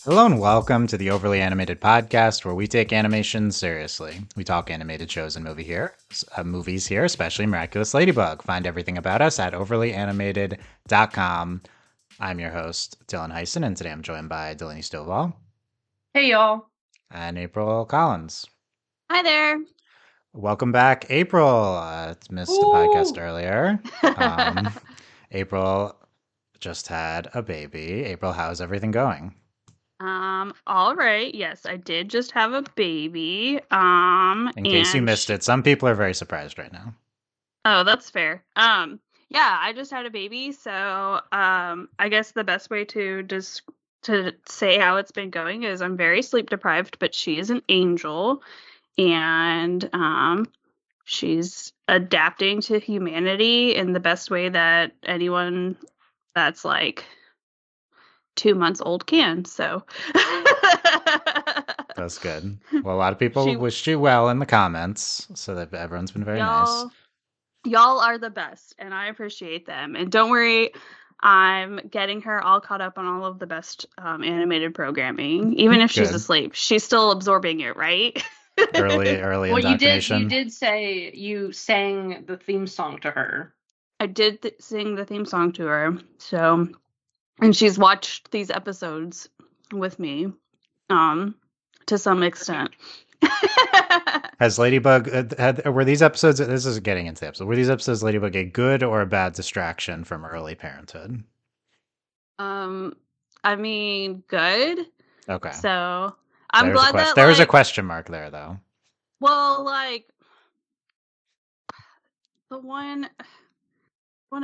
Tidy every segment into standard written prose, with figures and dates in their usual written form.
Hello and welcome to the Overly Animated Podcast, where we take animation seriously. We talk animated shows and movies here, especially Miraculous Ladybug. Find everything about us at overlyanimated.com. I'm your host, Dylan Hysen, and today I'm joined by Delaney Stovall. Hey, y'all. And April Collins. Hi there. Welcome back, April. Missed a podcast earlier. April just had a baby. April, how's everything going? All right. Yes, I did just have a baby. In case you missed it, some people are very surprised right now. Oh, that's fair. Yeah, I just had a baby, so I guess the best way to say how it's been going is I'm very sleep deprived, but she is an angel, and she's adapting to humanity in the best way that anyone that's like 2 months old can. So that's good. Well, a lot of people wished you well in the comments, so that everyone's been very nice. Y'all are the best, and I appreciate them. And don't worry, I'm getting her all caught up on all of the best animated programming. Even if she's asleep, she's still absorbing it, right? early well, you did say you sang the theme song to her. I did sing the theme song to her. So, and she's watched these episodes with me, to some extent. Has Ladybug were these episodes? This is getting into the episode. Were these episodes Ladybug a good or a bad distraction from early parenthood? I mean, good. Okay. So I'm glad that there's a question mark there, though. Well, like the one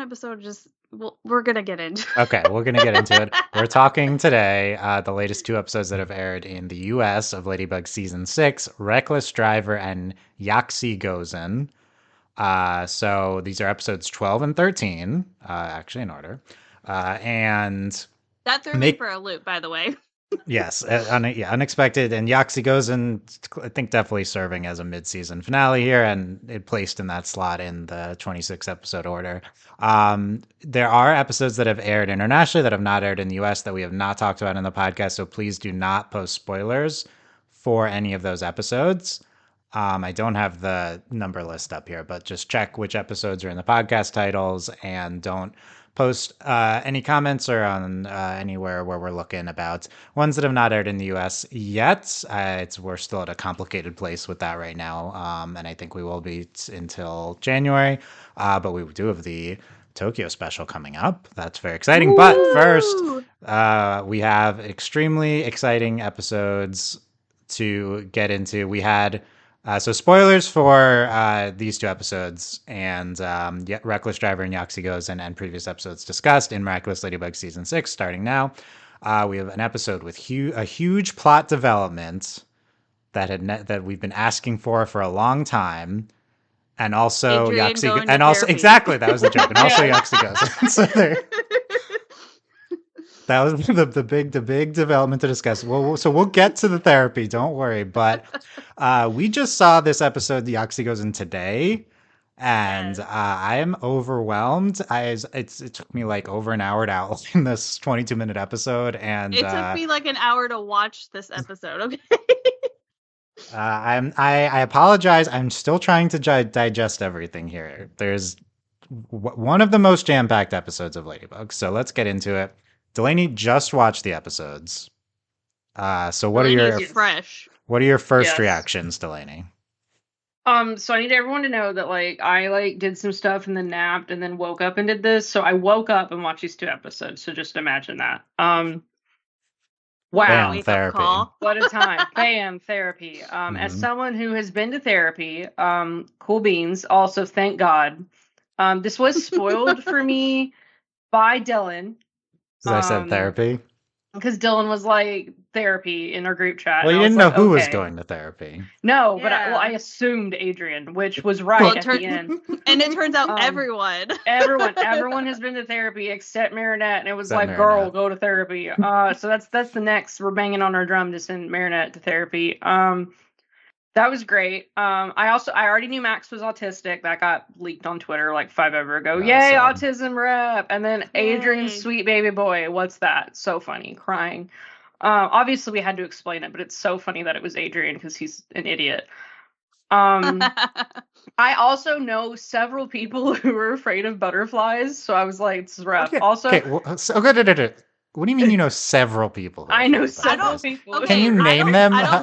episode just. Well, we're gonna get into. Okay, we're gonna get into it. We're talking today the latest 2 episodes that have aired in the U.S. of Ladybug season 6, Wreckless Driver and Yaksi Gozen. So these are episodes 12 and 13, actually in order. And that threw me for a loop, by the way. Yes, unexpected. And Yaksi Gozen, I think, definitely serving as a mid-season finale here, and it placed in that slot in the 26 episode order. There are episodes that have aired internationally that have not aired in the US that we have not talked about in the podcast, so please do not post spoilers for any of those episodes. I don't have the number list up here, but just check which episodes are in the podcast titles and don't post any comments or on anywhere where we're looking about ones that have not aired in the US yet. We're still at a complicated place with that right now, and I think we will be until January. But we do have the Tokyo special coming up. That's very exciting. Ooh. But first, we have extremely exciting episodes to get into. We had so spoilers for these 2 episodes and Wreckless Driver and Yaksi Gozen and previous episodes discussed in Miraculous Ladybug Season 6 starting now. We have an episode with a huge plot development that we've been asking for a long time. And also Yaksi, and also therapy. Exactly, that was the joke. And also Yaksi Gozen. So there. That was the big development to discuss. Well, so we'll get to the therapy. Don't worry. But we just saw this episode, the Yaksi Gozen, today, and I am overwhelmed. It took me like over an hour to outline this 22-minute episode, and it took me like an hour to watch this episode. Okay. I apologize. I'm still trying to digest everything here. There's one of the most jam-packed episodes of Ladybug, so let's get into it. Delaney just watched the episodes. So what are your first reactions, Delaney? So I need everyone to know that I did some stuff and then napped and then woke up and did this. So I woke up and watched these 2 episodes. So just imagine that. Wow. Bam, therapy. What a time. Bam, therapy. As someone who has been to therapy, cool beans. Also, thank God. This was spoiled for me by Dylan. Because I said therapy? Because Dylan was like, therapy in our group chat. Well, you didn't know who was going to therapy. No, but I assumed Adrian, which was right at the end. And it turns out everyone has been to therapy except Marinette, and it was like, girl, go to therapy. So that's the next. We're banging on our drum to send Marinette to therapy. That was great. I already knew Max was autistic. That got leaked on Twitter like 5 ever ago. Yay, autism rep. And then Adrian's sweet baby boy. What's that? So funny. Crying. Obviously, we had to explain it, but it's so funny that it was Adrian because he's an idiot. I also know several people who are afraid of butterflies, so I was like, "This is rough." Okay, Also, okay, what do you mean you know several people? I know several people. Okay, Can you name them? I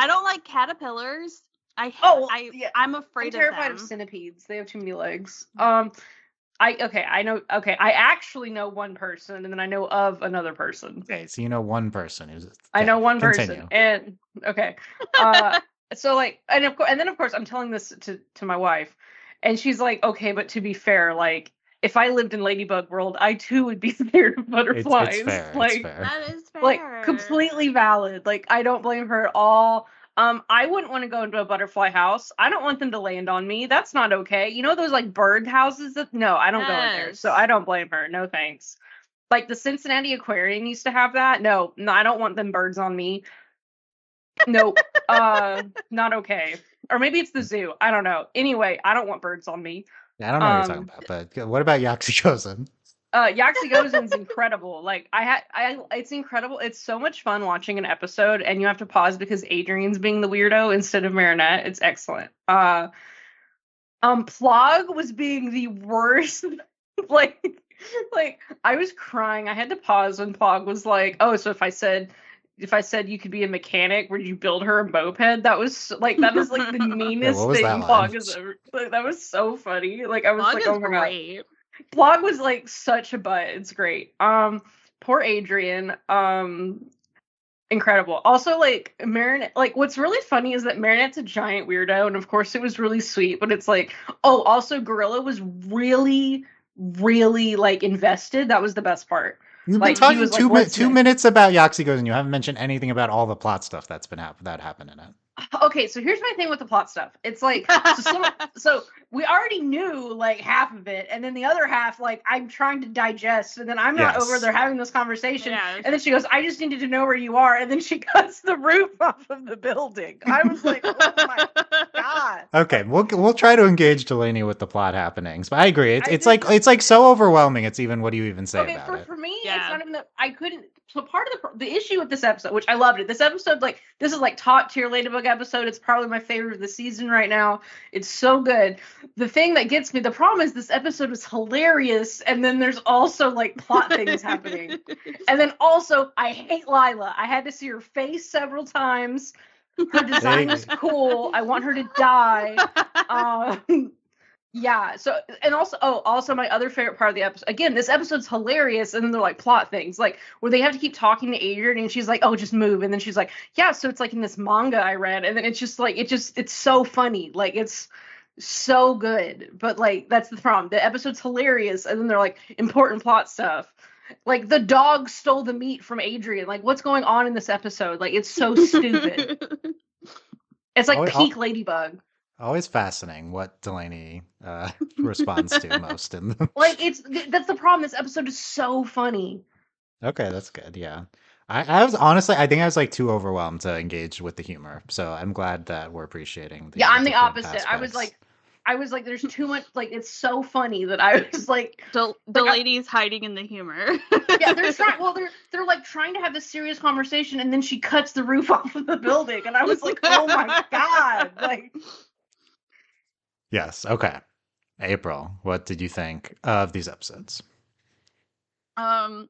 don't like caterpillars. I'm afraid of them. I'm terrified of centipedes. They have too many legs. I actually know one person, and then I know of another person. Okay, so you know one person who's. I know one person, and okay. So like, and then of course I'm telling this to my wife, and she's like, okay, but to be fair, like if I lived in Ladybug World, I too would be scared of butterflies. It's fair. Like it's fair. That is fair. Like completely valid. Like I don't blame her at all. I wouldn't want to go into a butterfly house. I don't want them to land on me. That's not okay. You know those like bird houses no, I don't go in there. So I don't blame her. No thanks. Like the Cincinnati Aquarium used to have that. No, I don't want them birds on me. Nope. Not okay. Or maybe it's the zoo. I don't know. Anyway, I don't want birds on me. Yeah, I don't know what you're talking about, but what about Yaksi Gozen? Yaksi Gozen's incredible. Like it's incredible. It's so much fun watching an episode, and you have to pause because Adrian's being the weirdo instead of Marinette. It's excellent. Plog was being the worst. like I was crying. I had to pause when Plog was like, "Oh, so if I said you could be a mechanic, would you build her a moped?" That was like the meanest thing Plog has ever. Like, that was so funny. Like I was Plog like, "Oh my god." Plog was like such a butt. It's great. Poor Adrian. Incredible. Also, like Marinette. Like, what's really funny is that Marinette's a giant weirdo, and of course it was really sweet. But it's like, oh, also Gorilla was really, really like invested. That was the best part. You've been talking 2 minutes about Yaksi Gozen, and you haven't mentioned anything about all the plot stuff that happened in it. Okay, so here's my thing with the plot stuff. It's like, so we already knew like half of it, and then the other half, like I'm trying to digest, and then I'm not over there having this conversation, and then she goes, "I just needed to know where you are," and then she cuts the roof off of the building. I was like, "Oh my god!" Okay, we'll try to engage Delaney with the plot happenings, but I agree. It's like so overwhelming. It's even what do you even say about it? For me, it's not even that I couldn't. So part of the issue with this episode, which I loved it. This episode, like this is like top tier Ladybug episode. It's probably my favorite of the season right now. It's so good. The thing that gets me, the problem is this episode was hilarious, and then there's also like plot things happening, and then also I hate Lila. I had to see her face several times. Her design is cool. I want her to die. Yeah. So, and also my other favorite part of the episode, again, this episode's hilarious. And then they're like plot things, like where they have to keep talking to Adrian and she's like, "Oh, just move." And then she's like, "Yeah. So it's like in this manga I read." And then it's just like, it's so funny. Like it's so good. But like, that's the problem. The episode's hilarious. And then they're like important plot stuff. Like the dog stole the meat from Adrian. Like what's going on in this episode? Like it's so stupid. It's like peak Ladybug. Always fascinating what Delaney responds to most in them. Like that's the problem. This episode is so funny. Okay, that's good. Yeah, I was honestly, I think I was like too overwhelmed to engage with the humor. So I'm glad that we're appreciating. I'm the opposite. Aspects. I was like, there's too much. Like it's so funny that I was like, the lady's hiding in the humor. Yeah, they're trying. Well, they're like trying to have this serious conversation, and then she cuts the roof off of the building, and I was like, oh my god, like. Yes. Okay. April, what did you think of these episodes? So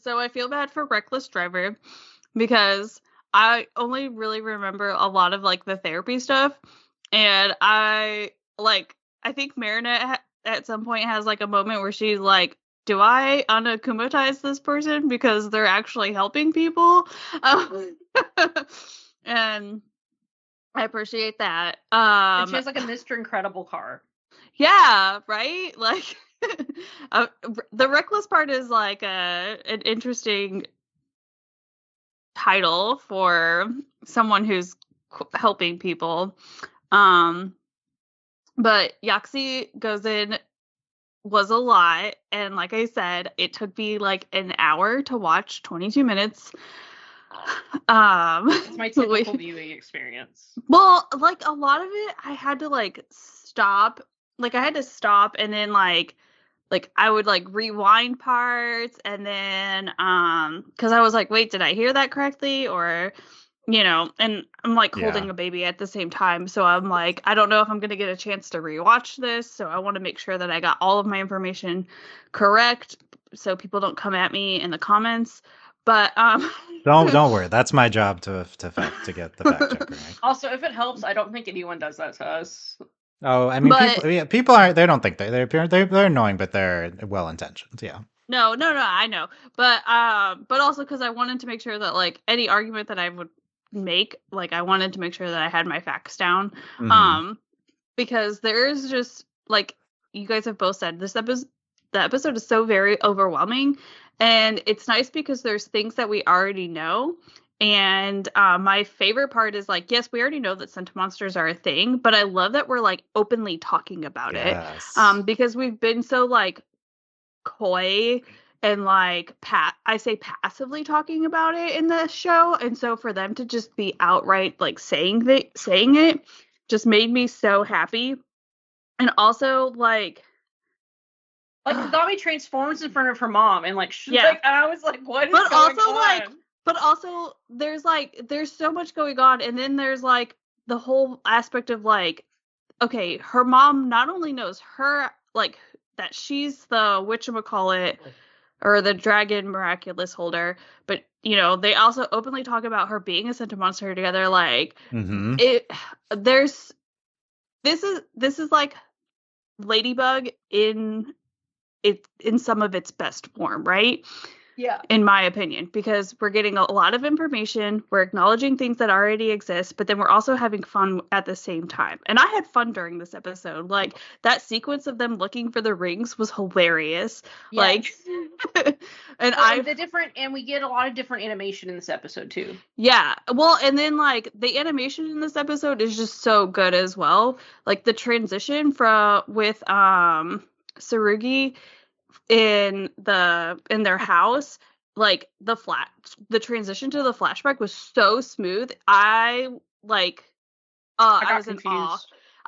I feel bad for Wreckless Driver because I only really remember a lot of like the therapy stuff, and I think Marinette at some point has like a moment where she's like, "Do I unakumatize this person because they're actually helping people?" And I appreciate that. And she has like a Mr. Incredible car. Yeah, right? Like the reckless part is like an interesting title for someone who's helping people. But Yaksi Gozen was a lot, and like I said, it took me like an hour to watch 22 minutes. It's my typical viewing experience. Well, like a lot of it I had to like stop. Like I had to stop and then like like I would like rewind parts, and then because I was like, wait, did I hear that correctly? Or and I'm like holding a baby at the same time, so I'm like, I don't know if I'm gonna get a chance to rewatch this, so I want to make sure that I got all of my information correct, so people don't come at me in the comments. But don't worry, that's my job to get the fact check right. Also, if it helps, I don't think anyone does that to us. Oh, I mean, people aren't. They don't think they're annoying, but they're well intentioned. Yeah. No, I know, but also because I wanted to make sure that like any argument that I would make, like I wanted to make sure that I had my facts down, because there is just like you guys have both said, the episode is so very overwhelming, and it's nice because there's things that we already know. And my favorite part is like, yes, we already know that sentimonsters are a thing, but I love that we're like openly talking about it, because we've been so like coy and like I say passively talking about it in the show, and so for them to just be outright like saying it just made me so happy. And also like Kagami transforms in front of her mom, and like she's like, and I was like, what is going on? But also there's so much going on, and then there's like the whole aspect of like, okay, her mom not only knows her like that she's the whatchamacallit or the dragon miraculous holder, but they also openly talk about her being a sentimonster together. Like this is like Ladybug in some of its best form, right? Yeah. In my opinion, because we're getting a lot of information, we're acknowledging things that already exist, but then we're also having fun at the same time. And I had fun during this episode. Like that sequence of them looking for the rings was hilarious. Yes. Like and we get a lot of different animation in this episode too. Yeah. Well, and then like the animation in this episode is just so good as well. Like the transition with Tsurugi in their house, like the transition to the flashback was so smooth. I was confused. In awe.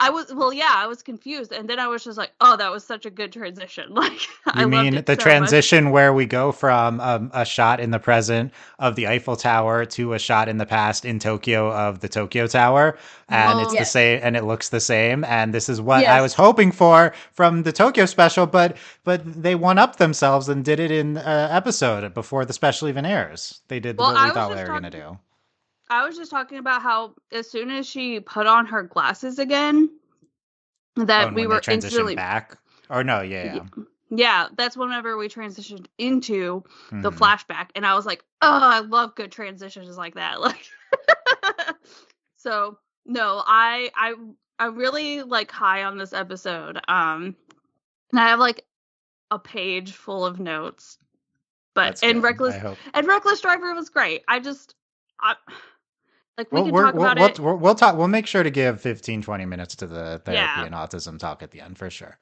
I was confused, and then I was just like, oh, that was such a good transition. Like, you mean the transition where we go from a shot in the present of the Eiffel Tower to a shot in the past in Tokyo of the Tokyo Tower, and it's the same, and it looks the same, and this is what I was hoping for from the Tokyo special, but they one-upped themselves and did it in episode before the special even airs. They did what we thought they were going to do. I was just talking about how as soon as she put on her glasses again, that we were instantly back. Or no, yeah. Yeah, that's whenever we transitioned into the flashback, and I was like, oh, I love good transitions like that. Like, so no, I really like high on this episode. And I have like a page full of notes, but Wreckless Driver was great. Like we can talk about it. We'll talk. We'll make sure to give 15-20 minutes to the therapy and autism talk at the end for sure.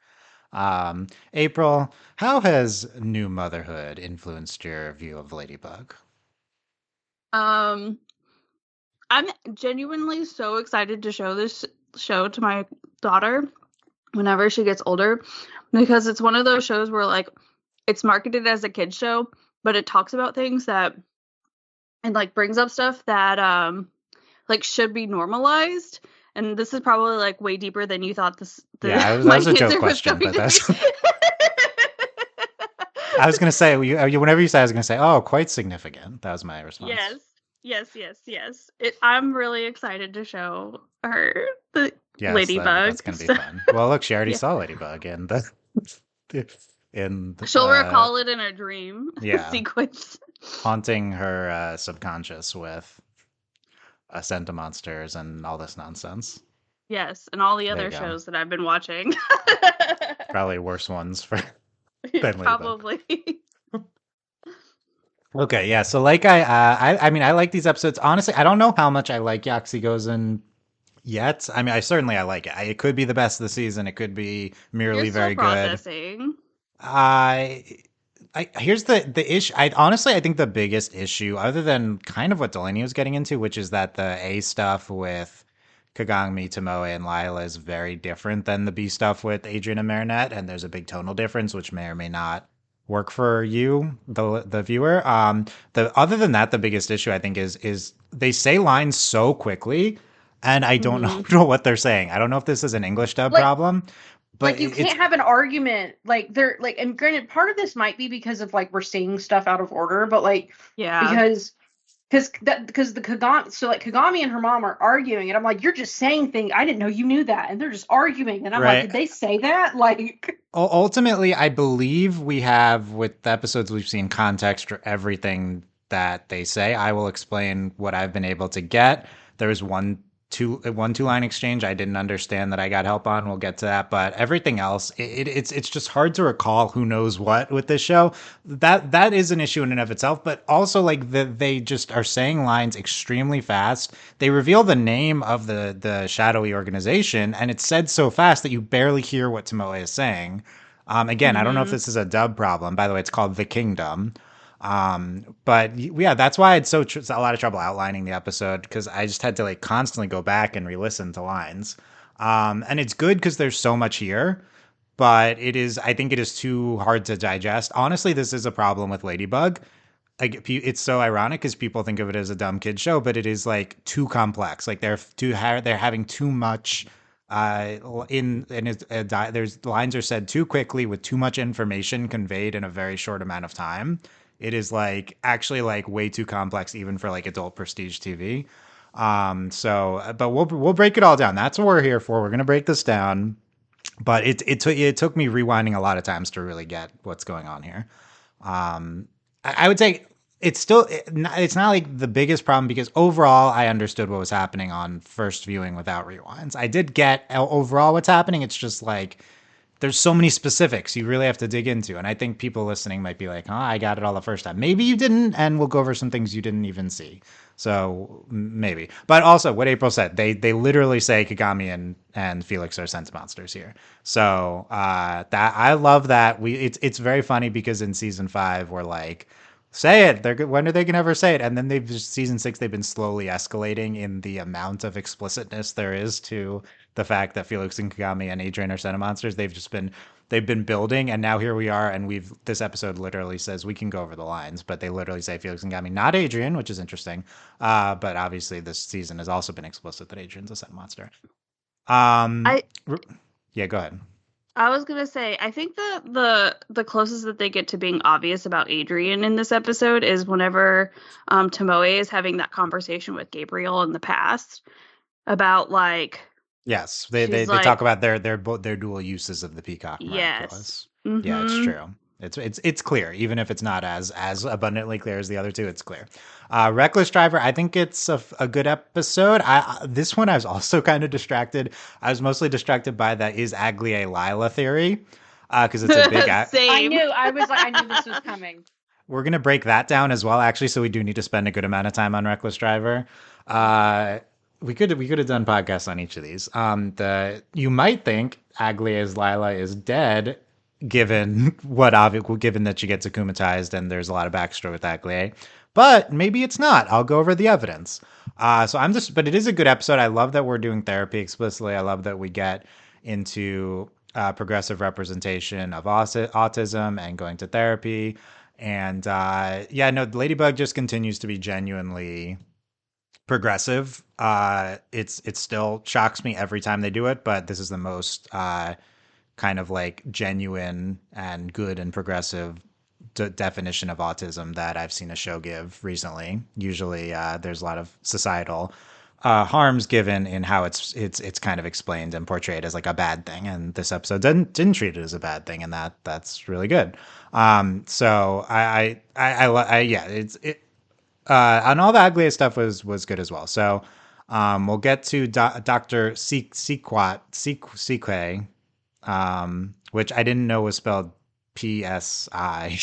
April, how has new motherhood influenced your view of Ladybug? I'm genuinely so excited to show this show to my daughter whenever she gets older, because it's one of those shows where like it's marketed as a kid's show, but it talks about things that and like brings up stuff that like should be normalized. And this is probably like way deeper than you thought that was a joke question, but that's I was going to say, whenever you say, I was going to say, oh, quite significant. That was my response. Yes. I'm really excited to show her the Ladybug. That's going to be fun. Well, look, she already saw Ladybug in she'll recall it in a dream sequence. Haunting her subconscious with Sentimonsters and all this nonsense. Yes, and all the other shows that I've been watching. Probably worse ones for than probably. Okay, yeah. So like I mean I like these episodes. Honestly, I don't know how much I like Yaksi Gozen yet. I mean, I like it. It could be the best of the season. It could be merely very processing. Good. Here's the issue. I think the biggest issue, other than kind of what Delaney was getting into, which is that the A stuff with Kagami Tomoe and Lila is very different than the B stuff with Adrian and Marinette, and there's a big tonal difference, which may or may not work for you, the viewer. The other than that, the biggest issue I think is they say lines so quickly, and I don't know what they're saying. I don't know if this is an English dub problem, but like you can't have an argument. Like they're like, and granted, part of this might be because of like we're seeing stuff out of order, but like because the Kagami, so like Kagami and her mom are arguing, and I'm like, you're just saying things. I didn't know you knew that, and they're just arguing, and I'm like, did they say that? Like, ultimately, I believe we have with the episodes we've seen context for everything that they say. I will explain what I've been able to get. There was one two line exchange I didn't understand that I got help on. We'll get to that, but everything else, it's just hard to recall who knows what with this show. That is an issue in and of itself, but also like they just are saying lines extremely fast. They reveal the name of the shadowy organization, and it's said so fast that you barely hear what Tomoe is saying. Again, I don't know if this is a dub problem. By the way, it's called The Kingdom. But yeah, that's why it's a lot of trouble outlining the episode, because I just had to like constantly go back and re-listen to lines. And it's good because there's so much here, but I think it is too hard to digest. Honestly, this is a problem with Ladybug. Like, it's so ironic because people think of it as a dumb kid show, but it is like too complex. Like they're having too much there's lines are said too quickly with too much information conveyed in a very short amount of time. It is like actually like way too complex even for like adult prestige TV. But we'll break it all down. That's what we're here for. We're gonna break this down. But it took me rewinding a lot of times to really get what's going on here. I would say it's not like the biggest problem, because overall I understood what was happening on first viewing without rewinds. I did get overall what's happening. It's just like there's so many specifics you really have to dig into. And I think people listening might be like, I got it all the first time. Maybe you didn't, and we'll go over some things you didn't even see. So maybe. But also what April said, they literally say Kagami and Felix are sense monsters here. So that I love that. It's very funny because in season 5 we're like, say it. When are they gonna ever say it? And then season 6 they've been slowly escalating in the amount of explicitness there is to the fact that Felix and Kagami and Adrian are Senate monsters. They've been building, and now here we are, and this episode literally says we can go over the lines, but they literally say Felix and Kagami, not Adrian, which is interesting. But obviously this season has also been explicit that Adrian's a Senate monster. Yeah, go ahead. I was gonna say, I think the closest that they get to being obvious about Adrian in this episode is whenever Tomoe is having that conversation with Gabriel in the past about like. Yes, they talk about their dual uses of the peacock. Yes, yeah, it's true. It's clear, even if it's not as abundantly clear as the other two. It's clear. Wreckless Driver, I think it's a good episode. This one I was also kind of distracted. I was mostly distracted by that is Aglae Lila theory, because it's a big. I knew this was coming. We're gonna break that down as well, actually. So we do need to spend a good amount of time on Wreckless Driver. We could have done podcasts on each of these. You might think Aglae's Lila is dead, given that she gets akumatized and there's a lot of backstory with Aglae, but maybe it's not. I'll go over the evidence. But it is a good episode. I love that we're doing therapy explicitly. I love that we get into progressive representation of autism and going to therapy. And Ladybug just continues to be genuinely progressive. It still shocks me every time they do it, but this is the most kind of like genuine and good and progressive definition of autism that I've seen a show give recently. Usually there's a lot of societal harms given in how it's kind of explained and portrayed as like a bad thing, and this episode didn't treat it as a bad thing, and that's really good. So and all the Aglae stuff was good as well. So we'll get to Dr. Sequat, which I didn't know was spelled PSI.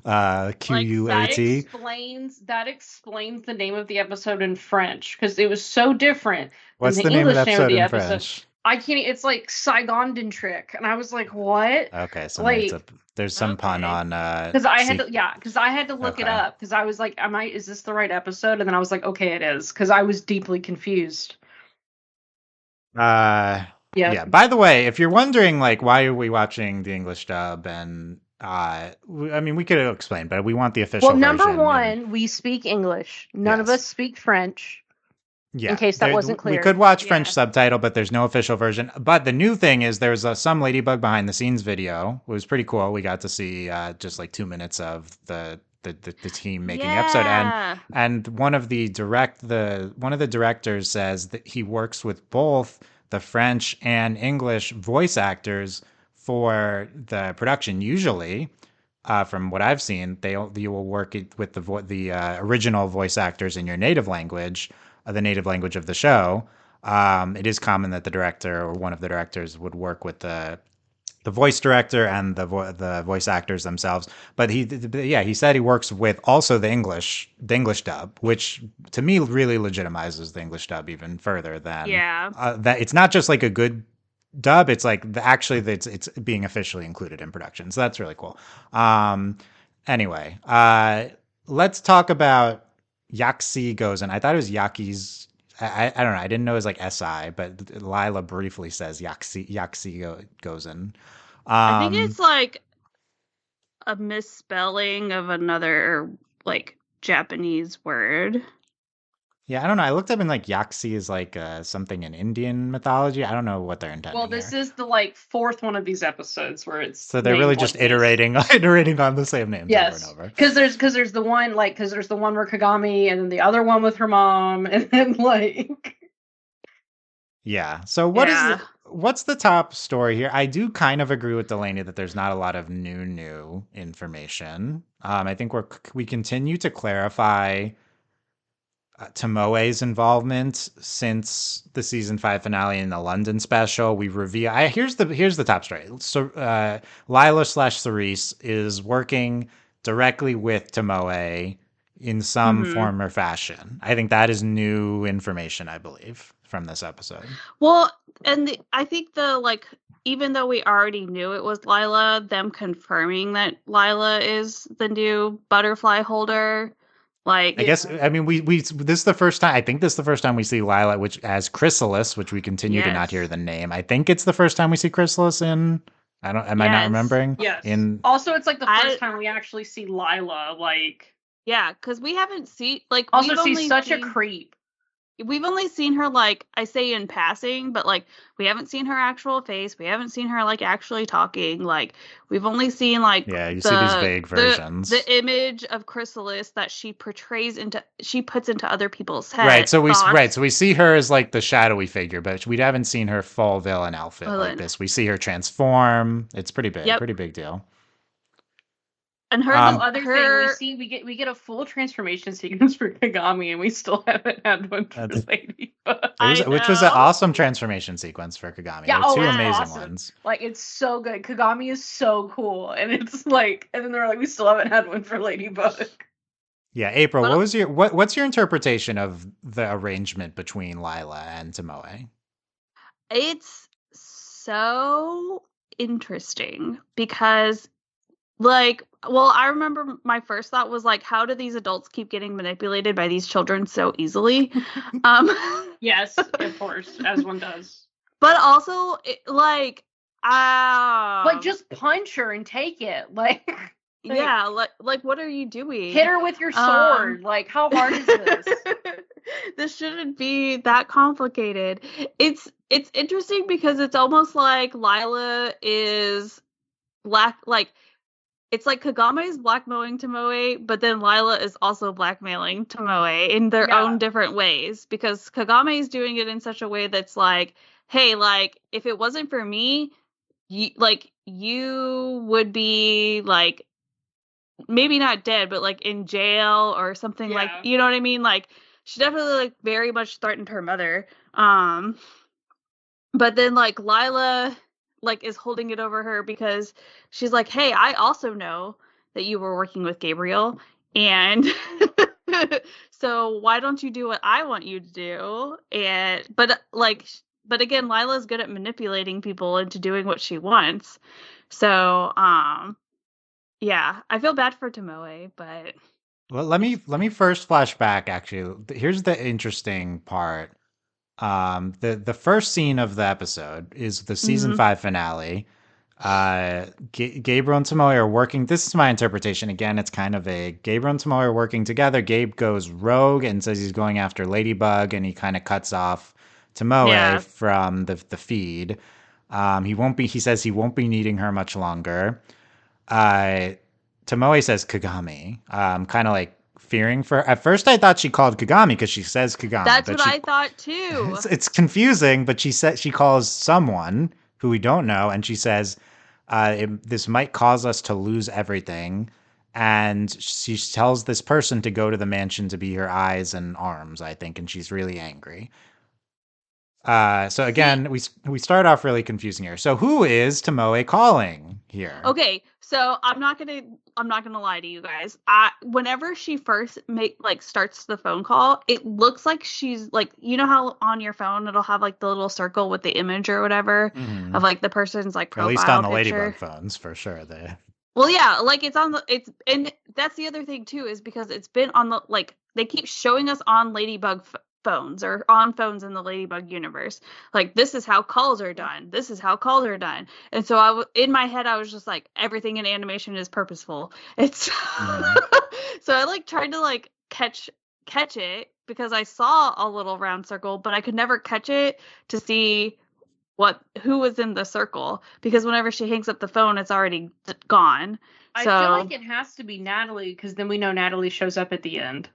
QUAT. That explains the name of the episode in French, because it was so different. What's the name of the episode in French? I can't. It's like Saigon trick, and I was like, "What?" Okay, so there's some pun on. Because I had to look it up, because I was like, is this the right episode? And then I was like, okay, it is, because I was deeply confused. Yeah. By the way, if you're wondering, like, why are we watching the English dub, and I mean, we could explain, but we want the official version. Well, number version. one, we speak English. None of us speak French. Yeah. In case that wasn't clear. We could watch French subtitle, but there's no official version. But the new thing is there's some Ladybug behind the scenes video. It was pretty cool. We got to see just like 2 minutes of the team making the episode, and one of the directors says that he works with both the French and English voice actors for the production. Usually, from what I've seen, you will work with the original voice actors in your native language, the native language of the show. It is common that the director or one of the directors would work with the voice director and the voice actors themselves. But he said he works with also the English dub, which to me really legitimizes the English dub even further than that. It's not just like a good dub, it's like it's being officially included in production, so that's really cool. Anyway, let's talk about Yaksi Gozen. I thought it was Yaki's. I don't know. I didn't know it was like SI, but Lila briefly says Yaksi Gozen. I think it's like a misspelling of another like Japanese word. Yeah, I don't know. I looked up and like Yaksi is like something in Indian mythology. I don't know what they're intending. Well, this is the like fourth one of these episodes where it's so they're really just iterating on the same names over and over. Because there's the one there's the one where Kagami, and then the other one with her mom, and then like. Yeah. So what's the top story here? I do kind of agree with Delaney that there's not a lot of new information. I think we continue to clarify Tomoe's involvement since the season 5 finale in the London special. We reveal. Here's the top story. So Lila/Cerise is working directly with Tomoe in some form or fashion. I think that is new information, I believe, from this episode. Well, and I think even though we already knew it was Lila, them confirming that Lila is the new butterfly holder. I guess, I mean, this is the first time, I think this is the first time we see Lila, which as Chrysalis, which we continue to not hear the name. I think it's the first time we see Chrysalis am I not remembering? Yes. Also, it's like the first time we actually see Lila, yeah, because we haven't seen, also she's such a creep. We've only seen her, I say in passing, but, we haven't seen her actual face. We haven't seen her, actually talking. We've only seen, yeah, you see these vague versions. The image of Chrysalis that she puts into other people's heads. Right, so we see her as, the shadowy figure, but we haven't seen her full villain outfit like this. We see her transform. It's pretty big, pretty big deal. And the other thing we get a full transformation sequence for Kagami, and we still haven't had one for Ladybug. Which was an awesome transformation sequence for Kagami. Yeah, two amazing ones. It's so good. Kagami is so cool, and it's and then they're we still haven't had one for Ladybug. Yeah, April, what's your interpretation of the arrangement between Lila and Tomoe? It's so interesting because I remember my first thought was how do these adults keep getting manipulated by these children so easily? Yes, of course, as one does. But also, just punch her and take it. Yeah, what are you doing? Hit her with your sword. How hard is this? This shouldn't be that complicated. It's interesting because it's almost like Lila is it's like Kagami is blackmailing Tomoe, but then Lila is also blackmailing Tomoe in their own different ways, because Kagami is doing it in such a way that's hey, if it wasn't for me, you would be maybe not dead, but in jail or something, you know what I mean? She definitely very much threatened her mother. But then Lila is holding it over her because she's hey, I also know that you were working with Gabriel, and so why don't you do what I want you to do? But again, Lila's good at manipulating people into doing what she wants. So yeah, I feel bad for Tomoe, but well, let me first flash back. Actually, here's the interesting part. The first scene of the episode is the season 5 finale. Gabriel and Tomoe are working. This is my interpretation. Again, it's kind of vague. Gabriel and Tomoe are working together. Gabe goes rogue and says he's going after Ladybug, and he kind of cuts off Tomoe from the feed. He says he won't be needing her much longer. Tomoe says Kagami, kind of like fearing for. At first, I thought she called Kagami because she says Kagami. That's what I thought too. It's confusing, but she calls someone who we don't know, and she says this might cause us to lose everything. And she tells this person to go to the mansion to be her eyes and arms, I think, and she's really angry. So again, we start off really confusing here. So who is Tomoe calling here? Okay, so I'm not gonna lie to you guys. Whenever she first starts the phone call, it looks like she's like, you know how on your phone it'll have like the little circle with the image or whatever of like the person's like profile. At least on the Ladybug phones, for sure. Well, yeah, like and that's the other thing too, is because it's been on the, like, they keep showing us on Ladybug phones or on phones in the Ladybug universe. Like, this is how calls are done. This is how calls are done. And so in my head, I was just like, everything in animation is purposeful. It's so I like tried to like catch it because I saw a little round circle, but I could never catch it to see who was in the circle, because whenever she hangs up the phone, it's already gone. I feel like it has to be Natalie, because then we know Natalie shows up at the end.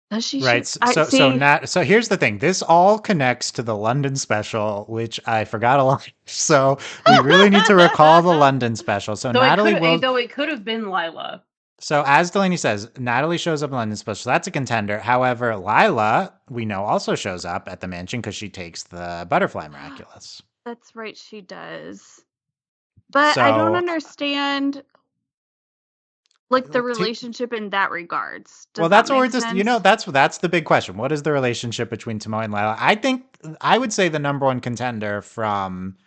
Does she? Right. So here's the thing. This all connects to the London special, which I forgot a lot. So we really need to recall the London special. So Natalie though it could have been Lila. So as Delaney says, Natalie shows up in London special. So that's a contender. However, Lila, we know, also shows up at the mansion because she takes the butterfly miraculous. That's right, she does. But I don't understand, like, the relationship in that regards. That's what we're just, that's the big question. What is the relationship between Tomoe and Lila? I would say the number one contender from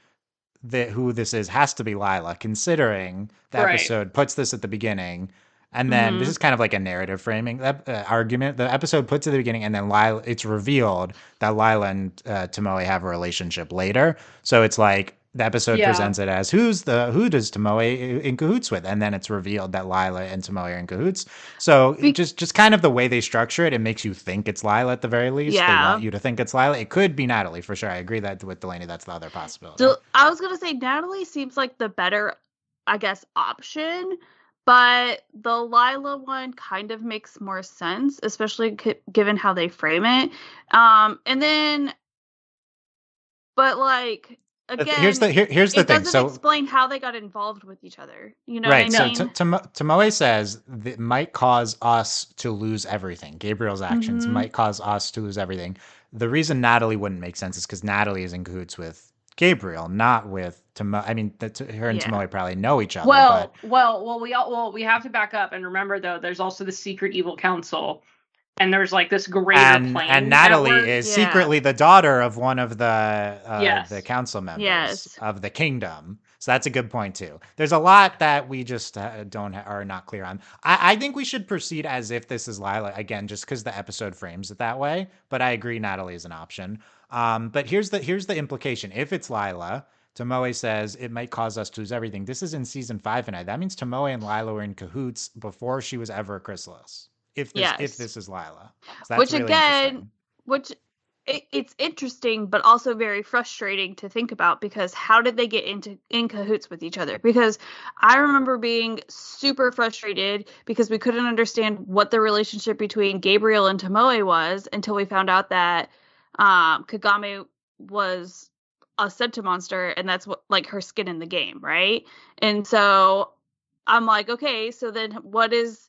who this is has to be Lila, considering the episode puts this at the beginning. And then this is kind of like a narrative framing argument. The episode puts it at the beginning, and then it's revealed that Lila and Tomoe have a relationship later. So it's like the episode presents it as who does Tomoe in cahoots with, and then it's revealed that Lila and Tomoe are in cahoots. So just kind of the way they structure it, it makes you think it's Lila at the very least. Yeah. They want you to think it's Lila. It could be Natalie for sure. I agree that with Delaney, that's the other possibility. So I was gonna say Natalie seems like the better, I guess, option. But the Lila one kind of makes more sense, especially given how they frame it. And then, but like, again, here's the thing. It doesn't explain how they got involved with each other. You know right. what I mean? So Tomoe says it might cause us to lose everything. Gabriel's actions might cause us to lose everything. The reason Natalie wouldn't make sense is because Natalie is in cahoots with Gabriel, not with Tomoe. I mean, her and Tomoe probably know each other. We have to back up and remember, though, there's also the secret evil council, and there's like this greater plan. And Natalie is secretly the daughter of one of the council members of the kingdom. So that's a good point too. There's a lot that we just are not clear on. I think we should proceed as if this is Lila again, just because the episode frames it that way. But I agree, Natalie is an option. But here's the implication. If it's Lila, Tomoe says it might cause us to lose everything. This is in season 5, and that means Tomoe and Lila were in cahoots before she was ever a chrysalis. If this is Lila, so that's it's interesting, but also very frustrating to think about, because how did they get in cahoots with each other? Because I remember being super frustrated because we couldn't understand what the relationship between Gabriel and Tomoe was until we found out that Kagami was a Senta monster, and that's what, like, her skin in the game, right? And so I'm like, okay, so then what is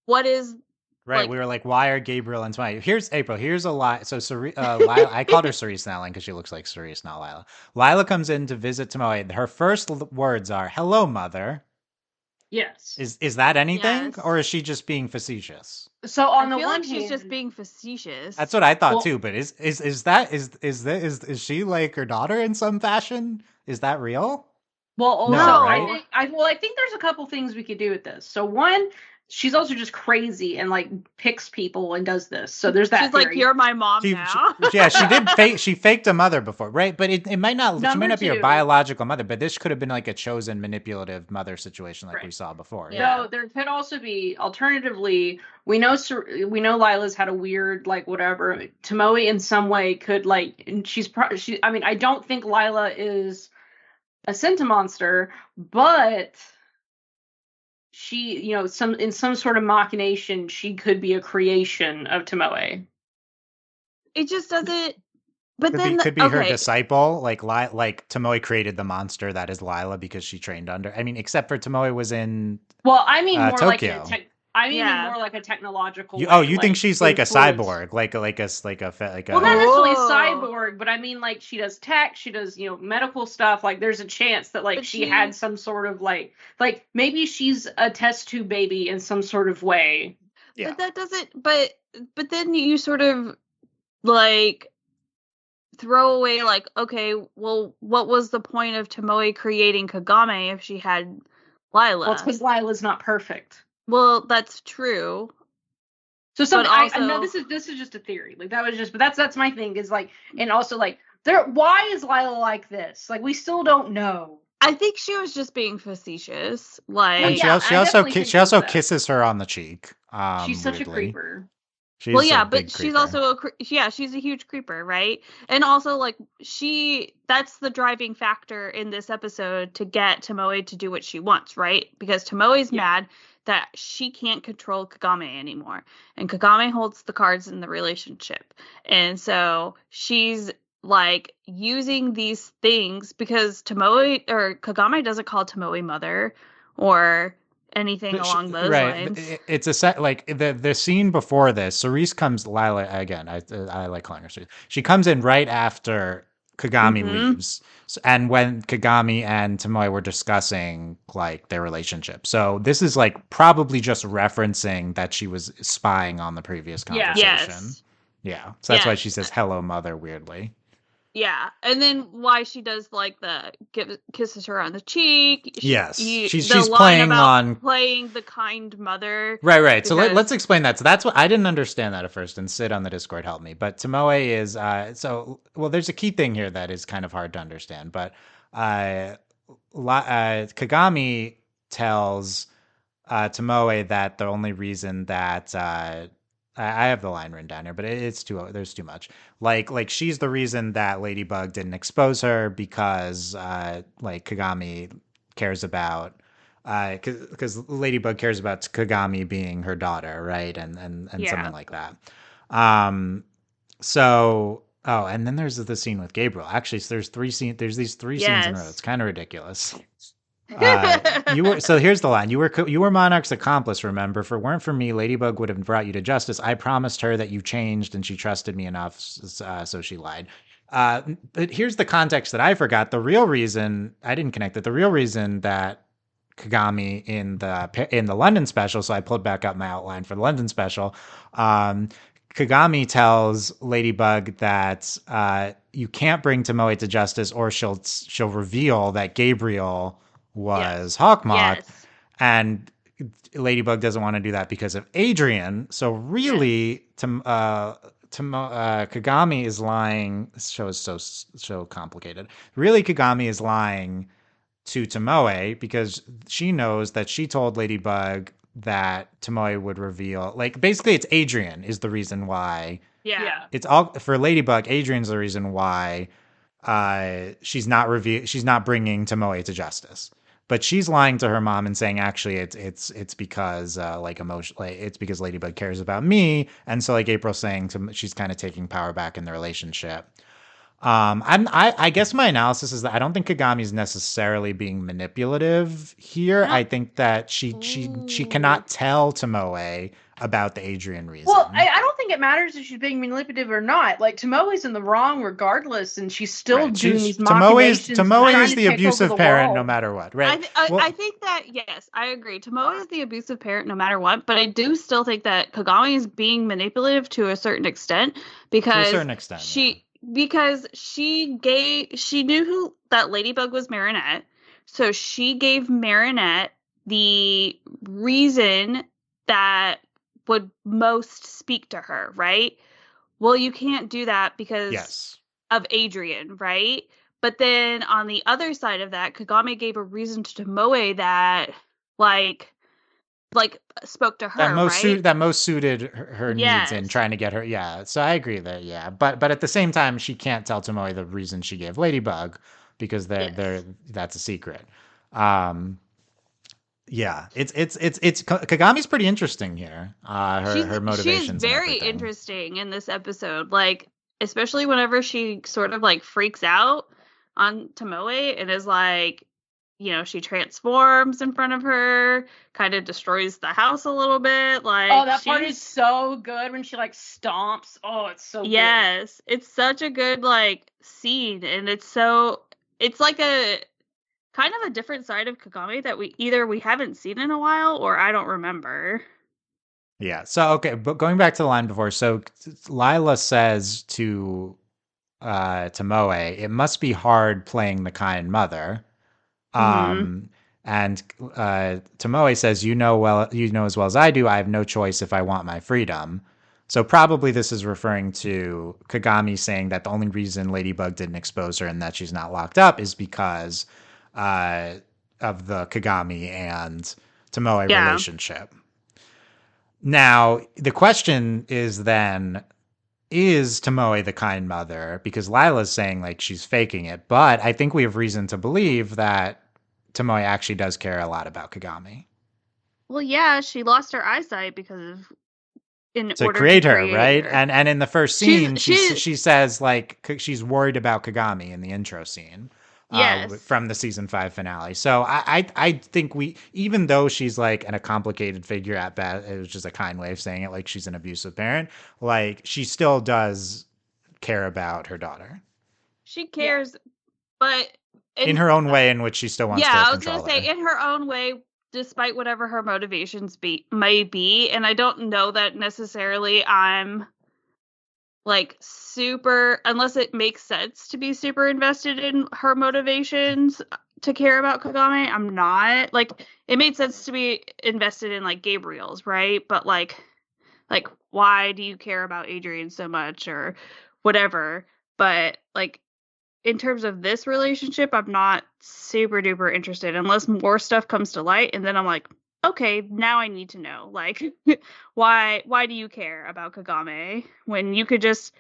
right? Like, we were like, why are Gabriel and Tomoe? Here's April. Here's a lie. So Lila, I called her Cerise Snelling because she looks like Cerise, not Lila. Lila comes in to visit Tomoe. Her first words are, "Hello, mother." Yes. Is that anything, or is she just being facetious? So on the one hand, she's just being facetious. That's what I thought too. But is she like her daughter in some fashion? Is that real? Well, also, right? I think there's a couple things we could do with this. So one, she's also just crazy and like picks people and does this. So there's that. She's like, you're my mom now. She did she faked a mother before, right? But it might not. Number she might not be her two. biological mother, but this could have been like a chosen manipulative mother situation, like we saw before. Yeah. So there could also be, alternatively, we know Lila's had a weird like whatever. Tomoe in some way could like, and I mean, I don't think Lila is a Sentimonster, but she, in some sort of machination, she could be a creation of Tomoe. It just doesn't. But could be her disciple, like Tomoe created the monster that is Lila because she trained under. I mean, except for Tomoe was in. Well, I mean more Tokyo. more like a technological. You think she's like a cyborg, like a. Well, not necessarily a cyborg, but I mean like she does tech, she does medical stuff. Like there's a chance that like she had some sort of like maybe she's a test tube baby in some sort of way. Yeah. But that doesn't. But then you sort of like throw away like, okay, well, what was the point of Tomoe creating Kagami if she had Lila? Well, it's because Lila's not perfect. Well, that's true. So something I know this is just a theory. Like that was just, but that's my thing is like, and also like why is Lila like this? Like we still don't know. I think she was just being facetious. Like, and she also kisses her on the cheek. She's such a creeper. But she's also she's a huge creeper, right? And also like that's the driving factor in this episode to get Tomoe to do what she wants, right? Because Tomoe's mad that she can't control Kagami anymore, and Kagami holds the cards in the relationship, and so she's like using these things because Kagami doesn't call Tomoe mother or anything along those lines. It's the scene before this. Cerise comes. Lila again. I like calling her Cerise. She comes in right after Kagami leaves, and when Kagami and Tomoe were discussing like their relationship. So this is like probably just referencing that she was spying on the previous conversation. Yeah. So that's why she says "hello, mother" weirdly. Yeah, and then why she does like kisses her on the cheek. She's playing the kind mother. Right. So let's explain that. So that's what I didn't understand that at first, and Sid on the Discord helped me. But Tomoe is there's a key thing here that is kind of hard to understand. But Kagami tells Tomoe that the only reason that I have the line written down here, but there's too much. Like she's the reason that Ladybug didn't expose her because like Kagami cares about because Ladybug cares about Kagami being her daughter, right? And something like that. And then there's the scene with Gabriel. Actually, so there's these three scenes in a row. It's kind of ridiculous. So here's the line. You were Monarch's accomplice, remember? If it weren't for me, Ladybug would have brought you to justice. I promised her that you changed and she trusted me enough, so she lied. But here's the context that I forgot. The real reason I didn't connect it. The real reason that Kagami in the London special, so I pulled back up my outline for the London special. Kagami tells Ladybug that you can't bring Tomoe to justice, or she'll reveal that Gabriel was Hawkmoth, and Ladybug doesn't want to do that because of Adrian. So really, Kagami is lying. This show is so complicated. Really, Kagami is lying to Tomoe because she knows that she told Ladybug that Tomoe would reveal. Like basically, it's Adrian is the reason why. Yeah. It's all for Ladybug. Adrian's the reason why she's not bringing Tomoe to justice. But she's lying to her mom and saying, actually, it's because it's because Ladybug cares about me, and so like April's saying, she's kind of taking power back in the relationship. I guess my analysis is that I don't think Kagami's necessarily being manipulative here. I think that she cannot tell Tomoe about the Adrian reason. Well, I don't think it matters if she's being manipulative or not. Like Tomoe's in the wrong regardless, and she's still doing these machinations. Tomoe is the abusive parent, no matter what, right? I think that yes, I agree. Tomoe is the abusive parent, no matter what. But I do still think that Kagami is being manipulative to a certain extent because because she knew that Ladybug was Marinette, so she gave Marinette the reason that would most speak to her, right? Well, you can't do that because of Adrian, right? But then on the other side of that, Kagami gave a reason to Tomoe that like spoke to her, right? That most suited her needs in trying to get her. Yeah, so I agree that. But at the same time, she can't tell Tomoe the reason she gave Ladybug because that's a secret. Yeah, it's Kagami's pretty interesting here. Her motivations. She's very interesting in this episode, like especially whenever she sort of like freaks out on Tomoe and is like, you know, she transforms in front of her, kind of destroys the house a little bit. Like, oh, that part is so good when she like stomps. Oh, it's so good. It's such a good like scene, and it's like a kind of a different side of Kagami that we haven't seen in a while, or I don't remember. Yeah. So okay, but going back to the line before, so Lila says to Tomoe, "It must be hard playing the kind mother." And Tomoe says, you know as well as I do, I have no choice if I want my freedom. So probably this is referring to Kagami saying that the only reason Ladybug didn't expose her and that she's not locked up is because of the Kagami and Tomoe relationship. Now, the question is then, is Tomoe the kind mother? Because Lila's saying like she's faking it, but I think we have reason to believe that Tomoe actually does care a lot about Kagami. Well, yeah, she lost her eyesight because to create her, right? And in the first scene, she says like she's worried about Kagami in the intro scene. From the season 5 finale. So I think even though she's like a complicated figure at best, it was just a kind way of saying it, like she's an abusive parent, like she still does care about her daughter. She cares, but in her own way in which she still wants to control her. I was going to say in her own way, despite whatever her motivations may be. And I don't know that necessarily I'm like super, unless it makes sense to be super invested in her motivations to care about Kagami. I'm not. Like, it made sense to be invested in like Gabriel's, right? But like why do you care about Adrian so much or whatever? But like in terms of this relationship, I'm not super duper interested unless more stuff comes to light, and then I'm like, okay, now I need to know, like, why do you care about Kagami when you could just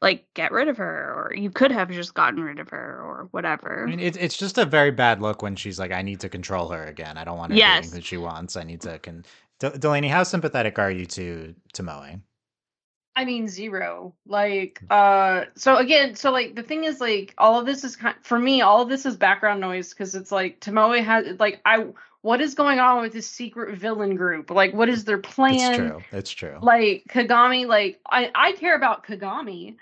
like get rid of her, or you could have just gotten rid of her, or whatever. I mean, it's just a very bad look when she's like, I need to control her again. I don't want her doing what she wants. I need to Delaney, how sympathetic are you to Tomoe? I mean, 0. Like, so like the thing is, like, all of this is for me, all of this is background noise because it's like Tomoe has like what is going on with this secret villain group? Like, what is their plan? It's true. Like Kagami, like I care about Kagami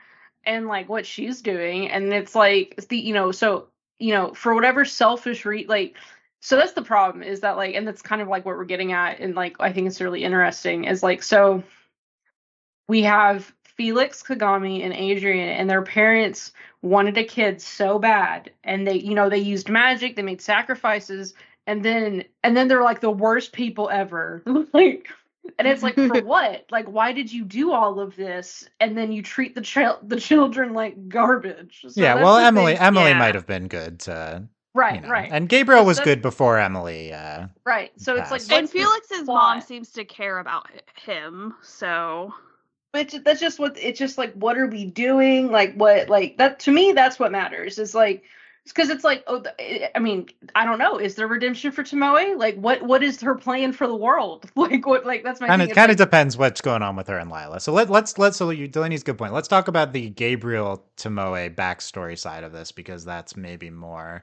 and like what she's doing, and it's like for whatever selfish so that's the problem is that like, and that's kind of like what we're getting at, and like I think it's really interesting is like so. We have Felix, Kagami, and Adrian, and their parents wanted a kid so bad, and they used magic, they made sacrifices, and then they're like the worst people ever. Like, and it's like, for what? Like, why did you do all of this? And then you treat the children like garbage. So yeah, well, Emily might have been good to. Right. And Gabriel was good before Emily. Right. So passed. It's like, and Felix's mom seems to care about him, so. But that's just it's just like, what are we doing? Like, what, like that to me, that's what matters. Is like, because it's like, I mean, I don't know. Is there redemption for Tomoe? Like, what is her plan for the world? Like, what, like, that's my thing. It kind of depends what's going on with her and Lila. So let's Delaney's good point. Let's talk about the Gabriel Tomoe backstory side of this, because that's maybe more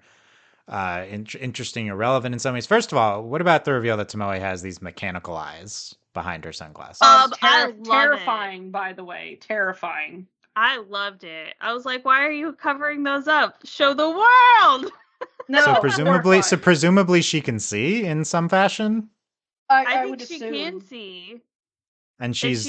interesting or relevant in some ways. First of all, what about the reveal that Tomoe has these mechanical eyes behind her sunglasses? Terrifying, it. By the way, terrifying. I loved it. I was like, why are you covering those up? Show the world. No. So presumably she can see in some fashion. I think she can see. And she's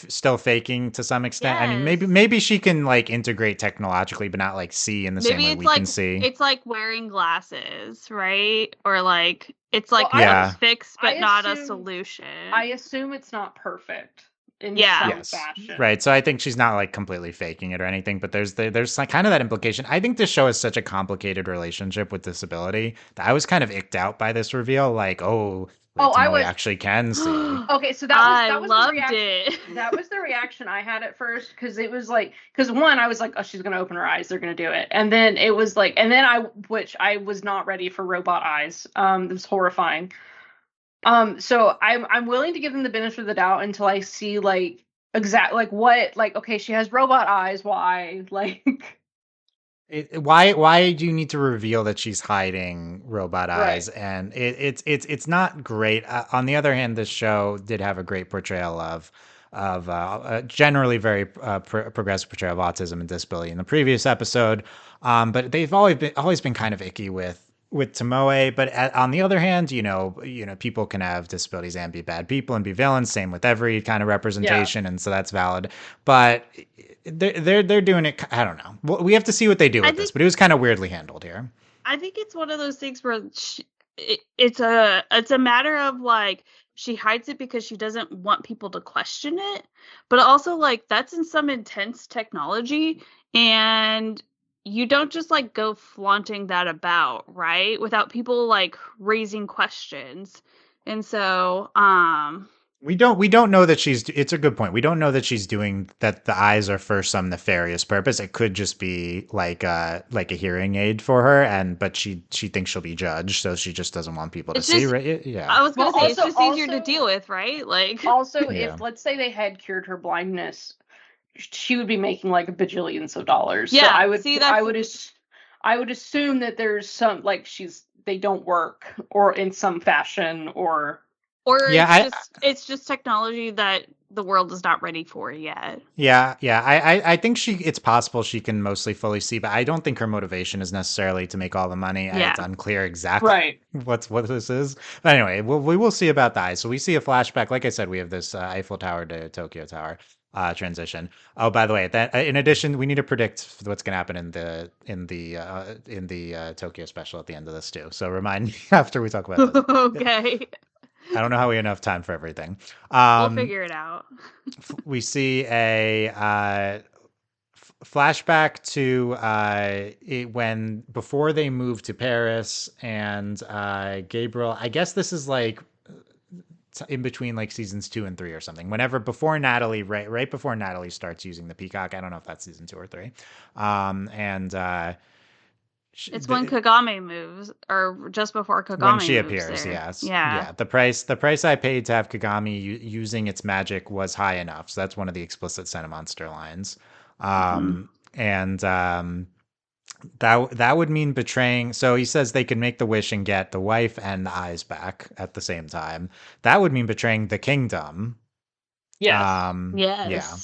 still faking to some extent. Yes. I mean, maybe she can like integrate technologically, but not like see in the same way we can see. It's like wearing glasses, right? Or like it's like a fix, but not a solution. I assume it's not perfect in some fashion. Right. So I think she's not like completely faking it or anything, but there's like kind of that implication. I think this show has such a complicated relationship with disability that I was kind of icked out by this reveal. Like, Tomoe actually can see. Okay, so that was loved the reaction. It. That was the reaction I had at first, because it was like, one, I was like, oh, she's gonna open her eyes, they're gonna do it, and then it was like, which I was not ready for robot eyes. It was horrifying. So I'm willing to give them the benefit of the doubt until I see like okay, she has robot eyes. Why? Like, why do you need to reveal that she's hiding robot eyes? Right. And it's not great. On the other hand, this show did have a great portrayal of generally very progressive portrayal of autism and disability in the previous episode. But they've always been kind of icky with Tomoe. But on the other hand, people can have disabilities and be bad people and be villains. Same with every kind of representation, and so that's valid. But they're doing it. I don't know. Well, we have to see what they do with this. But it was kind of weirdly handled here. I think it's one of those things where it's a matter of like, she hides it because she doesn't want people to question it, but also like that's in some intense technology, and you don't just like go flaunting that about, right, without people like raising questions. And so we don't know that it's a good point. We don't know that she's doing that. The eyes are for some nefarious purpose. It could just be like a hearing aid for her, but she thinks she'll be judged, so she just doesn't want people to see. Right? Yeah. I was gonna say, it's just easier to deal with, right? Like, also, if let's say they had cured her blindness, she would be making like a bajillions of dollars. Yeah, so I would assume that there's some like they don't work or in some fashion or it's just technology that the world is not ready for yet. Yeah. I think it's possible she can mostly fully see, but I don't think her motivation is necessarily to make all the money. Yeah. It's unclear exactly what this is. But anyway, we will see about the eyes. So we see a flashback. Like I said, we have this Eiffel Tower to Tokyo Tower transition. Oh, by the way, that in addition, we need to predict what's going to happen in the Tokyo special at the end of this too. So remind me after we talk about this. Okay. I don't know how we have enough time for everything. We'll figure it out. We see a flashback to before they moved to Paris, and Gabriel. I guess this is like in between like seasons 2 and 3 or something. Before Natalie, right before Natalie starts using the peacock. I don't know if that's season 2 or 3. It's when Kagami moves, or just before Kagami when she appears. There. Yes, yeah. The price I paid to have Kagami using its magic was high enough. So that's one of the explicit Cinemonster lines, and that would mean betraying. So he says they can make the wish and get the wife and the eyes back at the same time. That would mean betraying the kingdom. Yes. Yes. Yeah.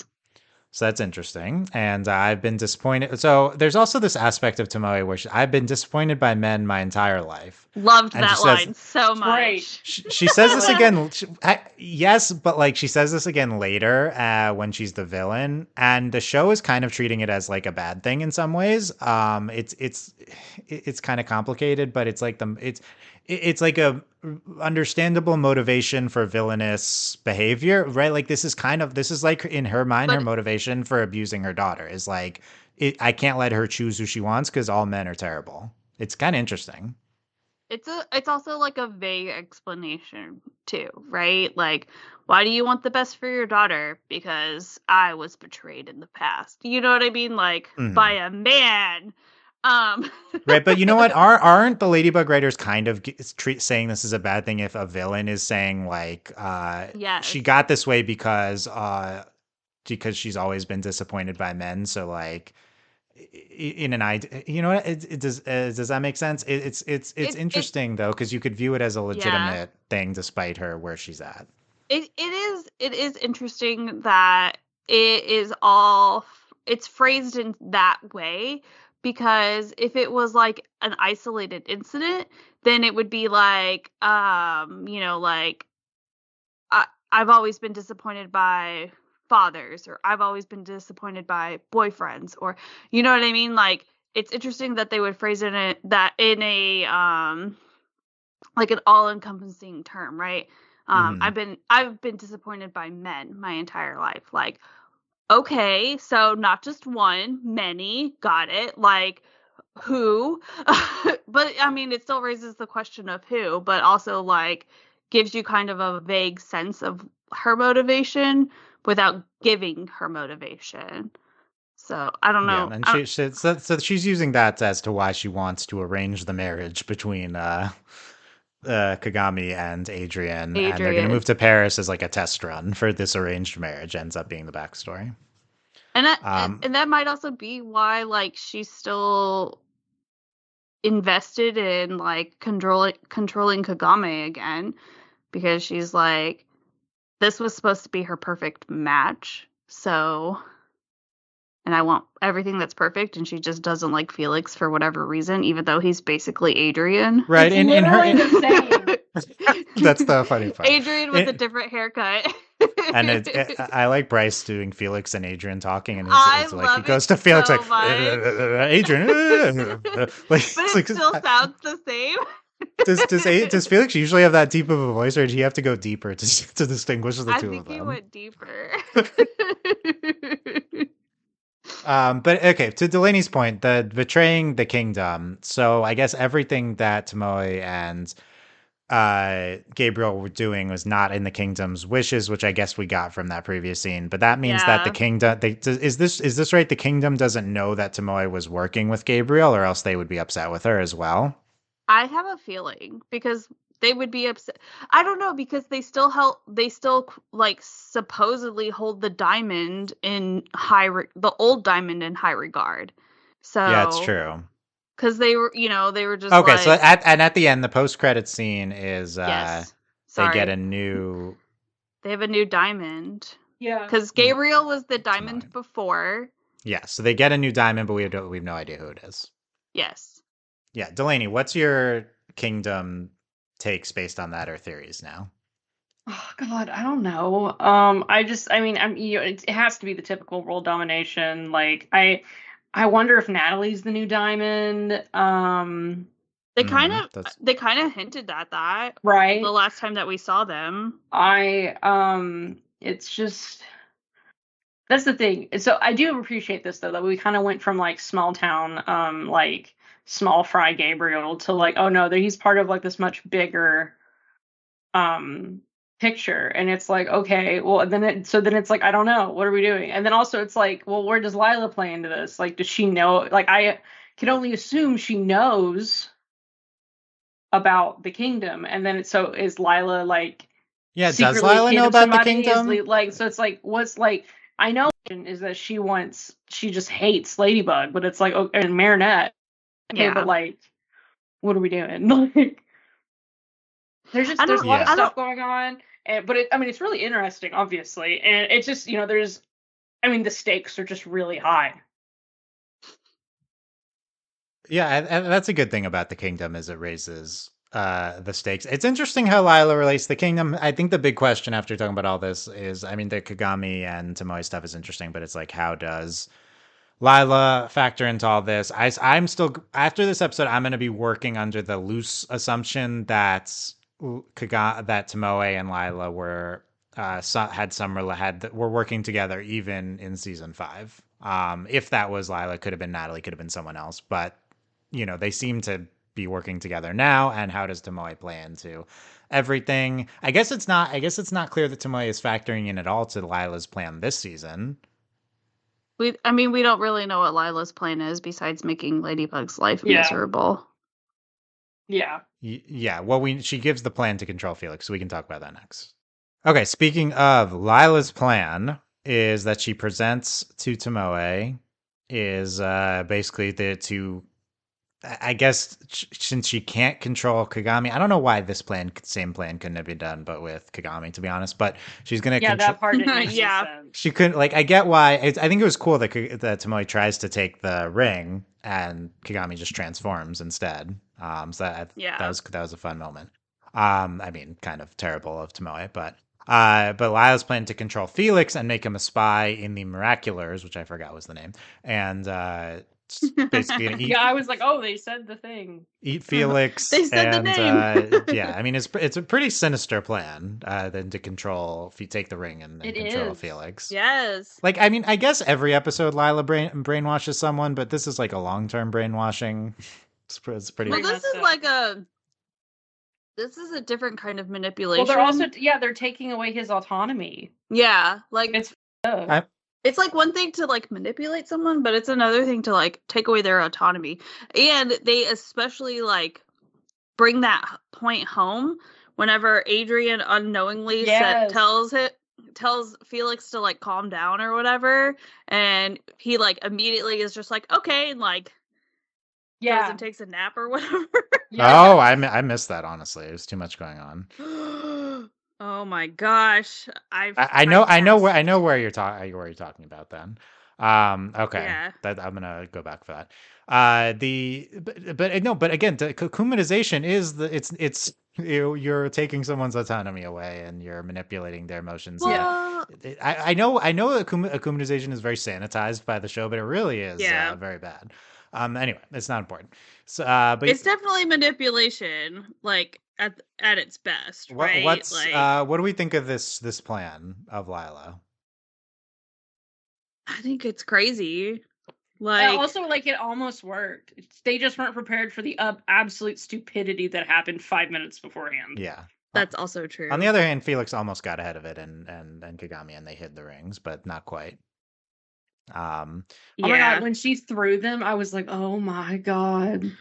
So that's interesting. And I've been disappointed. So there's also this aspect of Tomoe where I've been disappointed by men my entire life. Loved that line so much. Great. She says this again. Yes, but like she says this again later when she's the villain. And the show is kind of treating it as like a bad thing in some ways. It's kind of complicated, but it's like it's like a understandable motivation for villainous behavior, right? Like this is like in her mind, her motivation for abusing her daughter is like, I can't let her choose who she wants because all men are terrible. It's kind of interesting. It's also like a vague explanation too, right? Like, why do you want the best for your daughter? Because I was betrayed in the past. You know what I mean? Like by a man. Right, but you know what? Aren't the Ladybug writers kind of saying this is a bad thing if a villain is saying like, she got this way because she's always been disappointed by men. So like, in an idea, you know what? Does that make sense? It's interesting though, because you could view it as a legitimate thing despite her where she's at. It is interesting that it's phrased in that way. Because if it was like an isolated incident, then it would be like, like, I I've always been disappointed by fathers, or I've always been disappointed by boyfriends, or you know what I mean? Like, it's interesting that they would phrase it in a like an all-encompassing term, right? I've been disappointed by men my entire life. Like, okay, so not just one, many, got it. Like, who? But I mean, it still raises the question of who, but also like gives you kind of a vague sense of her motivation without giving her motivation. So I don't know. Yeah, and so she's using that as to why she wants to arrange the marriage between Kagami and Adrian, and they're going to move to Paris as like a test run for this arranged marriage. Ends up being the backstory, and that might also be why like she's still invested in like controlling Kagami again, because she's like, this was supposed to be her perfect match, so. And I want everything that's perfect, and she just doesn't like Felix for whatever reason, even though he's basically Adrian. Right, in her that's the funny part. Adrian with a different haircut. And I like Bryce doing Felix and Adrian talking, and it's like he goes to Felix so like Adrian, like, but it still sounds the same. Does Felix usually have that deep of a voice, or do you have to go deeper to distinguish the two of them? I think he went deeper. But okay, to Delaney's point, the betraying the kingdom. So I guess everything that Tomoe and Gabriel were doing was not in the kingdom's wishes, which I guess we got from that previous scene. But that means that the kingdom, is this right? The kingdom doesn't know that Tomoe was working with Gabriel, or else they would be upset with her as well. I have a feeling, because they would be upset. I don't know, because they still like supposedly hold the diamond in the old diamond in high regard. So yeah, it's true. Because they were just okay. Like, so at the end, the post-credit scene is yes. They get a new. They have a new diamond. Yeah. Because Gabriel was the diamond before. Yeah, so they get a new diamond, but we have no idea who it is. Yes. Yeah, Delaney, what's your kingdom takes based on that, or theories now? Oh God, I don't know. It has to be the typical world domination. Like, I wonder if Natalie's the new diamond. They kind of hinted at that, right? The last time that we saw them. It's just, that's the thing. So I do appreciate this though, that we kind of went from like small town, like small fry Gabriel to like, oh no, he's part of like this much bigger picture. And it's like, okay, well then it's like, I don't know, what are we doing? And then also it's like, well, where does Lila play into this? Like, does she know? Like, I can only assume she knows about the kingdom. And then so is Lila like, yeah, does Lila know about the kingdom? Like, so it's like, what's like, I know is that she just hates Ladybug, but it's like, okay, and Marinette. Okay, but like, what are we doing? Like, there's a lot of stuff going on, but it's really interesting, obviously, and it's just, the stakes are just really high. Yeah, and that's a good thing about the kingdom, is it raises the stakes. It's interesting how Lila relates to the kingdom. I think the big question after talking about all this is, the Kagami and Tomoe stuff is interesting, but it's like, how does Lila factor into all this? I'm still, after this episode, I'm going to be working under the loose assumption that that Tomoe and Lila were were working together even in season 5. If that was Lila, could have been Natalie, could have been someone else, but they seem to be working together now. And how does Tomoe play into everything? I guess it's not clear that Tomoe is factoring in at all to Lila's plan this season. We don't really know what Lila's plan is besides making Ladybug's life miserable. Yeah. Yeah. Well, she gives the plan to control Felix, so we can talk about that next. Okay. Speaking of, Lila's plan is that she presents to Tomoe is basically to, I guess, since she can't control Kagami, I don't know why this same plan couldn't have been done, but with Kagami, to be honest. But she's gonna that part didn't make sense. She couldn't, like, I get why. I think it was cool that Tomoe tries to take the ring and Kagami just transforms instead. So that was a fun moment. Kind of terrible of Tomoe, but But Lila's planning to control Felix and make him a spy in the Miraculous, which I forgot was the name, and basically gonna Yeah, I was like, oh, they said the thing. eat Felix. They said the and name. yeah, I mean it's a pretty sinister plan. Then to control, if you take the ring and control is. Felix. Yes. Like, I mean, I guess every episode Lila brainwashes someone, but this is like a long-term brainwashing. It's pretty. Well, this is like this is a different kind of manipulation. Well, they're also they're taking away his autonomy. Yeah, like it's like one thing to like manipulate someone, but it's another thing to like take away their autonomy. And they especially like bring that point home whenever Adrian unknowingly tells Felix to like calm down or whatever, and he like immediately is just like okay, and like goes and takes a nap or whatever. Oh, I missed that, honestly. There's too much going on. Oh my gosh. I know where you're talking about then. Okay. Yeah. That I'm gonna go back for that. But again, the kumatization is it's you're taking someone's autonomy away and you're manipulating their emotions. Well, I know akumatization is very sanitized by the show, but it really is very bad. Anyway, it's not important. So, but it's definitely manipulation, like at its best, right? What do we think of this plan of Lila? I think it's crazy. Like also, like, it almost worked. They just weren't prepared for the absolute stupidity that happened 5 minutes beforehand. Yeah, that's also true. On the other hand, Felix almost got ahead of it, and Kagami, and they hid the rings, but not quite. Oh my god, when she threw them, I was like, oh my god.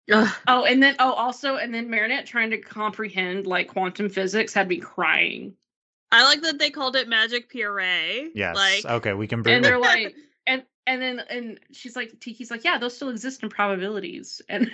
And then Marinette trying to comprehend like quantum physics had me crying. I like that they called it magic puree. Yes. Like, okay, we can bring. And they're like, and she's like, Tiki's like, yeah, those still exist in probabilities, and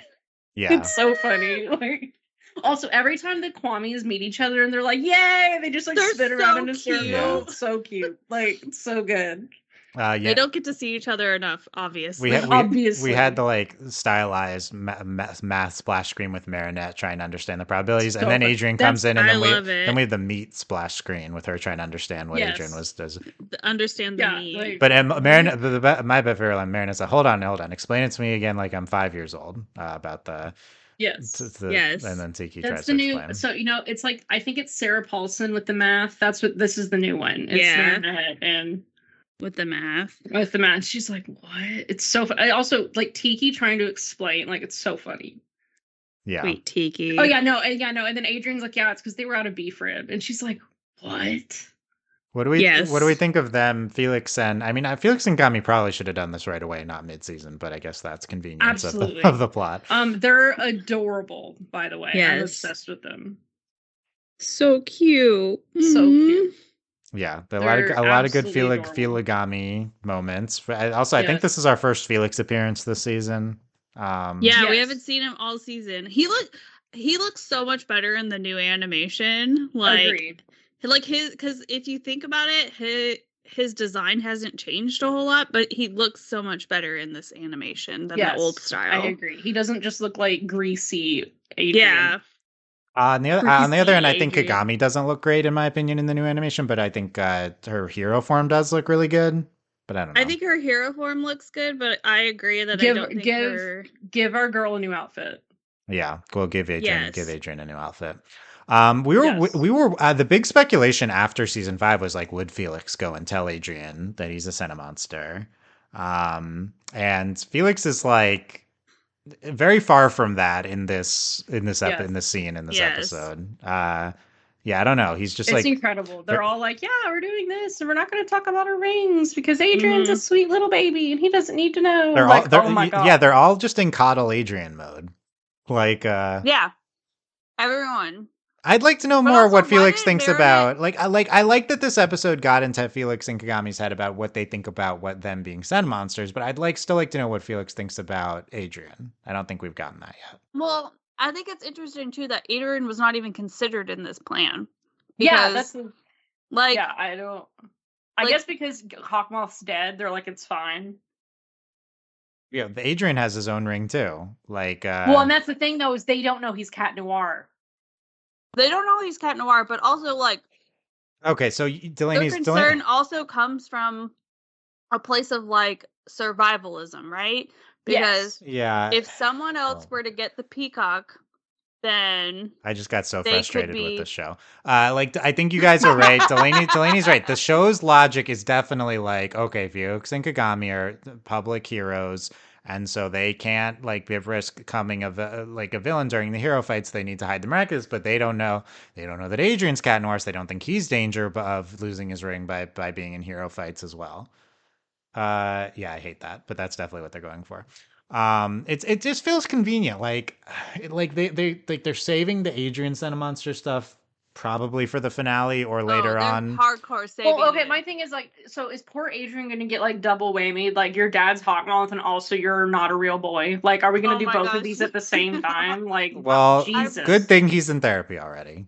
it's so funny. Like, also every time the Kwamis meet each other and they're like, yay, they just like spin around in a circle. It's so cute, like it's so good. They don't get to see each other enough, obviously. We had the like stylized math splash screen with Marinette trying to understand the probabilities, and then Adrian comes in, and then we have the meat splash screen with her trying to understand what Adrian does. Understand the meat. Like, but Marinette, my favorite line, Marinette's like, hold on, explain it to me again like I'm 5 years old about the. Yes. And then Tiki tries to explain. So it's like I think it's Sarah Paulson with the math. This is the new one. It's Marinette and. With the math. She's like, what? It's so funny. I also like Tiki trying to explain, like, it's so funny. Yeah. Wait, Tiki. Oh, yeah, no. And then Adrian's like, yeah, it's because they were out of beef rib. And she's like, what? What do we think of them, Felix and Kagami probably should have done this right away, not mid-season, but I guess that's convenience of the plot. They're adorable, by the way. Yes. I'm obsessed with them. So cute. So cute. Yeah, a lot of good Feligami moments. I think this is our first Felix appearance this season. We haven't seen him all season. He looks so much better in the new animation. Agreed. Like because if you think about it, his design hasn't changed a whole lot, but he looks so much better in this animation than the old style. I agree. He doesn't just look like greasy Adrian. Yeah. On the other hand, I think Kagami doesn't look great in my opinion in the new animation, but I think her hero form does look really good. But I don't know. I think her hero form looks good, but I agree that I don't think give our girl a new outfit. Yeah, we'll give Adrian a new outfit. We were the big speculation after season 5 was like, would Felix go and tell Adrian that he's a Senna monster? And Felix is like very far from that in this scene in this episode. I don't know. He's just it's incredible. They're all like, yeah, we're doing this and we're not going to talk about our rings because Adrian's a sweet little baby and he doesn't need to know. Oh my God. Yeah, they're all just in coddle Adrian mode. Like, everyone. I'd like to know more what Felix thinks about. I like that this episode got into Felix and Kagami's head about what they think about what them being Sen monsters, but I'd still like to know what Felix thinks about Adrian. I don't think we've gotten that yet. Well, I think it's interesting too that Adrian was not even considered in this plan. Because, I don't. I guess because Hawkmoth's dead, they're like, it's fine. Yeah, Adrian has his own ring too. And that's the thing though, is they don't know he's Cat Noir. They don't know he's Cat Noir, but also Okay, so Delaney's concern also comes from a place of like survivalism, right? Because if someone else were to get the peacock, then I just got so frustrated with this show. Like, I think you guys are right. Delaney's right. The show's logic is definitely like, okay, Felix and Kagami are public heroes, and so they can't like be at risk coming of like a villain during the hero fights. They need to hide the miraculous, but they don't know that Adrian's cat and horse. They don't think he's danger of losing his ring by being in hero fights as well. Yeah, I hate that, but that's definitely what they're going for. It just feels convenient, like they're saving the Adrian Monster stuff probably for the finale or later on. Hardcore saving. Well, okay, my thing is like, so is poor Adrian going to get like double whammy? Like your dad's Hawkmoth and also you're not a real boy. Like, are we going to do both of these at the same time? Like, well, Jesus. Good thing he's in therapy already.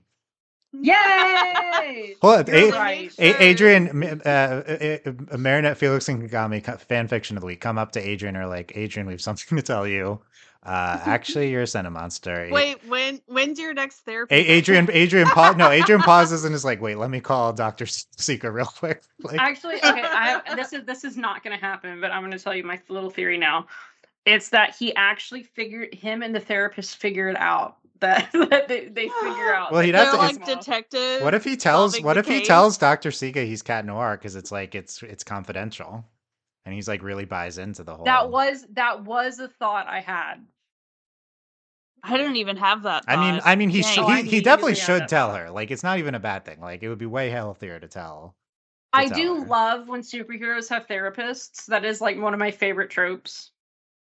Yay! Well, Adrian, Marinette, Felix, and Kagami fan fiction of the week come up to Adrian or like, Adrian, we have something to tell you. Actually, you're a monster. Wait, when's your next therapy? Adrian pauses and is like, wait, let me call Dr. Sika real quick. Like, actually, okay, this is not going to happen, but I'm going to tell you my little theory now. It's that him and the therapist figured out that they figure out. Well, he'd have to like detective. What if he tells Dr. Sika he's Cat Noir because it's like it's confidential, and he's like really buys into the whole. That was a thought I had. I don't even have that thought. I mean, he definitely should tell her. Like, it's not even a bad thing. Like, it would be way healthier to tell. I do love when superheroes have therapists. That is like one of my favorite tropes.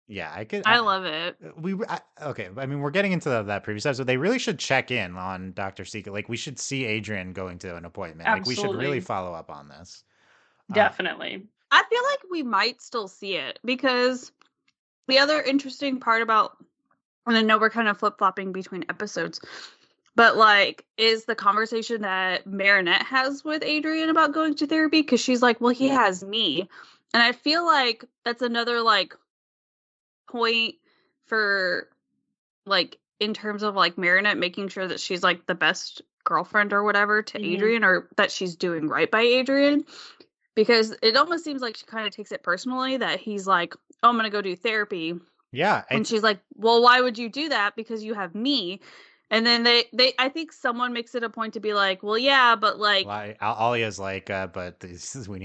Yeah, I love it. Okay. I mean, we're getting into that previous episode. They really should check in on Dr. Sika. Like, we should see Adrian going to an appointment. Absolutely. Like, we should really follow up on this. Definitely. I feel like we might still see it because the other interesting part about, and I know we're kind of flip-flopping between episodes, but like, is the conversation that Marinette has with Adrian about going to therapy, because she's like, well, he has me. And I feel like that's another like point for like in terms of like Marinette making sure that she's like the best girlfriend or whatever to Adrian, or that she's doing right by Adrian, because it almost seems like she kind of takes it personally that he's like, oh, I'm gonna go do therapy. Yeah. And she's like, well, why would you do that? Because you have me. And then they I think someone makes it a point to be like, well, yeah, but like, Alia's like, but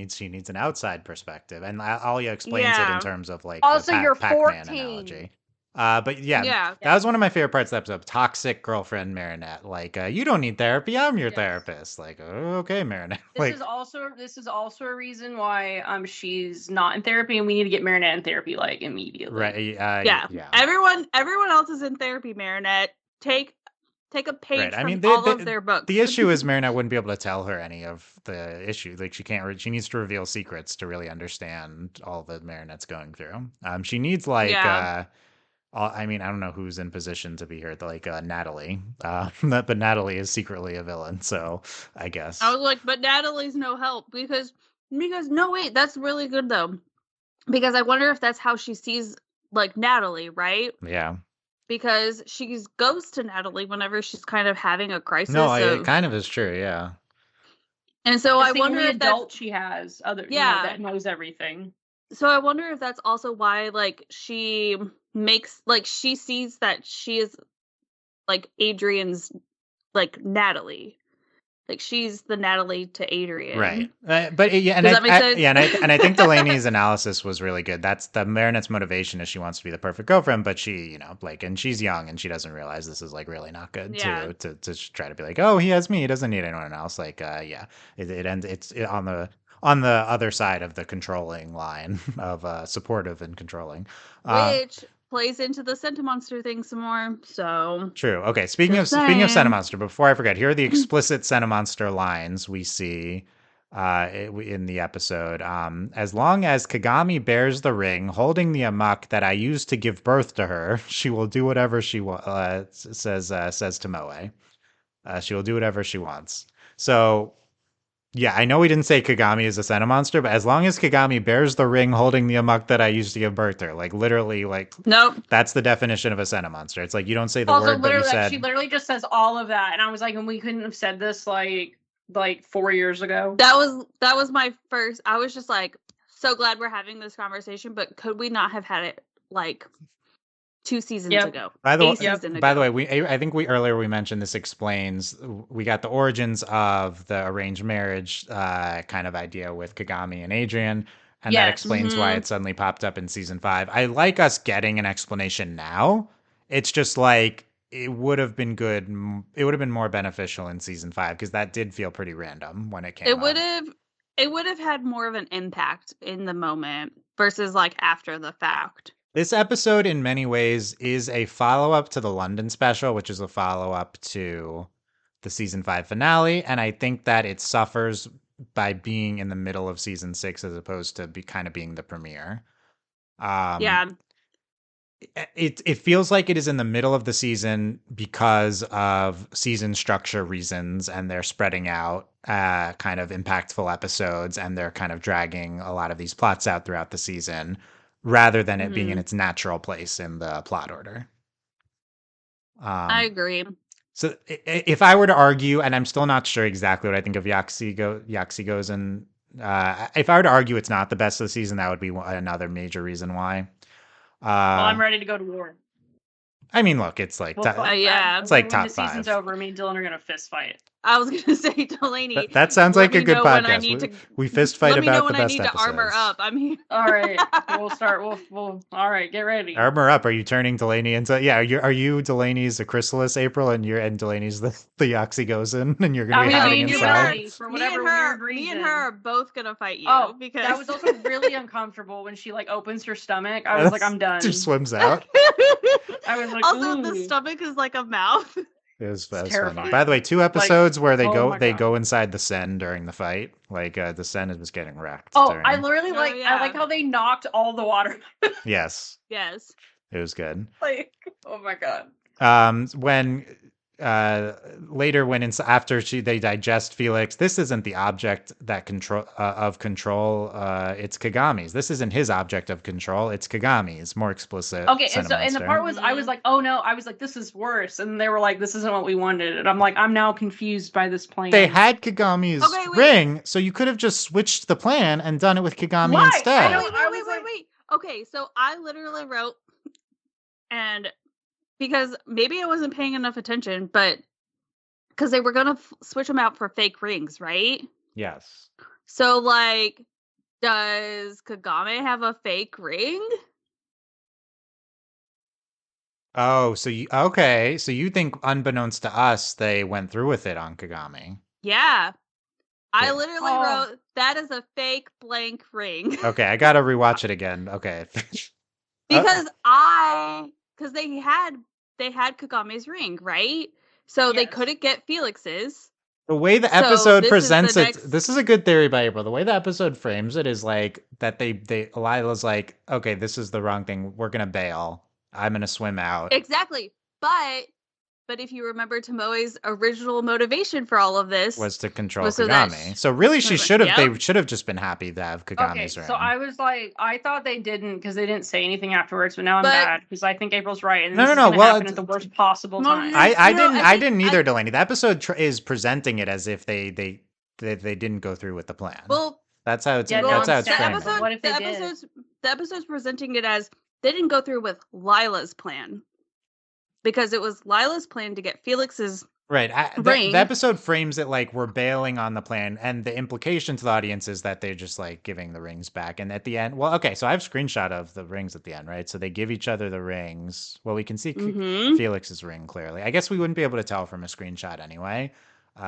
she needs an outside perspective, and Alia explains it in terms of like also the you're Pac-Man 14 analogy. But yeah, that was one of my favorite parts of the episode. Toxic girlfriend Marinette, like, you don't need therapy, I'm your therapist. Like, okay, Marinette. This is also a reason why she's not in therapy, and we need to get Marinette in therapy like immediately. Right? Yeah. Everyone else is in therapy. Marinette, take a page from all of their books. The issue is Marinette wouldn't be able to tell her any of the issue. Like, she can't. She needs to reveal secrets to really understand all that Marinette's going through. She needs like. I mean, I don't know who's in position to be here. Like Natalie, but Natalie is secretly a villain, so I guess. I was like, but Natalie's no help because no, wait, that's really good though, because I wonder if that's how she sees like Natalie, right? Yeah. Because she goes to Natalie whenever she's kind of having a crisis. No, it kind of is true, yeah. And so I wonder if adult she has that knows everything. So I wonder if that's also why like she makes like she sees that she is like Adrian's like Natalie. Like she's the Natalie to Adrian, right? But yeah, and I think Delaney's analysis was really good. That's the Marinette's motivation is she wants to be the perfect girlfriend, but she, like, and she's young and she doesn't realize this is like really not good to try to be like, oh, he has me, he doesn't need anyone else. Like, it ends. It's on the other side of the controlling line of supportive and controlling, which plays into the Sentimonster thing some more. So true. Okay, speaking of Sentimonster, before I forget, here are the explicit Sentimonster lines we see in the episode. As long as Kagami bears the ring, holding the amok that I used to give birth to her, she will do whatever she says Tomoe. She will do whatever she wants. So. Yeah, I know we didn't say Kagami is a Sentimonster, but as long as Kagami bears the ring holding the amok that I used to give birth to her, like literally, like nope, that's the definition of a Sentimonster. It's like you don't say the word, but you said she literally just says all of that, and I was like, and we couldn't have said this like like 4 years ago. That was my first. I was just like, so glad we're having this conversation, but could we not have had it like 2 seasons ago? By the way, I think earlier we mentioned this explains, we got the origins of the arranged marriage kind of idea with Kagami and Adrian, and that explains why it suddenly popped up in season 5. I like us getting an explanation now. It's just like, it would have been good. It would have been more beneficial in season 5 because that did feel pretty random when it came out. It would have had more of an impact in the moment versus like after the fact. This episode, in many ways, is a follow-up to the London special, which is a follow-up to the season 5 finale. And I think that it suffers by being in the middle of season 6 as opposed to kind of being the premiere. It feels like it is in the middle of the season because of season structure reasons, and they're spreading out kind of impactful episodes, and they're kind of dragging a lot of these plots out throughout the season rather than it being in its natural place in the plot order. I agree. So if I were to argue, and I'm still not sure exactly what I think of Yaksi Gozen, if I were to argue it's not the best of the season, that would be another major reason why. Well, I'm ready to go to war. I mean, look, it's like it's like top 5. The season's over, me and Dylan are gonna fist fight. I was gonna say, Delaney. That sounds like a good podcast. We fist fight about the best episodes. Let me know when I need to armor up. I'm here. All right, we'll start. We'll. All right, get ready. Armor up. Are you turning Delaney into? Yeah. Are you Delaney's the Chrysalis April, and Delaney's the Yaksi Gozen, and you're gonna be hiding inside? Me and her are both gonna fight you. Oh, because that was also really uncomfortable when she like opens her stomach. I was like, I'm done. Just swims out. I was like, also the stomach is like a mouth. It was terrifying. Funny. By the way, 2 episodes where they go inside the Sen during the fight. Like the Sen was getting wrecked. I literally I like how they knocked all the water. Yes. It was good. Like, oh my god. When later after they digest Felix, this isn't the object that of control. It's Kagami's. This isn't his object of control. It's Kagami's. More explicit. Okay, and the part was I was like, oh no, I was like, this is worse, and they were like, this isn't what we wanted, and I'm like, I'm now confused by this plan. They had Kagami's ring, so you could have just switched the plan and done it with Kagami instead. Wait. Okay, so I literally wrote, and because maybe I wasn't paying enough attention, but because they were going to switch them out for fake rings, right? Yes. So, like, does Kagami have a fake ring? Oh, so you think unbeknownst to us, they went through with it on Kagami? Yeah. I literally wrote, that is a fake blank ring. Okay, I got to rewatch it again. Okay. Because they had Kagami's ring, right? So they couldn't get Felix's. The way the episode presents it, this is a good theory by April. The way the episode frames it is like that Lila's like, okay, this is the wrong thing. We're going to bail. I'm going to swim out. Exactly. But if you remember, Tomoe's original motivation for all of this was to control Kagami. So really, they should have just been happy to have Kagami's ring. So I was like, I thought they didn't because they didn't say anything afterwards. But now I'm mad because I think April's right, and this is going to happen at the worst possible time. I didn't either, Delaney. The episode is presenting it as if they didn't go through with the plan. Well, that's how it's framed. What if they did? The episode's presenting it as they didn't go through with Lila's plan. Because it was Lila's plan to get Felix's ring. The episode frames it like we're bailing on the plan, and the implication to the audience is that they're just like giving the rings back. And at the end, so I have a screenshot of the rings at the end, right? So they give each other the rings. Well, we can see Felix's ring clearly. I guess we wouldn't be able to tell from a screenshot anyway,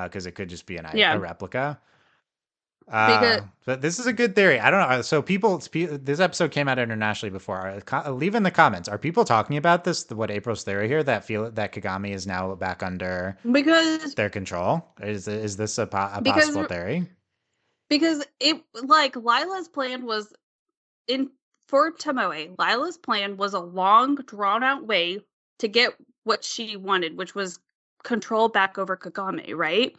because it could just be a replica. But this is a good theory. I don't know. So this episode came out internationally before. Leave in the comments. Are people talking about this? What April's theory here that Kagami is now back under their control? Is this a possible theory? Because it like Lila's plan was for Tomoe. Lila's plan was a long, drawn out way to get what she wanted, which was control back over Kagami, right?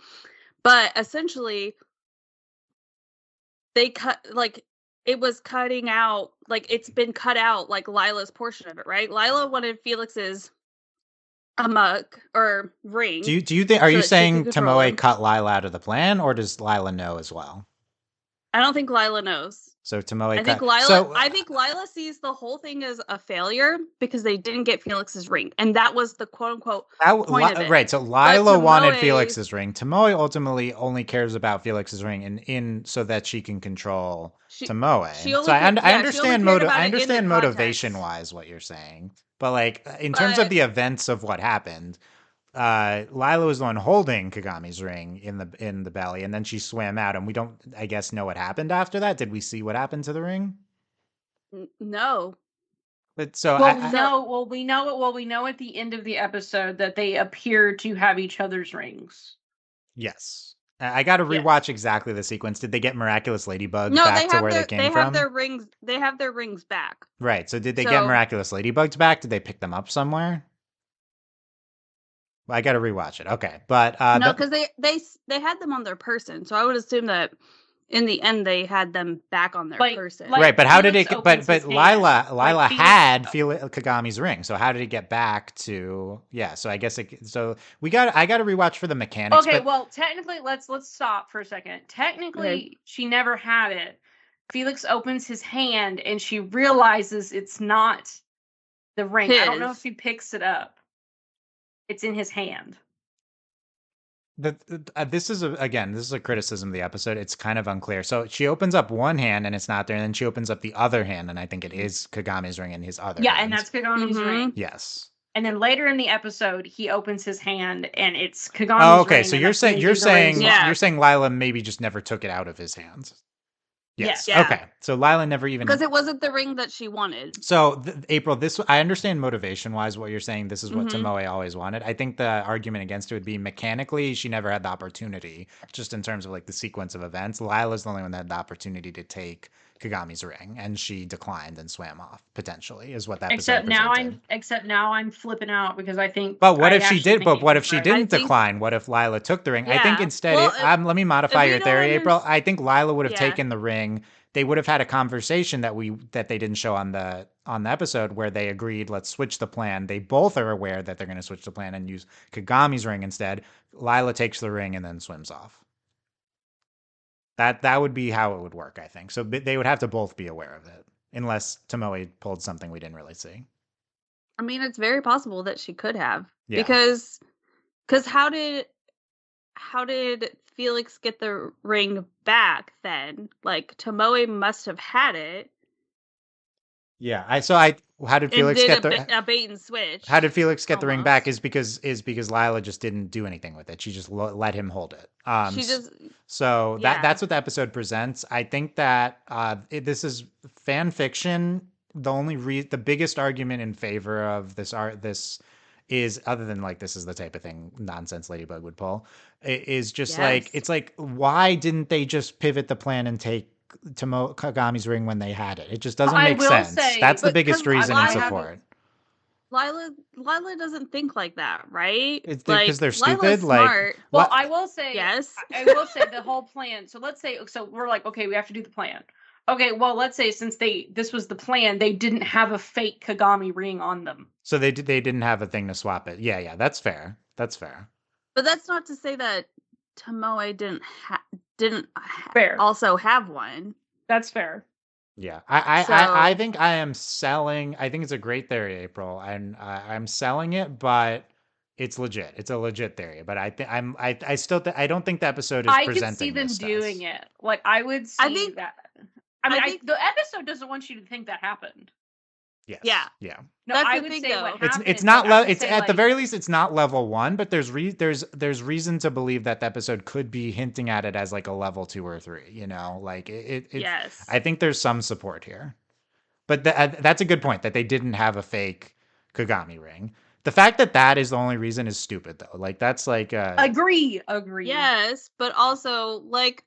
But essentially, they it was cutting out, like it's been cut out, like Lila's portion of it, right? Lila wanted Felix's a mug or ring. Do you think? Are you saying Tomoe cut Lila out of the plan, or does Lila know as well? I don't think Lila knows. So Tomoe. I think Lila sees the whole thing as a failure because they didn't get Felix's ring, and that was the quote unquote point of it. Right. So Lila wanted Felix's ring. Tomoe ultimately only cares about Felix's ring in so that she can control Tomoe. So I understand motivation wise what you're saying, but like in terms of the events of what happened. Lila was the one holding Kagami's ring in the belly, and then she swam out, and we don't, I guess, know what happened after that. Did we see what happened to the ring? No. But so we know at the end of the episode that they appear to have each other's rings. Yes. I got to rewatch exactly the sequence. Did they get Miraculous Ladybug back to where they came from? They have their rings. They have their rings back. Right. So did they get Miraculous Ladybugs back? Did they pick them up somewhere? I got to rewatch it. Okay, but no, because they had them on their person, so I would assume that in the end they had them back on their person. Right, but how did it? But Lila had Kagami's ring, so how did it get back to? Yeah, so I guess I got to rewatch for the mechanics. Okay, well, technically, let's stop for a second. Technically, she never had it. Felix opens his hand and she realizes it's not the ring. I don't know if she picks it up. It's in his hand. This is a criticism of the episode. It's kind of unclear. So she opens up one hand and it's not there, and then she opens up the other hand, and I think it is Kagami's ring in his other hand. And that's Kagami's ring. Yes. And then later in the episode, he opens his hand and it's Kagami's ring. Oh, okay. So you're saying Lila maybe just never took it out of his hands. Yes. Yeah. Okay. So Lila never even, because it wasn't the ring that she wanted. So April, I understand motivation wise what you're saying. This is what Tomoe always wanted. I think the argument against it would be mechanically she never had the opportunity. Just in terms of like the sequence of events, Lila's the only one that had the opportunity to take Kagami's ring, and she declined and swam off. Potentially is what that. Except now I'm flipping out because I think. But what if she did? But what if she didn't decline? What if Lila took the ring? Yeah. I think instead. Let me modify your theory, April. I think Lila would have taken the ring. They would have had a conversation that they didn't show on the episode where they agreed, let's switch the plan. They both are aware that they're going to switch the plan and use Kagami's ring instead. Lila takes the ring and then swims off. That would be how it would work, I think. So they would have to both be aware of it, unless Tomoe pulled something we didn't really see. I mean, it's very possible that she could have, because how did Felix get the ring back then? Like, Tomoe must have had it. Yeah, how did Felix get a bait and switch? How did Felix get the ring back? Is because Lila just didn't do anything with it. She just let him hold it. That's what the episode presents. I think that this is fan fiction. The biggest argument in favor of this is, other than like this is the type of thing nonsense Ladybug would pull, is just it's like, why didn't they just pivot the plan and take Kagami's ring when they had it? It just doesn't make sense. That's the biggest reason in support. Lila doesn't think like that, right? It's because they're stupid. Lila's smart. Well, I will say yes. I will say the whole plan. So let's say we're like, okay, we have to do the plan. Okay, well, let's say since this was the plan, they didn't have a fake Kagami ring on them. So they didn't have a thing to swap it. Yeah, that's fair. That's fair. But that's not to say that Tomoe didn't also have one. That's fair. Yeah, I think I am selling. I think it's a great theory, April, and I'm selling it, but it's legit. It's a legit theory, but I don't think the episode is presenting. I could see them doing it. Like I would see that. I think the episode doesn't want you to think that happened. Yes. Yeah. No, I would say what happened. It's not. It's at the very least, it's not level 1, but there's reason to believe that the episode could be hinting at it as like a level 2 or 3. You know, like it. Yes. I think there's some support here, but that's a good point that they didn't have a fake Kagami ring. The fact that is the only reason is stupid, though. Like that's like agree. Yes, but also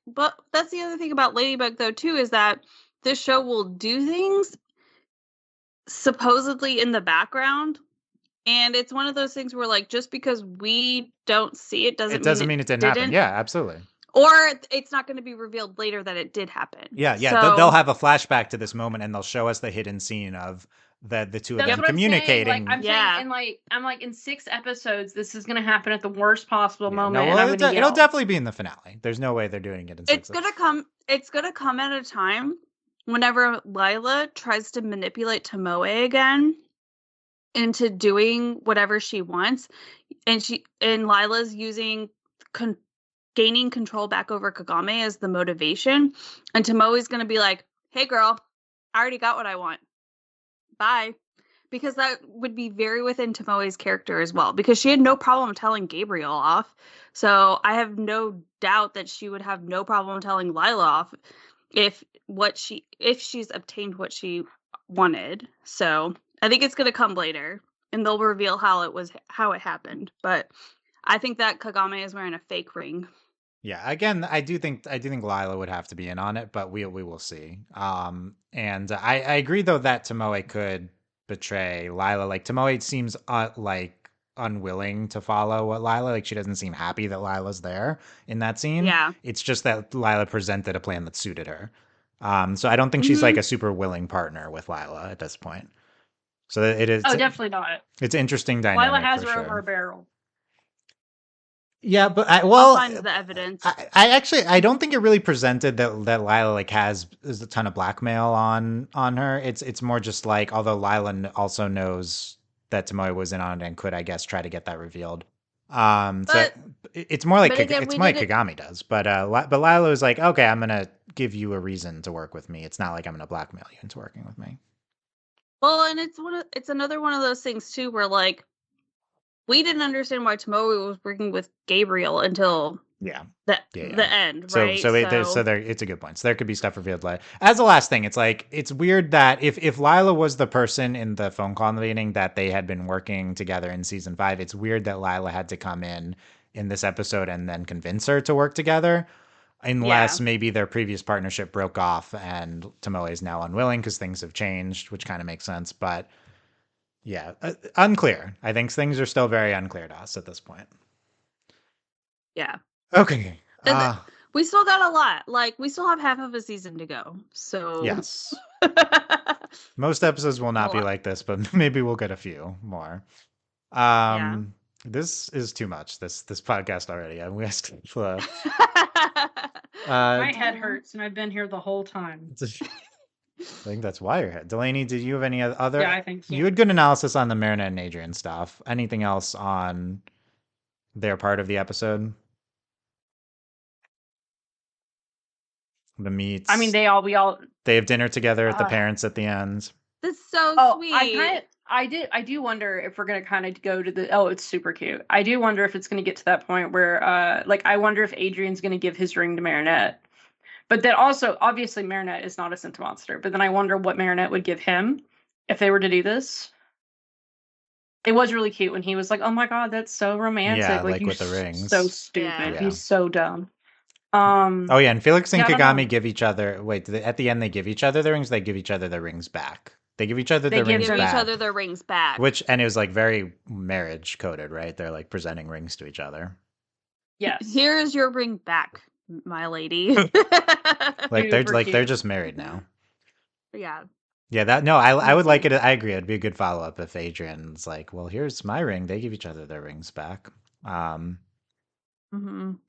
but that's the other thing about Ladybug though too, is that this show will do things supposedly in the background, and it's one of those things where like just because we don't see it doesn't mean it didn't happen. Yeah, absolutely. Or it's not going to be revealed later that it did happen. Yeah. So, they'll have a flashback to this moment, and they'll show us the hidden scene of that the two of That's them what communicating. I'm saying, I'm like in 6 episodes, this is going to happen at the worst possible moment. No, well, it'll definitely be in the finale. There's no way they're doing it in 6. It's gonna come at a time whenever Lila tries to manipulate Tomoe again into doing whatever she wants, and Lila's using gaining control back over Kagami as the motivation, and Tomoe's gonna be like, "Hey, girl, I already got what I want. Bye." Because that would be very within Tomoe's character as well. Because she had no problem telling Gabriel off. So I have no doubt that she would have no problem telling Lila off if she's obtained what she wanted. So I think it's gonna come later. And they'll reveal how it happened. But I think that Kagami is wearing a fake ring. Yeah, again, I do think Lila would have to be in on it, but we will see. And I agree though that Tomoe could betray Lila. Like Tomoe seems like unwilling to follow what Lila. Like she doesn't seem happy that Lila's there in that scene. Yeah, it's just that Lila presented a plan that suited her. So I don't think she's like a super willing partner with Lila at this point. So it is. Oh, definitely not. It's interesting dynamic. Lila has her over a barrel. Yeah, but I'll find the evidence. I don't think it really presented that Lila like has a ton of blackmail on her. It's more just like, although Lila also knows that Tomoe was in on it and could, I guess, try to get that revealed. So it's more like Kagami does. But Lila was like, okay, I'm gonna give you a reason to work with me. It's not like I'm gonna blackmail you into working with me. Well, and it's another one of those things too, where like we didn't understand why Tomoe was working with Gabriel until the end, right? So it's a good point. So there could be stuff revealed later. As a last thing, it's like it's weird that if Lila was the person in the phone call in the beginning that they had been working together in season 5, it's weird that Lila had to come in this episode and then convince her to work together. Unless maybe their previous partnership broke off and Tomoe is now unwilling because things have changed, which kind of makes sense. But yeah, unclear. I think things are still very unclear to us at this point. Yeah. Okay. We still got a lot. Like, we still have half of a season to go. So yes. Most episodes will not be like this, but maybe we'll get a few more. This is too much. This podcast already. My head hurts, and I've been here the whole time. I think that's why your head. Delaney, did you have any other? Yeah, I think so. You had good analysis on the Marinette and Adrian stuff. Anything else on their part of the episode? The meets. I mean, they have dinner together at the parents at the end. That's so sweet. I do wonder if we're gonna kind of go to the. Oh, it's super cute. I do wonder if it's gonna get to that point where, I wonder if Adrian's gonna give his ring to Marinette. But then also, obviously, Marinette is not a scent monster. But then I wonder what Marinette would give him if they were to do this. It was really cute when he was like, "Oh my god, that's so romantic!" Yeah, like with the rings. So stupid. Yeah. He's so dumb. Oh yeah, and Felix and Kagami give each other. Wait, at the end they give each other the rings. They give each other the rings back. They give each other their rings back. And it was like very marriage coded, right? They're like presenting rings to each other. Yes. Here's your ring back, my lady. they're just married now. Yeah. Yeah, I would like it. I agree. It'd be a good follow up if Adrian's like, well, here's my ring. They give each other their rings back.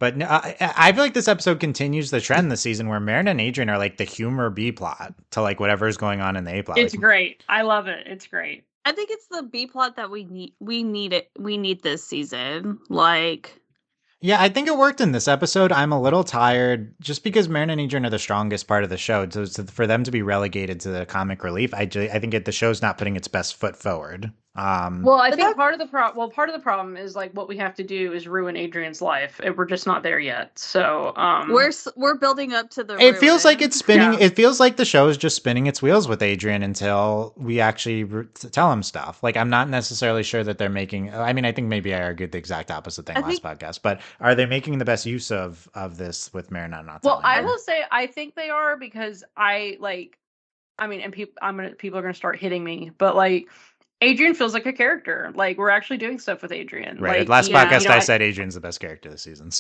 But no, I feel like this episode continues the trend this season where Marin and Adrian are like the humor B plot to like whatever's going on in the A plot. It's great. I love it. It's great. I think it's the B plot that we need. We need this season. Like, yeah, I think it worked in this episode. I'm a little tired just because Marin and Adrian are the strongest part of the show. So for them to be relegated to the comic relief, I think the show's not putting its best foot forward. Well, I think part of the problem is like what we have to do is ruin Adrian's life. We're just not there yet. So we're building up to the. It feels like it's spinning. Yeah. It feels like the show is just spinning its wheels with Adrian until we actually tell him stuff. Like I'm not necessarily sure that they're making. I mean, I think maybe I argued the exact opposite thing last podcast. But are they making the best use of this with Marinette not? Well, I will say I think they are because people are gonna start hitting me, but like. Adrian feels like a character. Like, we're actually doing stuff with Adrian. Right. Like, Last podcast, I said Adrian's the best character this season.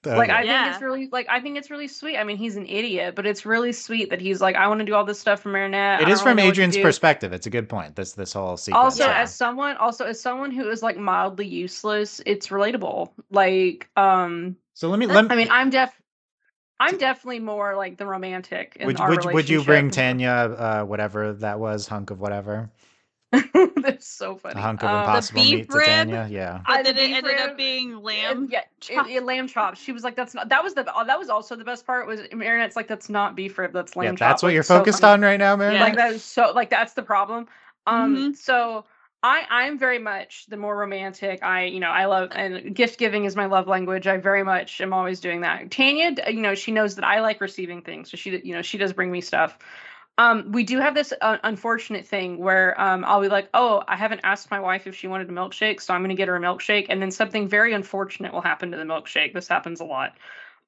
Like, I think it's really sweet. I mean, he's an idiot, but it's really sweet that he's like, I want to do all this stuff for Marinette. It is from Adrian's perspective. It's a good point. This whole sequence. As someone who is like mildly useless, it's relatable. Like, so let me. I mean, I'm definitely more like the romantic in our relationship. Would you bring Tanya, whatever that was, hunk of whatever? That's so funny. A hunk of impossible meat to Tanya, yeah. But then it ended up being lamb. Lamb chops. She was like, "That's not." That was also the best part. Was Marinette's like, "That's not beef rib. That's lamb chop." That's what you're focused on right now, Marinette. Like that is that's the problem. So I'm very much the more romantic. I love, and gift giving is my love language. I very much am always doing that. Tanya, she knows that I like receiving things, so she does bring me stuff. We do have this unfortunate thing where I'll be like, oh, I haven't asked my wife if she wanted a milkshake, so I'm going to get her a milkshake, and then something very unfortunate will happen to the milkshake. This happens a lot.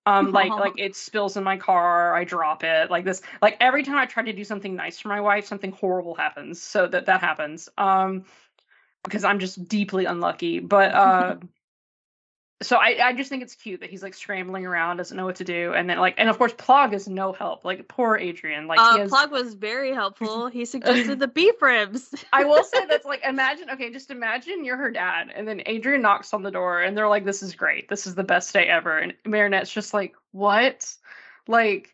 Like it spills in my car, I drop it, like this. Like every time I try to do something nice for my wife, something horrible happens. So that happens. Because I'm just deeply unlucky. But so I just think it's cute that he's like scrambling around, doesn't know what to do, and then and of course Plog is no help. Like poor Adrian. Like Plog was very helpful. He suggested the beef ribs. I will say that's like just imagine you're her dad, and then Adrian knocks on the door, and they're like, "This is great. This is the best day ever." And Marinette's just like, "What?" Like,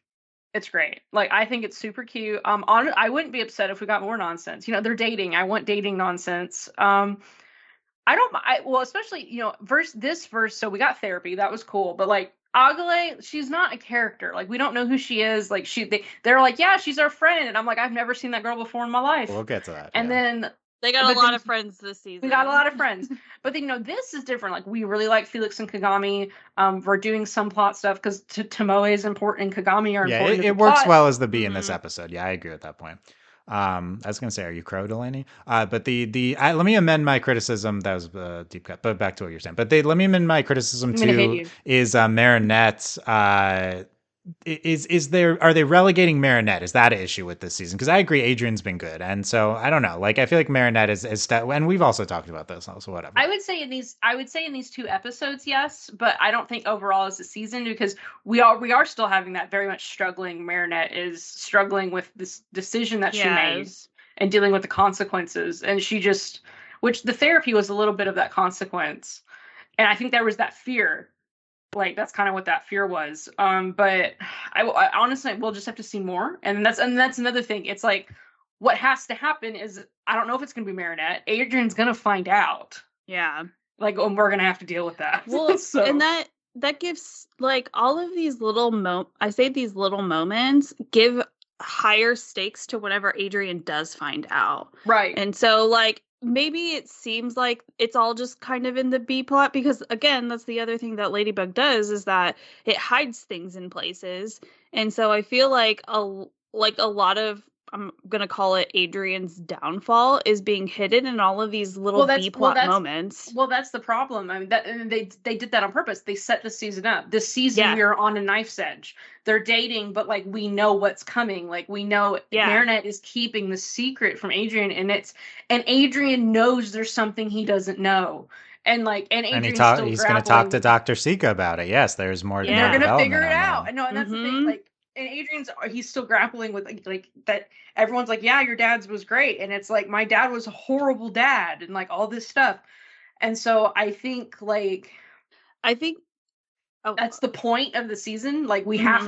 it's great. Like, I think it's super cute. I wouldn't be upset if we got more nonsense. They're dating. I want dating nonsense. Especially, this verse, so we got therapy, that was cool, but like Aglae, she's not a character. Like, we don't know who she is. Like, they're like, yeah, she's our friend, and I'm like, I've never seen that girl before in my life. We'll get to that. And then they got a lot of friends this season. We got a lot of friends. But then, this is different. Like, we really like Felix and Kagami. We're doing some plot stuff because Tomoe is important and Kagami are important. It works well as the B in this episode. Yeah, I agree with that point. I was gonna say, are you crow, Delaney? But let me amend my criticism. That was a deep cut, but back to what you're saying. But let me amend my criticism too. Is Marinette? Are they relegating Marinette? Is that an issue with this season? Because I agree, Adrian's been good, and so I don't know. Like, I feel like Marinette is and we've also talked about this. Also, whatever. I would say in these 2 episodes, yes, but I don't think overall as a season, because we are still having that very much struggling. Marinette is struggling with this decision that she made and dealing with the consequences, and which the therapy was a little bit of that consequence, and I think there was that fear. Like, that's kind of what that fear was. But I honestly, we'll just have to see more. And that's another thing. It's like, what has to happen is, I don't know if it's going to be Marinette. Adrian's going to find out. Yeah. Like, we're going to have to deal with that. Well, and that gives, like, all of these little these little moments give higher stakes to whenever Adrian does find out. Right. And so, like, maybe it seems like it's all just kind of in the B plot, because again, that's the other thing that Ladybug does, is that it hides things in places. And so I feel like a lot of, I'm going to call it Adrian's downfall, is being hidden in all of these little B plot moments. Well, that's the problem. I mean, they did that on purpose. They set the season up. This season, we are on a knife's edge. They're dating, but like, we know what's coming. Like, we know Marinette is keeping the secret from Adrian, and Adrian knows there's something he doesn't know. And he's going to talk to Dr. Sika about it. Yes, there's more. And they're going to figure it out. I know, and that's the thing. Like, and he's still grappling with like that. Everyone's like, yeah, your dad's was great, and it's like, my dad was a horrible dad, and like all this stuff. And so I think that's the point of the season. Like, we have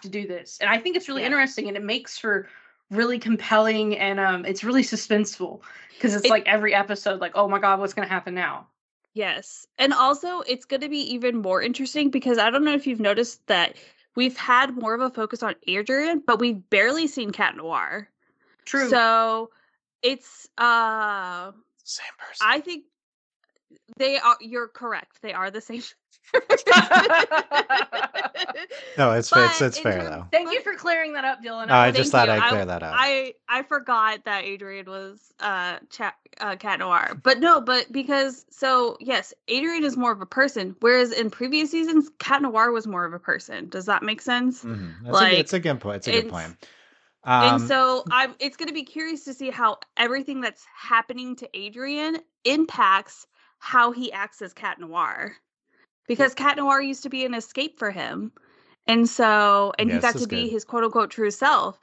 to do this, and I think it's really interesting, and it makes for really compelling, and it's really suspenseful, because it's like every episode, like, oh my god, what's going to happen now? Yes, and also it's going to be even more interesting, because I don't know if you've noticed that we've had more of a focus on Adrian, but we've barely seen Cat Noir. True. So it's same person. I think they are. You're correct. They are the same. No, it's fair though. Thank you for clearing that up, Dylan. I just thought I'd clear that up. I forgot that Adrian was Cat Noir, but because yes, Adrian is more of a person, whereas in previous seasons, Cat Noir was more of a person. Does that make sense? Mm-hmm. It's a good point. It's a good point. And so it's going to be curious to see how everything that's happening to Adrian impacts how he acts as Cat Noir. because Cat Noir used to be an escape for him. And he got to be his quote unquote true self.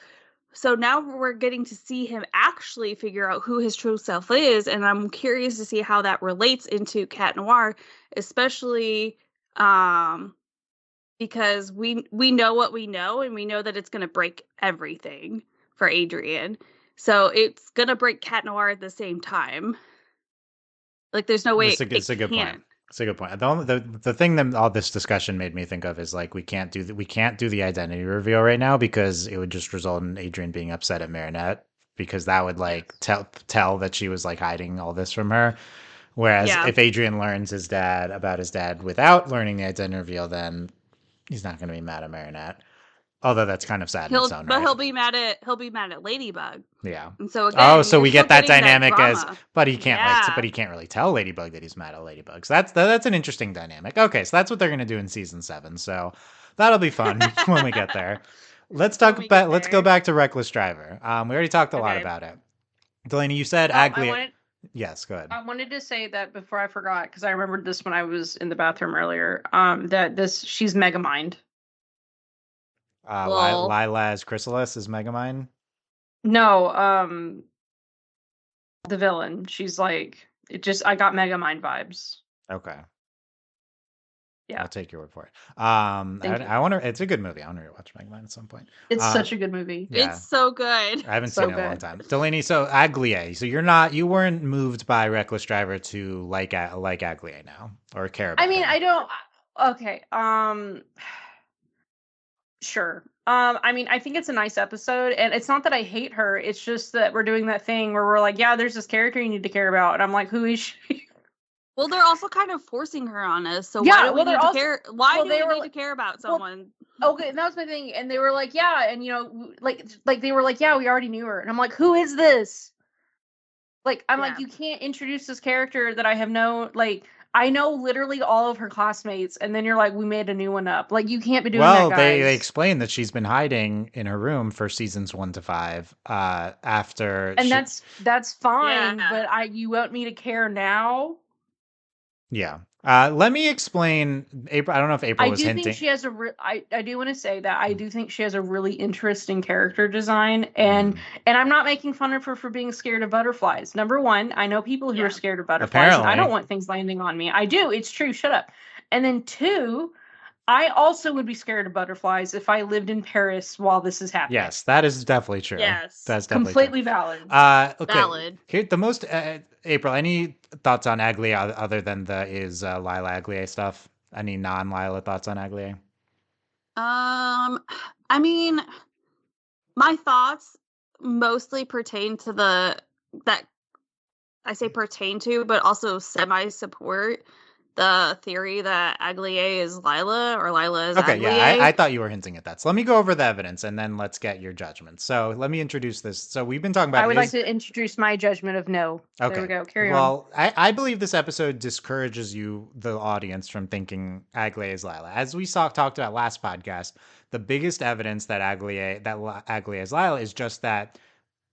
So now we're getting to see him actually figure out who his true self is. And I'm curious to see how that relates into Cat Noir, especially because we know what we know, and we know that it's going to break everything for Adrian. So it's going to break Cat Noir at the same time. Like, there's no way it's a good point. It's a good point. The thing that all this discussion made me think of is like we can't do the identity reveal right now because it would just result in Adrian being upset at Marinette because that would like tell that she was like hiding all this from her. Whereas if Adrian learns about his dad without learning the identity reveal, then he's not going to be mad at Marinette. Although that's kind of sad in its own right. But he'll be mad at Ladybug. Yeah. And so again, so we get that dynamic but he can't but he can't really tell Ladybug that he's mad at Ladybug. So that's an interesting dynamic. Okay, so that's what they're going to do in season 7. So that'll be fun when we get there. Let's go back to Wreckless Driver. We already talked a lot about it. Delaney, you said Aglae. Yes, go ahead. I wanted to say that before I forgot, because I remembered this when I was in the bathroom earlier, that she's Megamind. Lila as Chrysalis is Megamind? No, the villain. She's like, I got Megamind vibes. Okay. Yeah. I'll take your word for it. I want to, it's a good movie. I want to rewatch Megamind at some point. It's such a good movie. Yeah. It's so good. I haven't seen it in a long time. Delaney, so Aglae. So you weren't moved by Reckless Driver to like Aglae now or care about her. I don't, okay. Sure. I think it's a nice episode, and it's not that I hate her. It's just that we're doing that thing where we're like, yeah, there's this character you need to care about, and I'm like, who is she? Well, they're also kind of forcing her on us. So why do we need to care? Why do we need to care about someone? Okay, and that was my thing. And they were like, yeah, and like they were like, yeah, we already knew her, and I'm like, who is this? Like, I'm like, you can't introduce this character that I have known. Like, I know literally all of her classmates, and then you're like, we made a new one up. Like, you can't be doing that, guys. They explained that she's been hiding in her room for seasons 1 to 5. After, and that's fine, but you want me to care now? Yeah. Let me explain. April. I don't know if April was hinting. Think she has I do want to say that I do think she has a really interesting character design, and I'm not making fun of her for being scared of butterflies. Number one, I know people who are scared of butterflies. Apparently. And I don't want things landing on me. I do. It's true. Shut up. And then 2, I also would be scared of butterflies if I lived in Paris while this is happening. Yes, that is definitely true. Yes, that's definitely completely valid. Okay. Valid. Here, the most April. Any thoughts on Aglae other than the Lila Aglae stuff? Any non-Lila thoughts on Aglae? I mean, my thoughts mostly pertain to but also semi-support the theory that Aglae is Lila or Lila is Aglae. Yeah, I thought you were hinting at that. So let me go over the evidence and then let's get your judgment. So let me introduce this. So we've been talking about. I would like to introduce my judgment of no. Okay. There we go. Carry on. Well, I believe this episode discourages you, the audience, from thinking Aglae is Lila. As we talked about last podcast, the biggest evidence that Aglae is Lila is just that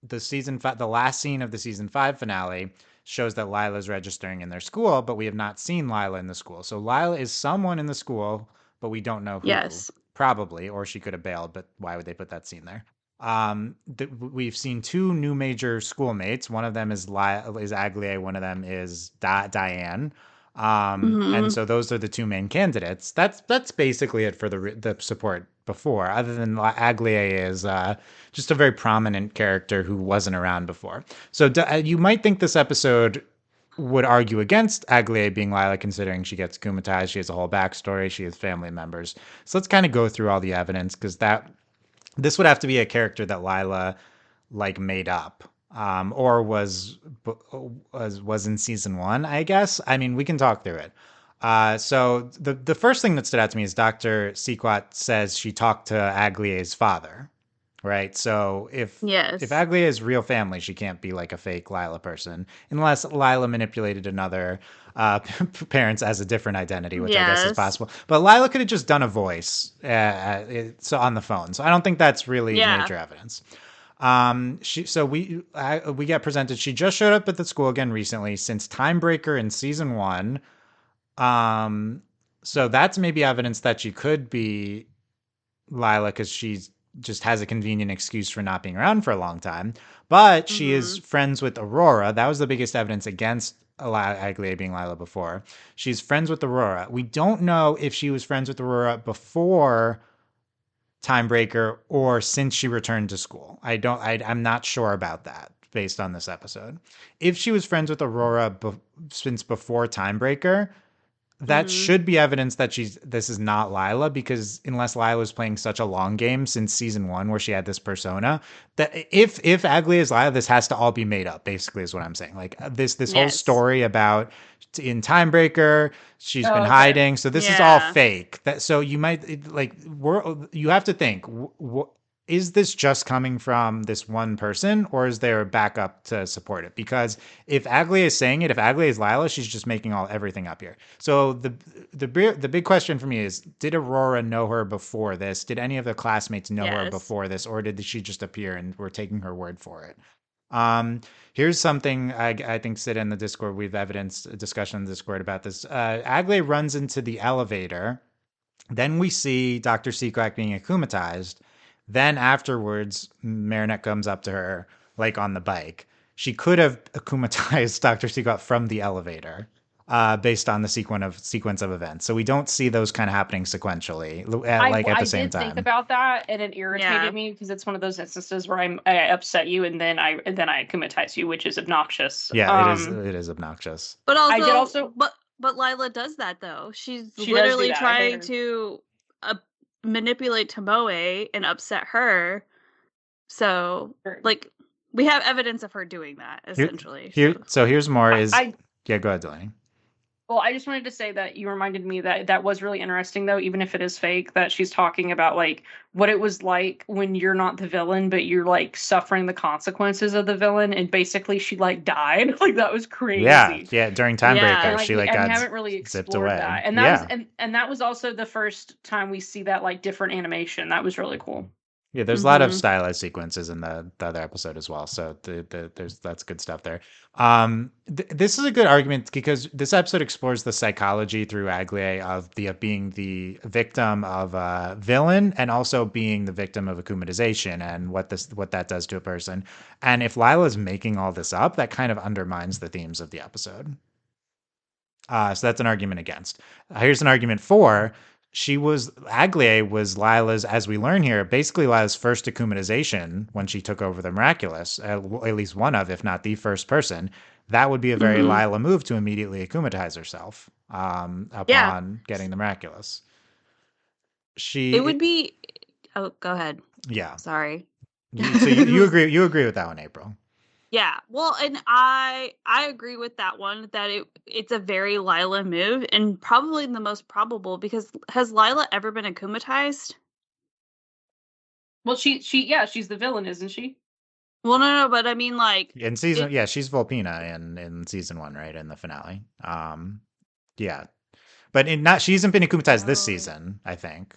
the last scene of the season 5 finale shows that Lila's registering in their school, but we have not seen Lila in the school. So Lila is someone in the school, but we don't know who. Yes. Probably, or she could have bailed, but why would they put that scene there? We've seen 2 new major schoolmates. One of them is Aglae, one of them is Diane. And so those are the 2 main candidates. That's basically it for the support before, other than Aglae is just a very prominent character who wasn't around before. So you might think this episode would argue against Aglae being Lila, considering she gets kumatized, she has a whole backstory, she has family members. So let's kind of go through all the evidence, because this would have to be a character that Lila made up. Or was in season 1, I guess. I mean, we can talk through it. So the first thing that stood out to me is Dr. Sequat says she talked to Aglae's father, right? So if Aglae is real family, she can't be like a fake Lila person, unless Lila manipulated another parents as a different identity, which I guess is possible. But Lila could have just done a voice so on the phone. So I don't think that's really major evidence. We get presented. She just showed up at the school again recently since Timebreaker in season 1. So that's maybe evidence that she could be Lila because she's just has a convenient excuse for not being around for a long time. But she is friends with Aurora. That was the biggest evidence against Aglae being Lila before. She's friends with Aurora. We don't know if she was friends with Aurora before Timebreaker or since she returned to school. I'm not sure about that based on this episode. If she was friends with Aurora since before Timebreaker, that should be evidence that this is not Lila, because unless Lila was playing such a long game since season 1 where she had this persona, that if Aglae is Lila, this has to all be made up, basically is what I'm saying. Like this whole story about in Timebreaker she's been hiding, so this is all fake. That so you might you have to think, is this just coming from this one person, or is there a backup to support it? Because if Aglae is saying it, if Aglae is Lila, she's just making everything up here. So the big question for me is, did Aurora know her before this? Did any of the classmates know her before this, or did she just appear and we're taking her word for it? Here's something I think Sid in the Discord, we've evidenced a discussion in the Discord about this. Aglae runs into the elevator. Then we see Dr. Sequak being akumatized. Then afterwards, Marinette comes up to her, like on the bike. She could have akumatized Dr. Sequak from the elevator, based on the sequence of events. So we don't see those kind of happening sequentially, at the same time. I did think about that, and it irritated me because it's one of those instances where I upset you, and then I akumatize you, which is obnoxious. Yeah, it is obnoxious. But also, but Lila does that though. She literally trying to manipulate Tomoe and upset her. So, like, we have evidence of her doing that, essentially. Here's more. Go ahead, Delaney. Well, I just wanted to say that you reminded me that was really interesting, though, even if it is fake, that she's talking about, like, what it was like when you're not the villain, but you're, like, suffering the consequences of the villain, and basically she, like, died. Like, that was crazy. Yeah, during Timebreaker, she, like, got haven't really explored away. That. And that was, and that was also the first time we see that, like, different animation. That was really cool. Yeah, there's a lot of stylized sequences in the other episode as well, so that's good stuff there. This is a good argument because this episode explores the psychology through Aglae of being the victim of a villain and also being the victim of akumatization and what that does to a person. And if Lila's making all this up, that kind of undermines the themes of the episode. So that's an argument against. Here's an argument for. Aglae was Lila's, as we learn here, basically Lila's first akumatization when she took over the Miraculous, at least one of, if not the first person. That would be a very Lila move to immediately akumatize herself upon getting the Miraculous. It would be. Oh, go ahead. Yeah. Sorry. So you agree? You agree with that one, April? Yeah, well, and I agree with that one, that it's a very Lila move, and probably the most probable, because has Lila ever been akumatized? Well, she's the villain, isn't she? Well, no, but I mean, like in season, she's Volpina in season 1, right, in the finale. Yeah, but she hasn't been akumatized this season, I think.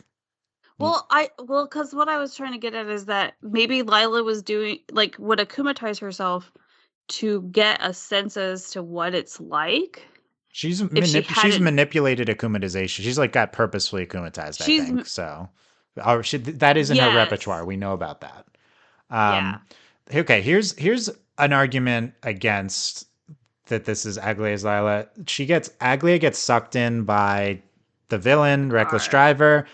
Well, because what I was trying to get at is that maybe Lila was would akumatize herself to get a sense as to what it's like. She's manipulated akumatization. She's like got purposefully akumatized, I think. So that is in her repertoire. We know about that. Okay, here's an argument against that this is Aglae's Lila. Aglae gets sucked in by the villain, Wreckless Driver.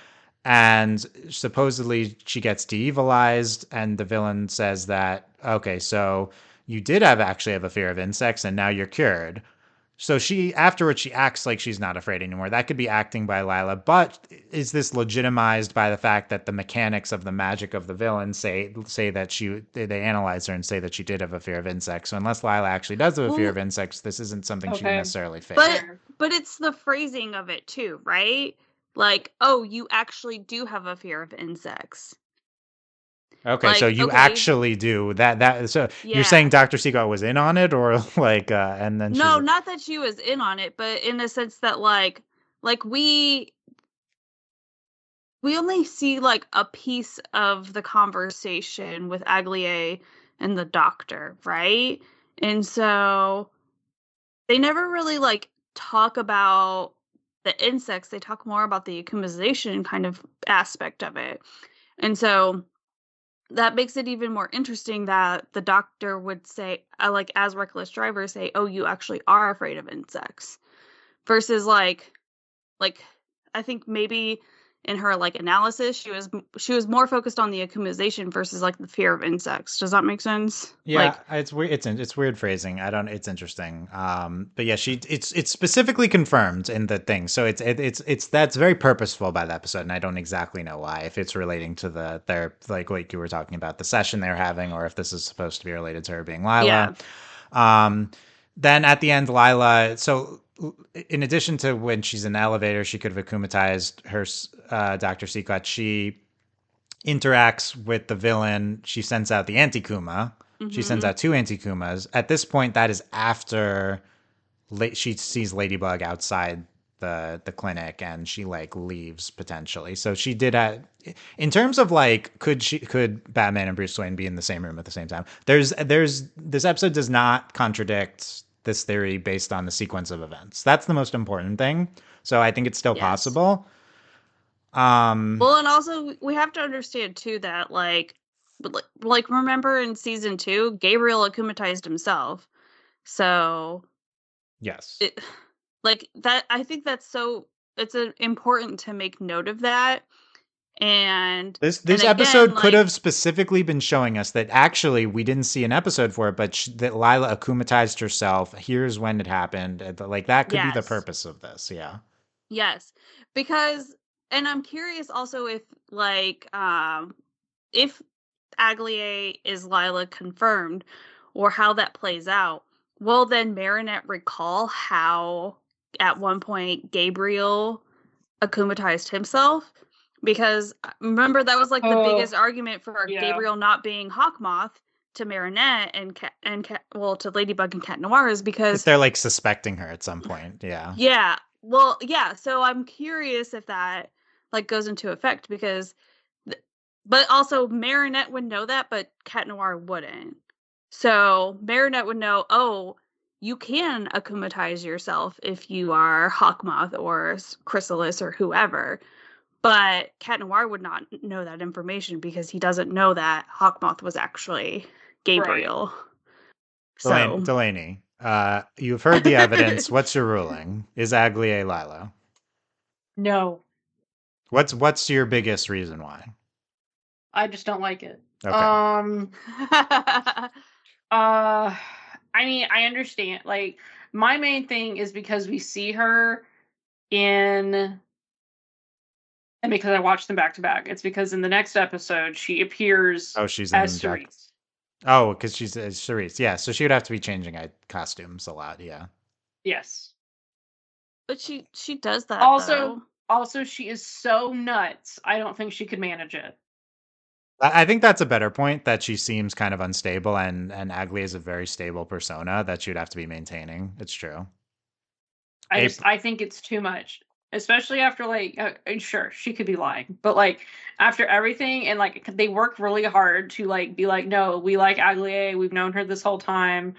And supposedly she gets de-evilized, and the villain says that, okay, so you did actually have a fear of insects, and now you're cured. So afterwards she acts like she's not afraid anymore. That could be acting by Lila, but is this legitimized by the fact that the mechanics of the magic of the villain say that they analyze her and say that she did have a fear of insects? So unless Lila actually does have a fear of insects, this isn't something she can necessarily face. But it's the phrasing of it too, right? Like, oh, you actually do have a fear of insects. Okay, so you actually do that. So you're saying Dr. Seagull was in on it, or like, and then not that she was in on it, but in the sense that like we only see like a piece of the conversation with Aglae and the doctor, right? And so they never really like talk about the insects, they talk more about the akumization kind of aspect of it. And so that makes it even more interesting that the doctor would say, like, as Wreckless Driver, say, oh, you actually are afraid of insects. Versus, like, I think maybe in her, like, analysis, she was more focused on the akumization versus, like, the fear of insects. Does that make sense? Yeah, it's weird. It's weird phrasing. It's interesting. But yeah, it's specifically confirmed in the thing. So it's that's very purposeful by the episode, and I don't exactly know why. If it's relating to their like you were talking about the session they're having, or if this is supposed to be related to her being Lila. Yeah. Then at the end, Lila. So in addition to when she's in the elevator, she could have akumatized her Dr. Secret. She interacts with the villain. She sends out the anti-Kuma. She sends out 2 anti-Kumas. At this point, that is after she sees Ladybug outside the clinic, and she like leaves potentially. So she did in terms of like could Batman and Bruce Wayne be in the same room at the same time? There's this episode does not contradict this theory based on the sequence of events. That's the most important thing. So I think it's still possible. Well, and also we have to understand too that like remember in season 2, Gabriel akumatized himself. So yes, like that. I think that's so. It's important to make note of that. And this episode could have specifically been showing us that actually we didn't see an episode for it, but that Lila akumatized herself. Here's when it happened. Like that could be the purpose of this. Yeah. Yes, because, and I'm curious also if like if Aglae is Lila confirmed, or how that plays out. Will then Marinette recall how at one point Gabriel akumatized himself? Because remember that was like the biggest argument for Gabriel not being Hawkmoth to Marinette and to Ladybug and Cat Noir is because they're like suspecting her at some point. Yeah. Yeah. Well, yeah. So I'm curious if that like goes into effect because, but also Marinette would know that, but Cat Noir wouldn't. So Marinette would know, oh, you can akumatize yourself if you are Hawkmoth or Chrysalis or whoever. But Cat Noir would not know that information because he doesn't know that Hawkmoth was actually Gabriel. Right. So Delaney, you've heard the evidence. What's your ruling? Is Aglae Lila? No. What's your biggest reason why? I just don't like it. Okay. I mean, I understand. Like, my main thing is because we see her and because I watched them back to back. It's because in the next episode she appears she's as Cerise. Oh, because she's Cerise. Yeah, so she would have to be changing costumes a lot. Yeah. Yes. But she does that. Also, she is so nuts. I don't think she could manage it. I think that's a better point, that she seems kind of unstable, and Aglae is a very stable persona that she would have to be maintaining. It's true. I think it's too much, especially after like sure she could be lying, but like after everything, and like they work really hard to like be like, no, we like Aglae, we've known her this whole time,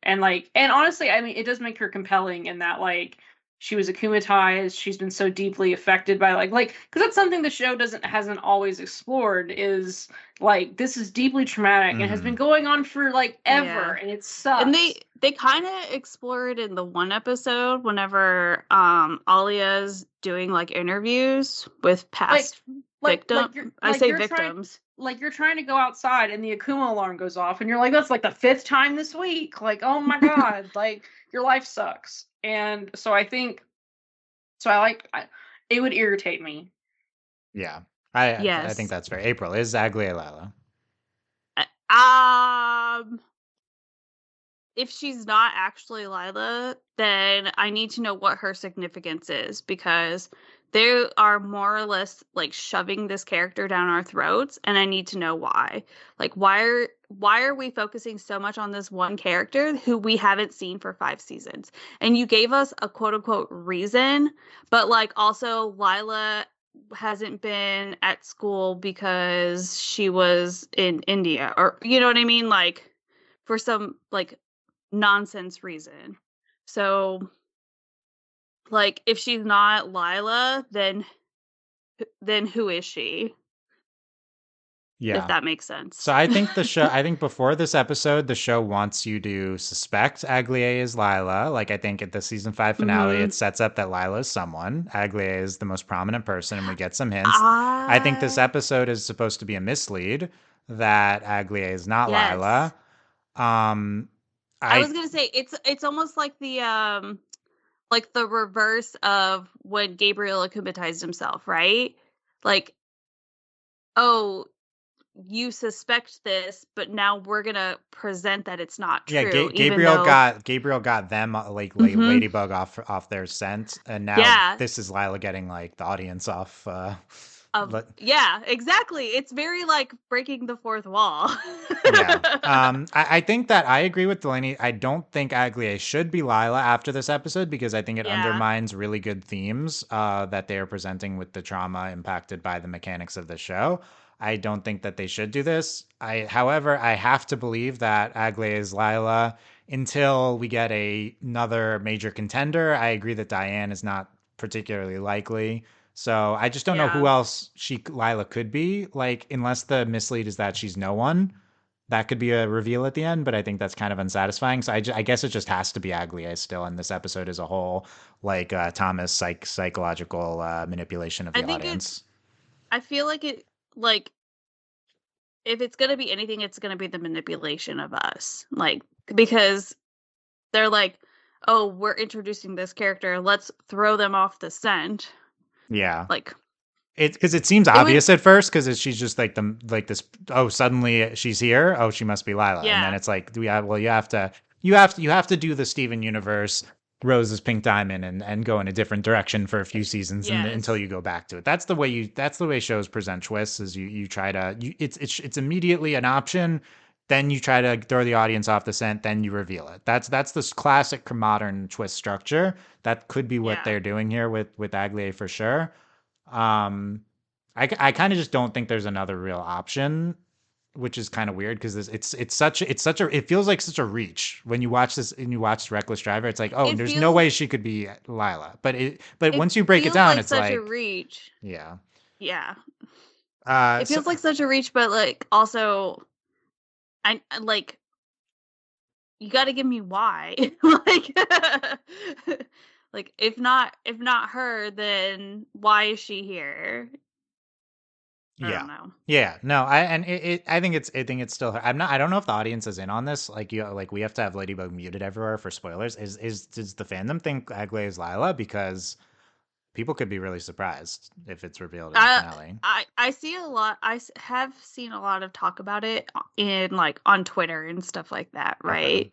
and honestly, I mean, it does make her compelling in that like she was akumatized, she's been so deeply affected by like because that's something the show hasn't always explored, is like this is deeply traumatic and has been going on for like ever, and it sucks. And they kind of explore it in the one episode whenever Alia's doing like interviews with past victims. Victims. You're trying to go outside and the Akuma alarm goes off and you're like, that's like the 5th time this week. Like, oh my God, like your life sucks. And so I think, it would irritate me. Yeah. I think that's fair. April, is Aglae Lila? If she's not actually Lila, then I need to know what her significance is, because they are more or less like shoving this character down our throats, and I need to know why. Like, why are we focusing so much on this one character who we haven't seen for 5 seasons? And you gave us a quote unquote reason, but like also Lila hasn't been at school because she was in India, or you know what I mean, like for some like nonsense reason. So like, if she's not Lila, then who is she? Yeah. If that makes sense. So I think before this episode, the show wants you to suspect Aglae is Lila. Like, I think at the season 5 finale, it sets up that Lila is someone. Aglae is the most prominent person, and we get some hints. I think this episode is supposed to be a mislead that Aglae is not Lila. I was gonna say it's almost like the reverse of when Gabriel akumatized himself, right? Like, oh, you suspect this, but now we're gonna present that it's not true. Yeah, Gabriel got them like Ladybug off their scent, and now this is Lila getting like the audience off. Yeah, exactly. It's very like breaking the fourth wall. Yeah. I think that I agree with Delaney. I don't think Aglae should be Lila after this episode because I think it undermines really good themes that they are presenting with the trauma impacted by the mechanics of the show. I don't think that they should do this. However, I have to believe that Aglae is Lila until we get another major contender. I agree that Diane is not particularly likely. So I just don't know who else Lila could be. Like, unless the mislead is that she's no one, that could be a reveal at the end. But I think that's kind of unsatisfying. So I guess it just has to be Aglae still. And this episode as a whole, like Thomas psychological manipulation of the audience. I feel like it, like, if it's gonna be anything, it's gonna be the manipulation of us. Like, because they're like, oh, we're introducing this character, let's throw them off the scent. Yeah. Like, because it seems obvious at first because she's just like this. Oh, suddenly she's here. Oh, she must be Lila. Yeah. And then it's like, you have to do the Steven Universe, Rose's Pink Diamond, and go in a different direction for a few seasons until you go back to it. That's the way shows present twists. Is you try to it's immediately an option. Then you try to throw the audience off the scent. Then you reveal it. That's this classic modern twist structure. That could be what they're doing here with Aglae for sure. I kind of just don't think there's another real option, which is kind of weird because it feels like such a reach when you watch this and you watch Wreckless Driver. It's like, oh, there's no way she could be Lila, but once you break it down, it's like such a reach. Yeah. It feels like such a reach, but like also, I like, you got to give me why. Like, if not her, then why is she here? I don't know. Yeah. No. I think it's still her. I don't know if the audience is in on this. Like, we have to have Ladybug muted everywhere for spoilers. Does the fandom think Aglae is Lila? Because people could be really surprised if it's revealed in the finale. I see a lot. I have seen a lot of talk about it in like on Twitter and stuff like that. Right. Okay.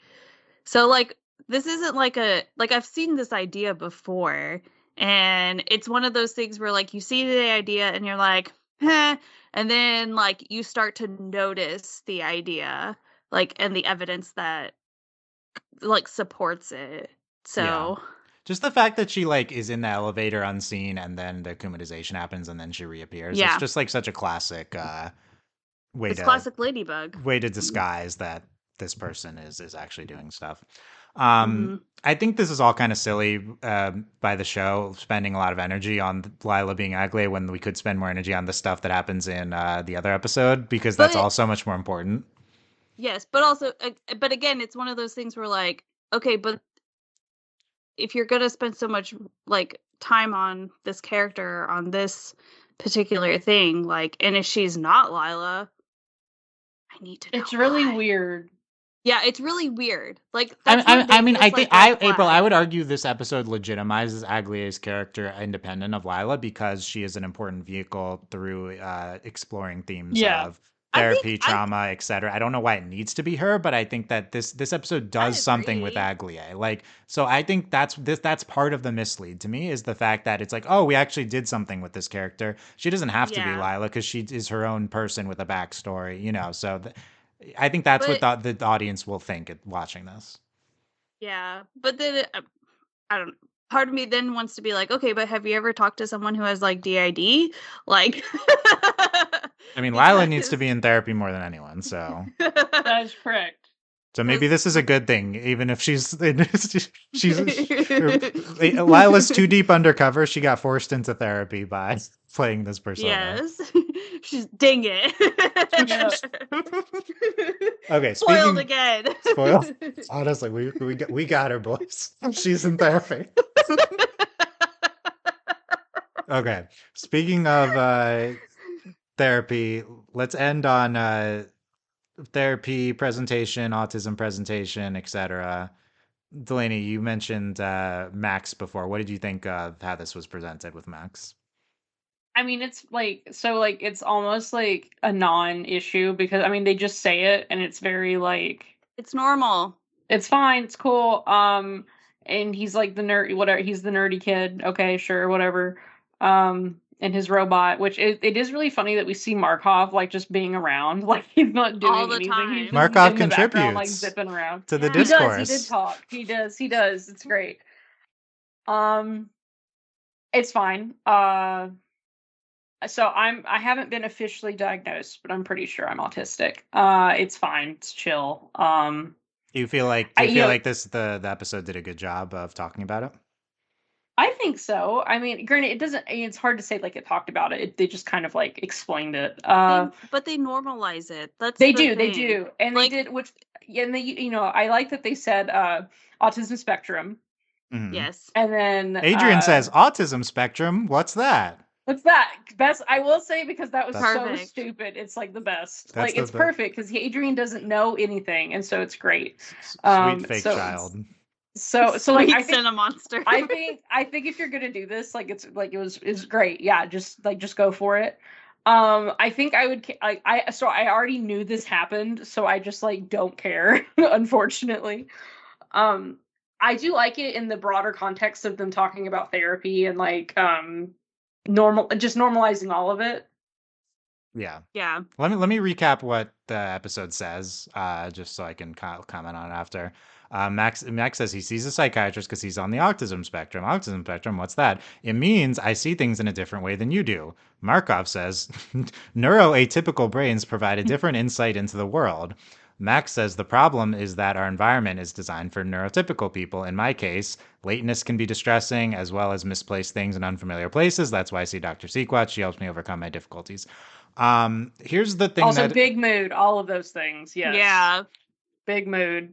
So like, this isn't like I've seen this idea before, and it's one of those things where like you see the idea and you're like, and then like you start to notice the idea, like, and the evidence that like supports it. So just the fact that she like is in the elevator unseen and then the akumatization happens and then she reappears. It's just like such a classic classic Ladybug way to disguise that this person is actually doing stuff. I think this is all kind of silly by the show, spending a lot of energy on Lila being Aglae when we could spend more energy on the stuff that happens in the other episode, because that's all so much more important. Yes, but also, but again, it's one of those things where like, okay, but if you're gonna spend so much like time on this character, on this particular thing, like, and if she's not Lila, I need to know. It's really weird. Yeah, it's really weird. Like, April, I would argue this episode legitimizes Aglae's character independent of Lila because she is an important vehicle through exploring themes of therapy, trauma, etc. I don't know why it needs to be her, but I think that this episode does something with Aglae. Like, so I think that's part of the mislead to me, is the fact that it's like, oh, we actually did something with this character. She doesn't have to be Lila because she is her own person with a backstory, you know. So I think that's what the audience will think watching this. Yeah, but then I don't know. Part of me then wants to be like, okay, but have you ever talked to someone who has like DID? Like, I mean, Lila needs to be in therapy more than anyone, so. That is correct. So maybe this is a good thing, even if Lila's too deep undercover. She got forced into therapy by playing this persona. Yes, she's dang it. Okay, spoiled again. Spoiled. Honestly, we got her, boys. She's in therapy. Okay, speaking of therapy, let's end on therapy presentation, autism presentation, etc. Delaney, you mentioned Max before. What did you think of how this was presented with Max? I mean, it's like, so like, it's almost like a non-issue because, I mean, they just say it and it's very like, it's normal. It's fine. It's cool. And he's like the nerd, whatever. He's the nerdy kid. Okay, sure, whatever. And his robot, which it is really funny that we see Markov like just being around, like he's not doing all the anything. time. He's Markov contributes, like zipping around to the discourse. He did talk. He does. It's great. It's fine. So I haven't been officially diagnosed, but I'm pretty sure I'm autistic. It's fine. It's chill. Do you feel like the episode did a good job of talking about it? I think so. I mean, granted, it's hard to say like it talked about it. They just kind of like explained it. But they normalize it. They do. And like, they did, and they, I like that they said autism spectrum. Mm-hmm. Yes. And then Adrian says autism spectrum. What's that? What's that? Best, I will say, because that was so stupid. It's like the best. That's it's perfect because Adrian doesn't know anything, and so it's great. Sweet fake child. So like I think a monster. I think if you're gonna do this, like it's great. Yeah, just go for it. I think I would. I already knew this happened, so I just like don't care. Unfortunately, I do like it in the broader context of them talking about therapy and like normalizing all of it. Yeah. Let me recap what the episode says, just so I can comment on it after. Max says he sees a psychiatrist because he's on the autism spectrum. Autism spectrum, what's that? It means I see things in a different way than you do. Markov says neuroatypical brains provide a different insight into the world. Max says the problem is that our environment is designed for neurotypical people. In my case, lateness can be distressing, as well as misplaced things in unfamiliar places. That's why I see Dr. Sequatch. She helps me overcome my difficulties. Here's the thing. Also, big mood. All of those things. Yes. Yeah. Big mood.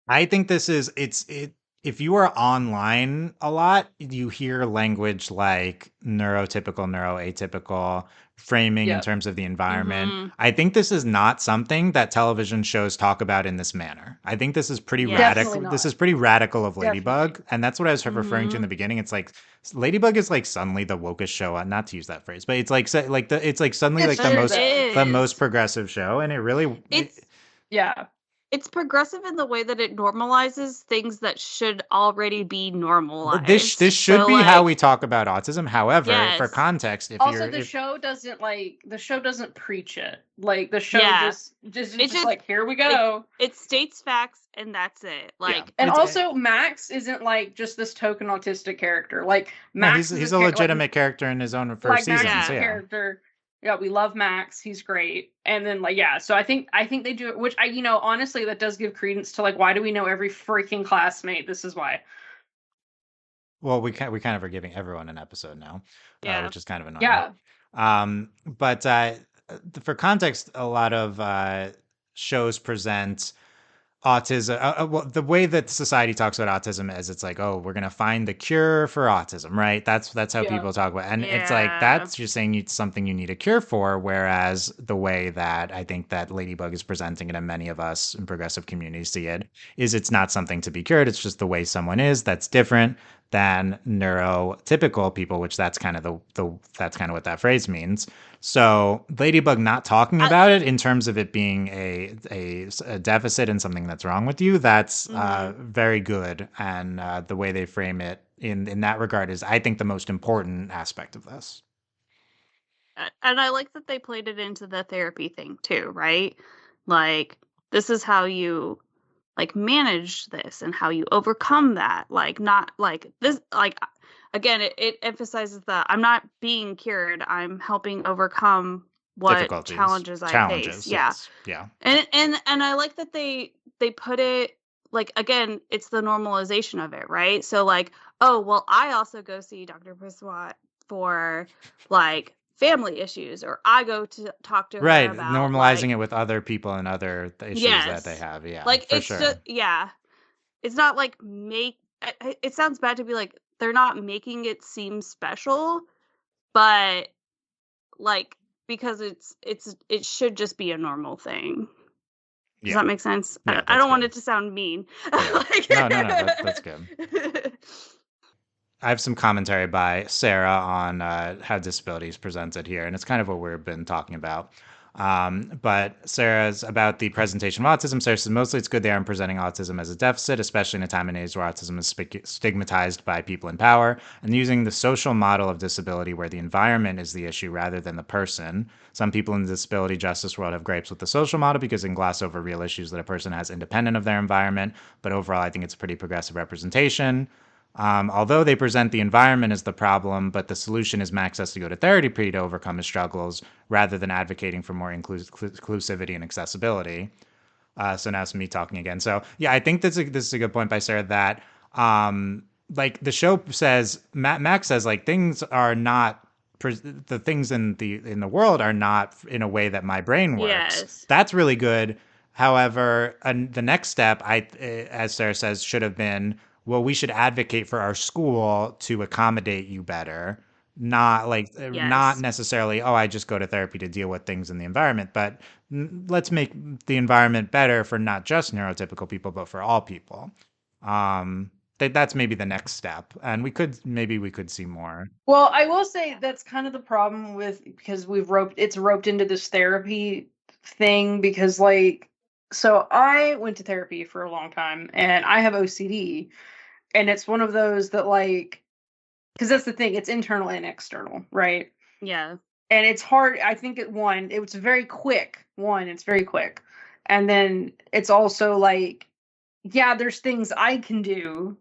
I think this is if you are online a lot, you hear language like neurotypical, neuroatypical, framing in terms of the environment. Mm-hmm. I think this is not something that television shows talk about in this manner. I think this is pretty radical. This is pretty radical of Ladybug. And that's what I was referring to in the beginning. It's like Ladybug is like suddenly the wokest show, not to use that phrase, but it's like suddenly like the most progressive show. And it really it's progressive in the way that it normalizes things that should already be normalized. This should be how we talk about autism. However, for context, the show doesn't preach it. Like the show just like, here we go. It states facts and that's it. Like, and also Max isn't like just this token autistic character. Like Max, he's a legitimate character in his own first season. Character. Yeah, we love Max. He's great. And then so I think they do it, which honestly, that does give credence to like, why do we know every freaking classmate? This is why. Well, we kind of are giving everyone an episode now, which is kind of annoying. Yeah. But for context, a lot of shows present autism, the way that society talks about autism is it's like, oh, we're gonna find the cure for autism, right? That's how people talk about it. And it's like, that's just saying it's something you need a cure for, whereas the way that I think that Ladybug is presenting it, and many of us in progressive communities see it, is it's not something to be cured. It's just the way someone is that's different than neurotypical people, which that's kind of that's kind of what that phrase means. So Ladybug not talking about it in terms of it being a deficit and something that's wrong with you, that's very good. And the way they frame it in that regard is, I think, the most important aspect of this. And I like that they played it into the therapy thing too, right? Like, this is how you like manage this and how you overcome that. Like, not like this, like, again, it emphasizes that I'm not being cured. I'm helping overcome what challenges I face. Yeah. And I like that they they put it like, again, it's the normalization of it, right? So like, oh, well, I also go see Dr. Biswat for like family issues, or I go to talk to her about normalizing it with other people and other issues that they have. Yeah, like for it's sure. just, it's not like it sounds bad to be like they're not making it seem special, but like because it should just be a normal thing. Does that make sense? Yeah, I don't want it to sound mean. Yeah. No, that's good. I have some commentary by Sarah on how disability is presented here, and it's kind of what we've been talking about. But Sarah's about the presentation of autism. Sarah says, mostly it's good they aren't presenting autism as a deficit, especially in a time and age where autism is stigmatized by people in power, and using the social model of disability where the environment is the issue rather than the person. Some people in the disability justice world have gripes with the social model because it can gloss over real issues that a person has independent of their environment. But overall, I think it's a pretty progressive representation. Although they present the environment as the problem, but the solution is Max has to go to therapy to overcome his struggles rather than advocating for more inclusivity and accessibility. So now it's me talking again. So yeah, I think this is a good point by Sarah that like the show says, Max says like things are not the things in the world are not in a way that my brain works. Yes. That's really good. However, the next step, as Sarah says, should have been, well, we should advocate for our school to accommodate you better. Not not necessarily, oh, I just go to therapy to deal with things in the environment, but let's make the environment better for not just neurotypical people, but for all people. That's maybe the next step, and we could see more. Well, I will say that's kind of the problem because it's roped into this therapy thing because like, so I went to therapy for a long time and I have OCD, and it's one of those that like, because that's the thing, it's internal and external, right? Yeah. And it's hard. I think it's very quick. It's very quick. And then it's also like, yeah, there's things I can do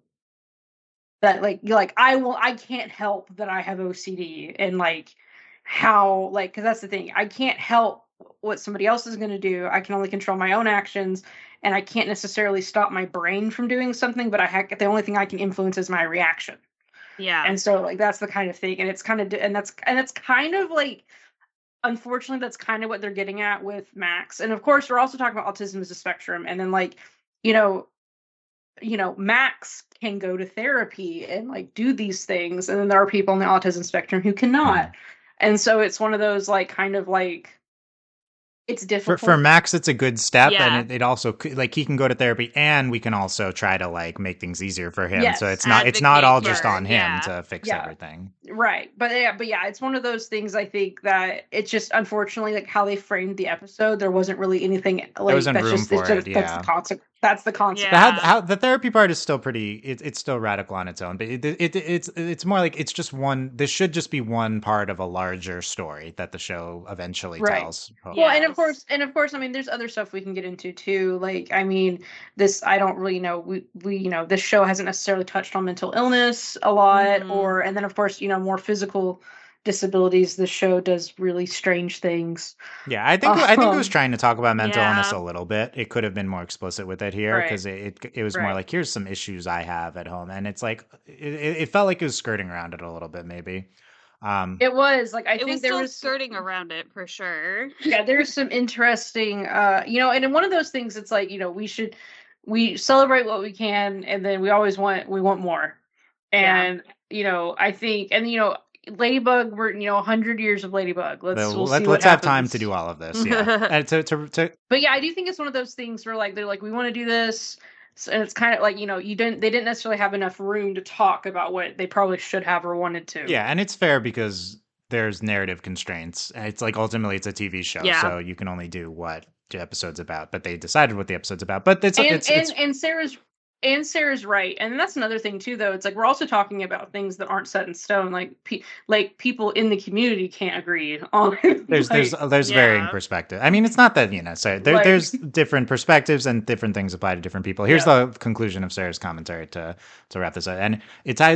that like I can't help that I have OCD, and like how, like, because that's the thing, I can't help what somebody else is going to do. I can only control my own actions, and I can't necessarily stop my brain from doing something, but the only thing I can influence is my reaction. Yeah. And so like that's the kind of thing, and it's kind of and that's kind of like, unfortunately, that's kind of what they're getting at with Max. And of course, we're also talking about autism as a spectrum, and then like, Max can go to therapy and like do these things, and then there are people on the autism spectrum who cannot. And so it's one of those like kind of like, it's difficult. For Max, it's a good step, and it also, like, he can go to therapy, and we can also try to like make things easier for him. Yes. So it's not all just on him to fix everything. Right. But yeah, it's one of those things. I think that it's just, unfortunately, like how they framed the episode, there wasn't really anything like there wasn't room for it. That's the concept. Yeah. How the therapy part is still pretty. It's still radical on its own, but it's more like it's just one. This should just be one part of a larger story that the show eventually tells. Well, and of course, I mean, there's other stuff we can get into too. Like, I mean, I don't really know. We this show hasn't necessarily touched on mental illness a lot, and then of course, more physical disabilities. The show does really strange things. Yeah, I think it was trying to talk about mental illness a little bit. It could have been more explicit with it here, because it was more like, here's some issues I have at home, and it's like it felt like it was skirting around it a little bit, maybe. It was like, I think there was skirting around it for sure. Yeah, there's some interesting, and in one of those things, it's like, we celebrate what we can, and then we want more, and I think, and Ladybug, we're 100 years of Ladybug. Let's have time to do all of this. Yeah, and but yeah, I do think it's one of those things where like they're like, we want to do this. And it's kind of like, they didn't necessarily have enough room to talk about what they probably should have or wanted to. Yeah, and it's fair because there's narrative constraints. It's like, ultimately it's a TV show, so you can only do what the episode's about. But they decided what the episode's about. But it's And Sarah's right, and that's another thing too. Though it's like we're also talking about things that aren't set in stone. Like people in the community can't agree on. There's varying perspective. I mean, it's not that so there's different perspectives and different things apply to different people. Here's the conclusion of Sarah's commentary to wrap this up, and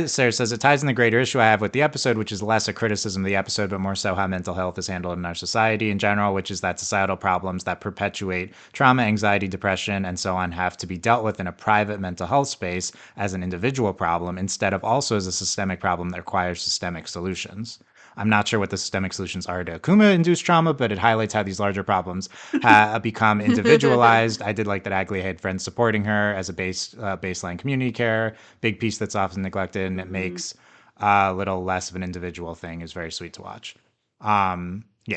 Sarah says it ties in the greater issue I have with the episode, which is less a criticism of the episode, but more so how mental health is handled in our society in general, which is that societal problems that perpetuate trauma, anxiety, depression, and so on have to be dealt with in a private mental health space as an individual problem instead of also as a systemic problem that requires systemic solutions. I'm not sure what the systemic solutions are to Akuma-induced trauma, but it highlights how these larger problems become individualized. I did like that Aglae had friends supporting her as a baseline community care, big piece that's often neglected, and it makes a little less of an individual thing. Is very sweet to watch.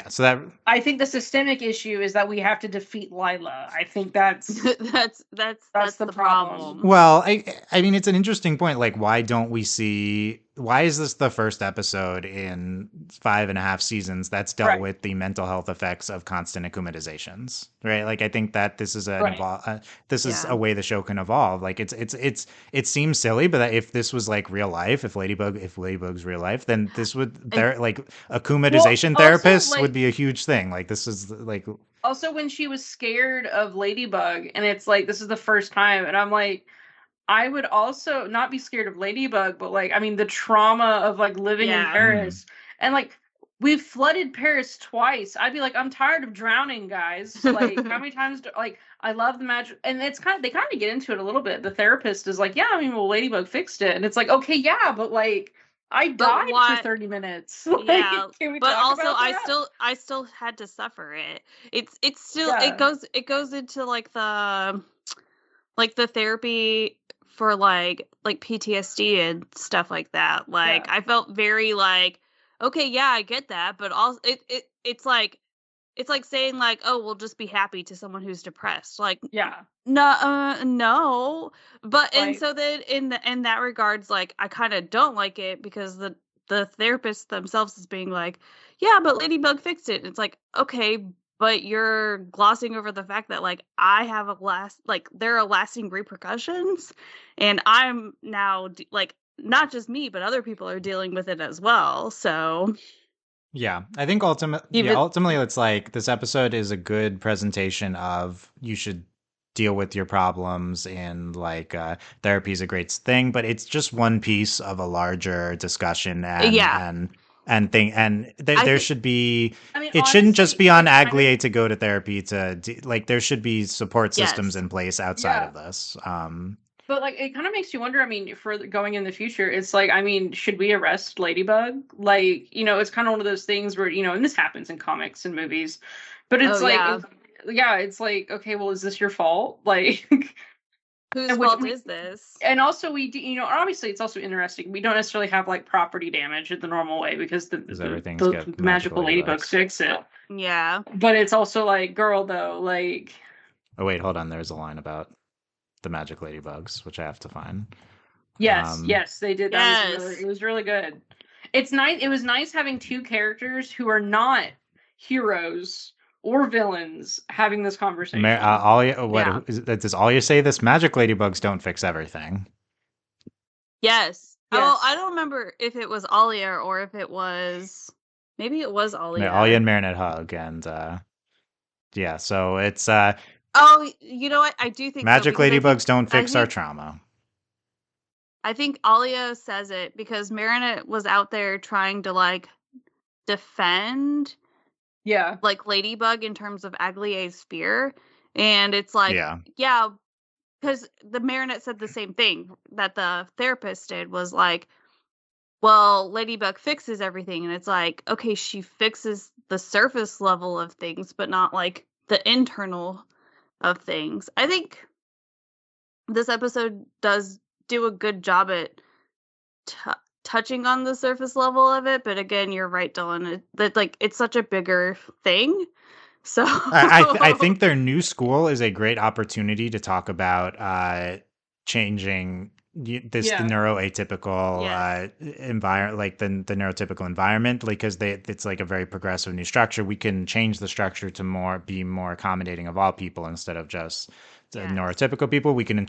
So that I think the systemic issue is that we have to defeat Lila. I think that's that's the problem. Well, I mean, it's an interesting point. Like, why don't we see? Why is this the first episode in 5.5 seasons that's dealt with the mental health effects of constant akumatizations? Right. Like, I think that this is a way the show can evolve. Like, it seems silly, but if this was like real life, if Ladybug's real life, then this would akumatization therapists would be a huge thing. Like, this is like. Also, when she was scared of Ladybug, and it's like this is the first time, and I'm like, I would also not be scared of Ladybug, but like, I mean, the trauma of like living in Paris, and like we've flooded Paris twice. I'd be like, I'm tired of drowning, guys. Like, how many times? I love the magic, and they kind of get into it a little bit. The therapist is like, yeah, I mean, well, Ladybug fixed it, and it's like, okay, yeah, but like. I died for 30 minutes. Yeah, but also I still had to suffer it. It's still it goes into like the therapy for like PTSD and stuff like that. Like I felt very like, okay, yeah, I get that, but also it's like saying like, oh, we'll just be happy to someone who's depressed. Like, no. But and so then in that regards, like I kind of don't like it because the therapists themselves is being like, yeah, but Ladybug fixed it. And it's like, okay, but you're glossing over the fact that like I have there are lasting repercussions, and I'm now like not just me, but other people are dealing with it as well. So. Yeah, I think ultimately it's like this episode is a good presentation of you should deal with your problems, and like therapy is a great thing, but it's just one piece of a larger discussion there should be. I mean, it shouldn't just be on Aglae to go to therapy there should be support systems in place outside of this. But like, it kind of makes you wonder. I mean, for going in the future, it's like, I mean, should we arrest Ladybug? Like, it's kind of one of those things where and this happens in comics and movies, but it's it's like, okay, well, is this your fault? Like, whose fault is this? And also, we do, obviously, it's also interesting. We don't necessarily have like property damage in the normal way because the magical Ladybugs fix it. Yeah, but it's also like, girl, though, like. Oh wait, hold on. There's a line about the magic ladybugs, which I have to find. Yes, they did. It was really good. It's nice. It was nice having two characters who are not heroes or villains having this conversation. Does Alia say this? Magic ladybugs don't fix everything. Yes. Oh, I don't remember if it was Alia or if it was. Maybe it was Alia. Yeah, Alia and Marinette hug, and so it's. Oh, you know what? I do think magic ladybugs don't fix our trauma. I think Alia says it because Marinette was out there trying to like defend like Ladybug in terms of Aglae's fear, and it's like because the Marinette said the same thing that the therapist did, was like, well, Ladybug fixes everything, and it's like, okay, she fixes the surface level of things but not like the internal of things. I think this episode does do a good job at touching on the surface level of it, but again, you're right, Dylan, that like it's such a bigger thing. So I think their new school is a great opportunity to talk about changing the neuroatypical environment, like the neurotypical environment, like because it's like a very progressive new structure. We can change the structure to be more accommodating of all people instead of just the neurotypical people. We can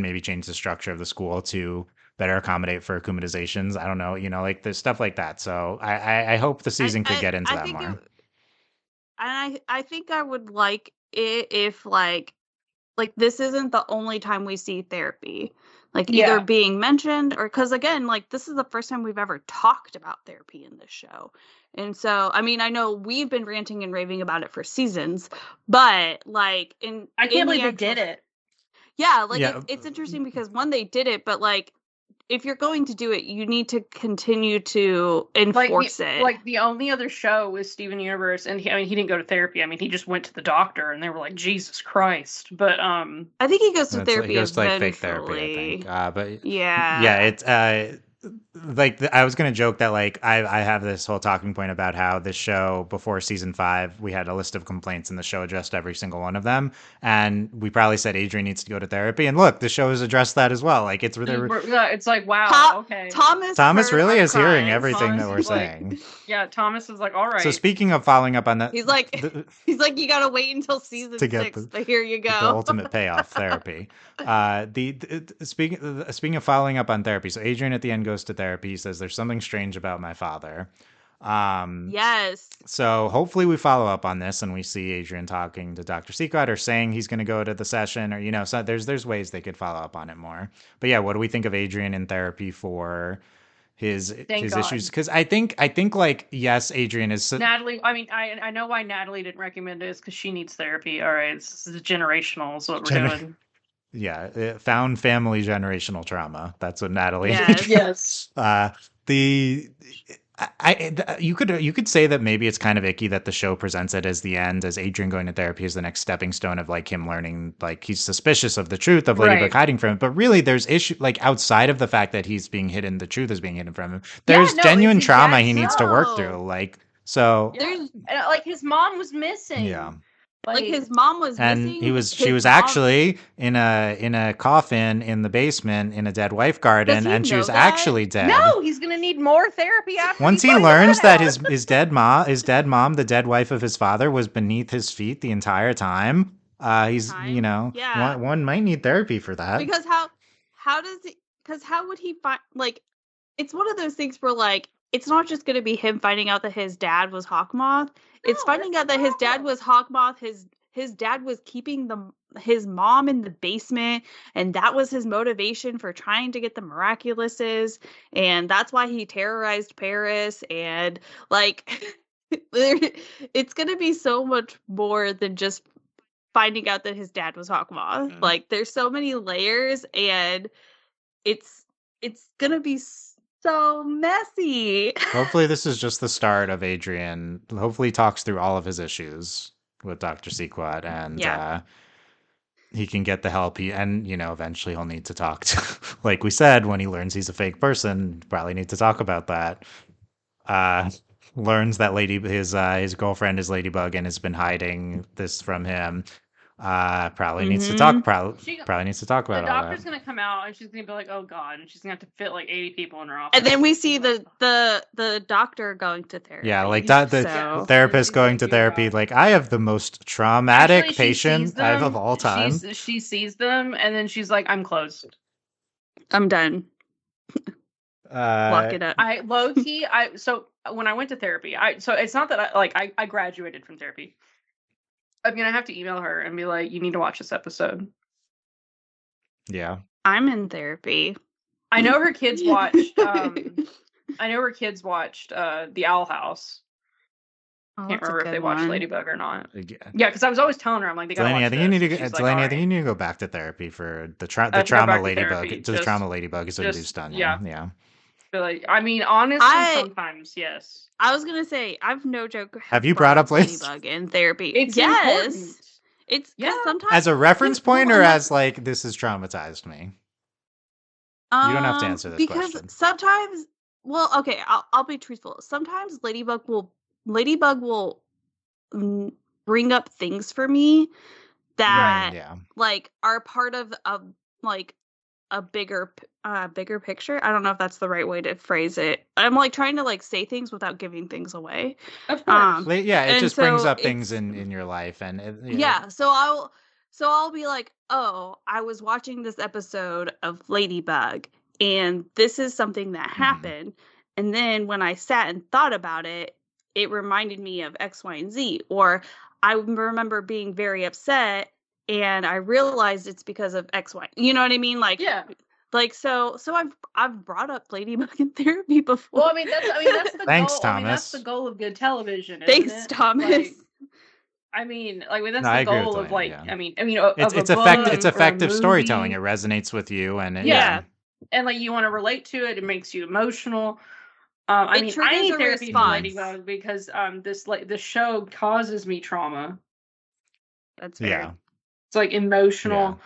maybe change the structure of the school to better accommodate for akumatizations. I don't know, like there's stuff like that. So I hope the season could get into that more. I think I would like it if like this isn't the only time we see therapy, like either being mentioned or because again, like this is the first time we've ever talked about therapy in this show. And so, I mean, I know we've been ranting and raving about it for seasons, but like I can't believe they did it. Yeah, like it's interesting because one, they did it, but like if you're going to do it, you need to continue to enforce it. Like the only other show was Steven Universe, and he didn't go to therapy. I mean, he just went to the doctor, and they were like, Jesus Christ. But I think he goes to therapy. He goes to like fake therapy, I think. But it's like I was gonna joke that like I have this whole talking point about how this show before season 5 we had a list of complaints and the show addressed every single one of them, and we probably said Adrian needs to go to therapy, and look, the show has addressed that as well. Like it's like wow, okay. Thomas really is hearing everything that we're saying. Yeah, Thomas is like, all right. So speaking of following up on that, he's like you gotta wait until season 6, but here you go. The ultimate payoff, therapy. Speaking of following up on therapy, so Adrian at the end goes to therapy. He says there's something strange about my father. Yes. So hopefully we follow up on this and we see Adrian talking to Dr. Sequat or saying he's going to go to the session, or so there's ways they could follow up on it more. But yeah, what do we think of Adrian in therapy for his issues? Because I think like, yes, Adrian is Natalie. I mean, I know why Natalie didn't recommend it, is because she needs therapy. All right, this is generational. Is what we're doing. Yeah, found family generational trauma. That's what Natalie. Yes. You could say that maybe it's kind of icky that the show presents it as the end, as Adrian going to therapy is the next stepping stone of like him learning, like he's suspicious of the truth of Ladybug hiding from him. But really, there's issue like outside of the fact that he's being hidden, the truth is being hidden from him. There's genuine trauma he needs to work through. Like so, like his mom was missing. Yeah. Like his mom was missing, and she was actually in a coffin in the basement in a dead wife garden, and she was actually dead. No, he's gonna need more therapy after. Once he learns that his dead mom, the dead wife of his father, was beneath his feet the entire time, he's one might need therapy for that. Because how would he find, like, it's one of those things where like it's not just going to be him finding out that his dad was Hawkmoth. It's finding out that his dad was Hawkmoth. His dad was keeping his mom in the basement, and that was his motivation for trying to get the Miraculouses, and that's why he terrorized Paris. And like, it's going to be so much more than just finding out that his dad was Hawkmoth. Mm-hmm. Like, there's so many layers, and it's going to be so messy. Hopefully this is just the start of Adrian. Hopefully he talks through all of his issues with Dr. Sequat, and he can get the help eventually he'll need to talk to, like we said, when he learns he's a fake person, probably need to talk about that. Learns that his girlfriend is Ladybug and has been hiding this from him. Probably needs to talk. Probably needs to talk about all that. The doctor's gonna come out and she's gonna be like, "Oh God," and she's gonna have to fit like 80 people in her office. And then we see the doctor going to therapy. Yeah, like the therapist going to therapy. Like, I have the most traumatic patient of all time. She sees them and then she's like, "I'm closed. I'm done. Lock it up." Low key. So when I went to therapy, so it's not that I graduated from therapy. I'm going to have to email her and be like, you need to watch this episode. Yeah. I'm in therapy. I know her kids watched, The Owl House. I can't remember if they watched Ladybug or not. Yeah, because I was always telling her, I'm like, they gotta watch I think you need to Delaney, I think you need to go back to therapy for the trauma Ladybug. The trauma Ladybug is what you've done. Yeah. But like, I mean, honestly, sometimes, yes. I was gonna say, I've no joke. Have you brought up Ladybug in therapy? It's important. It's sometimes as a reference point, or as like, this has traumatized me. You don't have to answer this question. Because sometimes, well, okay, I'll be truthful. Sometimes Ladybug will bring up things for me that like are part of like a bigger bigger picture. I don't know if that's the right way to phrase it. I'm like trying to like say things without giving things away. Of course. Yeah, it and just brings so up things it's in your life, and yeah. So I'll be like, oh, I was watching this episode of Ladybug, and this is something that happened. And then when I sat and thought about it, it reminded me of X, Y, and Z. Or I remember being very upset, and I realized it's because of X, Y. You know what I mean? Like, Yeah. Like so I've brought up Ladybug in therapy before. Well, I mean that's the Thanks, goal. I mean Thomas. that's the goal of good television. Thanks, Isn't it? Thomas. Like, I mean, like that's No, I the agree with goal of Delaney, like. yeah. I mean, It's a book it's or a effective storytelling. movie. It resonates with you, and Yeah. And like you want to relate to it. It makes you emotional. I It mean, I triggers need a therapy for response. Ladybug because this show causes me trauma. That's fair. yeah. It's like emotional,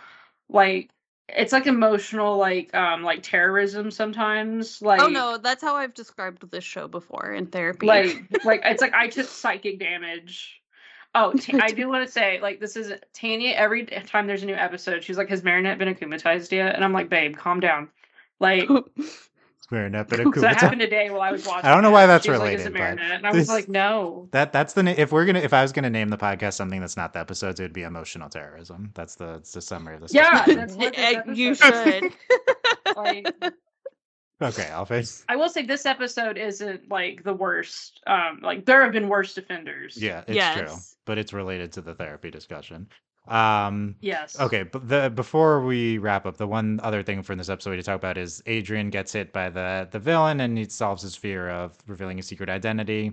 like it's like emotional, like terrorism sometimes. Like, Oh no, that's how I've described this show before in therapy. like it's like I took psychic damage. Oh, I do want to say, like, this is Tanya. Every time there's a new episode, she's like, "Has Marinette been akumatized yet?" And I'm like, "Babe, calm down." Like, Marinette, but so that happened today while I was watching. I don't know why that's She's related. Like, is it Marinette? But and I was like, "No." That's the if I was gonna name the podcast something that's not the episodes, it would be emotional terrorism. That's the summary of this. Yeah, that's what this you episode should. Like, okay, I'll face. I will say this episode isn't like the worst. Like there have been worse offenders. Yeah, it's true, but it's related to the therapy discussion. Yes. Okay, but before we wrap up, the one other thing from this episode to talk about is Adrian gets hit by the villain, and he solves his fear of revealing his secret identity.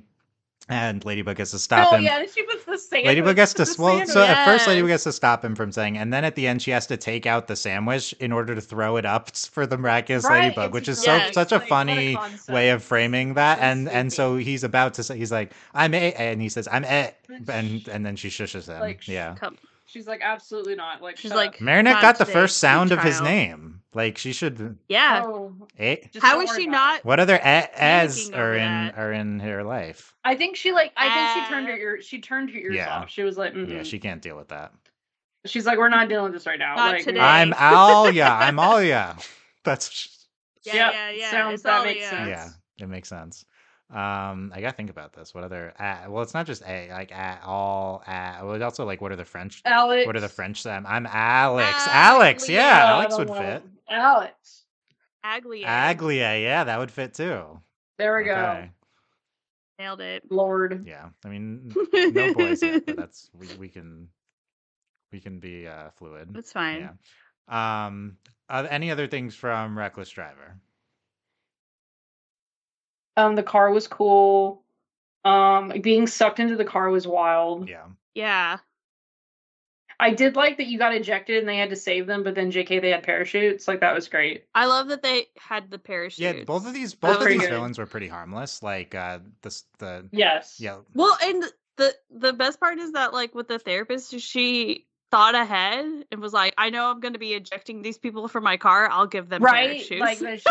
And Ladybug gets to stop him. Oh yeah, she puts the sandwich. Ladybug gets to sandwich. so at first Ladybug gets to stop him from saying, and then at the end she has to take out the sandwich in order to throw it up for the Miraculous Ladybug, which is such a funny way of framing that. And so he's about to say, he's like, "I'm a," and he says, "I'm a," and then she shushes him. Like, yeah. She's like, absolutely not. Like, she's like, Marinette got the first sound of his name. Like, she should. Yeah. Oh, how is she not? What other as are in her life? I think she turned her ears off. She was like, yeah, she can't deal with that. She's like, we're not dealing with this right now. Not like, today. I'm Alia. That's yeah. That makes sense. Yeah, it makes sense. I gotta think about this. What other? Well, it's not just a like all. Well, it's also like what are the French? Alex. What are the French? I'm Alex. Alex. Yeah, Alex would fit. Alex. Aglae. Aglae. Yeah, that would fit too. There we go. Nailed it. Lord. Yeah, I mean, no boys yet, but that's we can be fluid. That's fine. Yeah. Any other things from Wreckless Driver? The car was cool. Being sucked into the car was wild. Yeah. Yeah. I did like that you got ejected and they had to save them, but then JK they had parachutes. Like that was great. I love that they had the parachutes. Yeah, both of these villains were pretty harmless. Like the yes. Yeah. Well, and the best part is that like with the therapist, she thought ahead and was like, I know I'm going to be ejecting these people from my car. I'll give them parachutes. Like, she was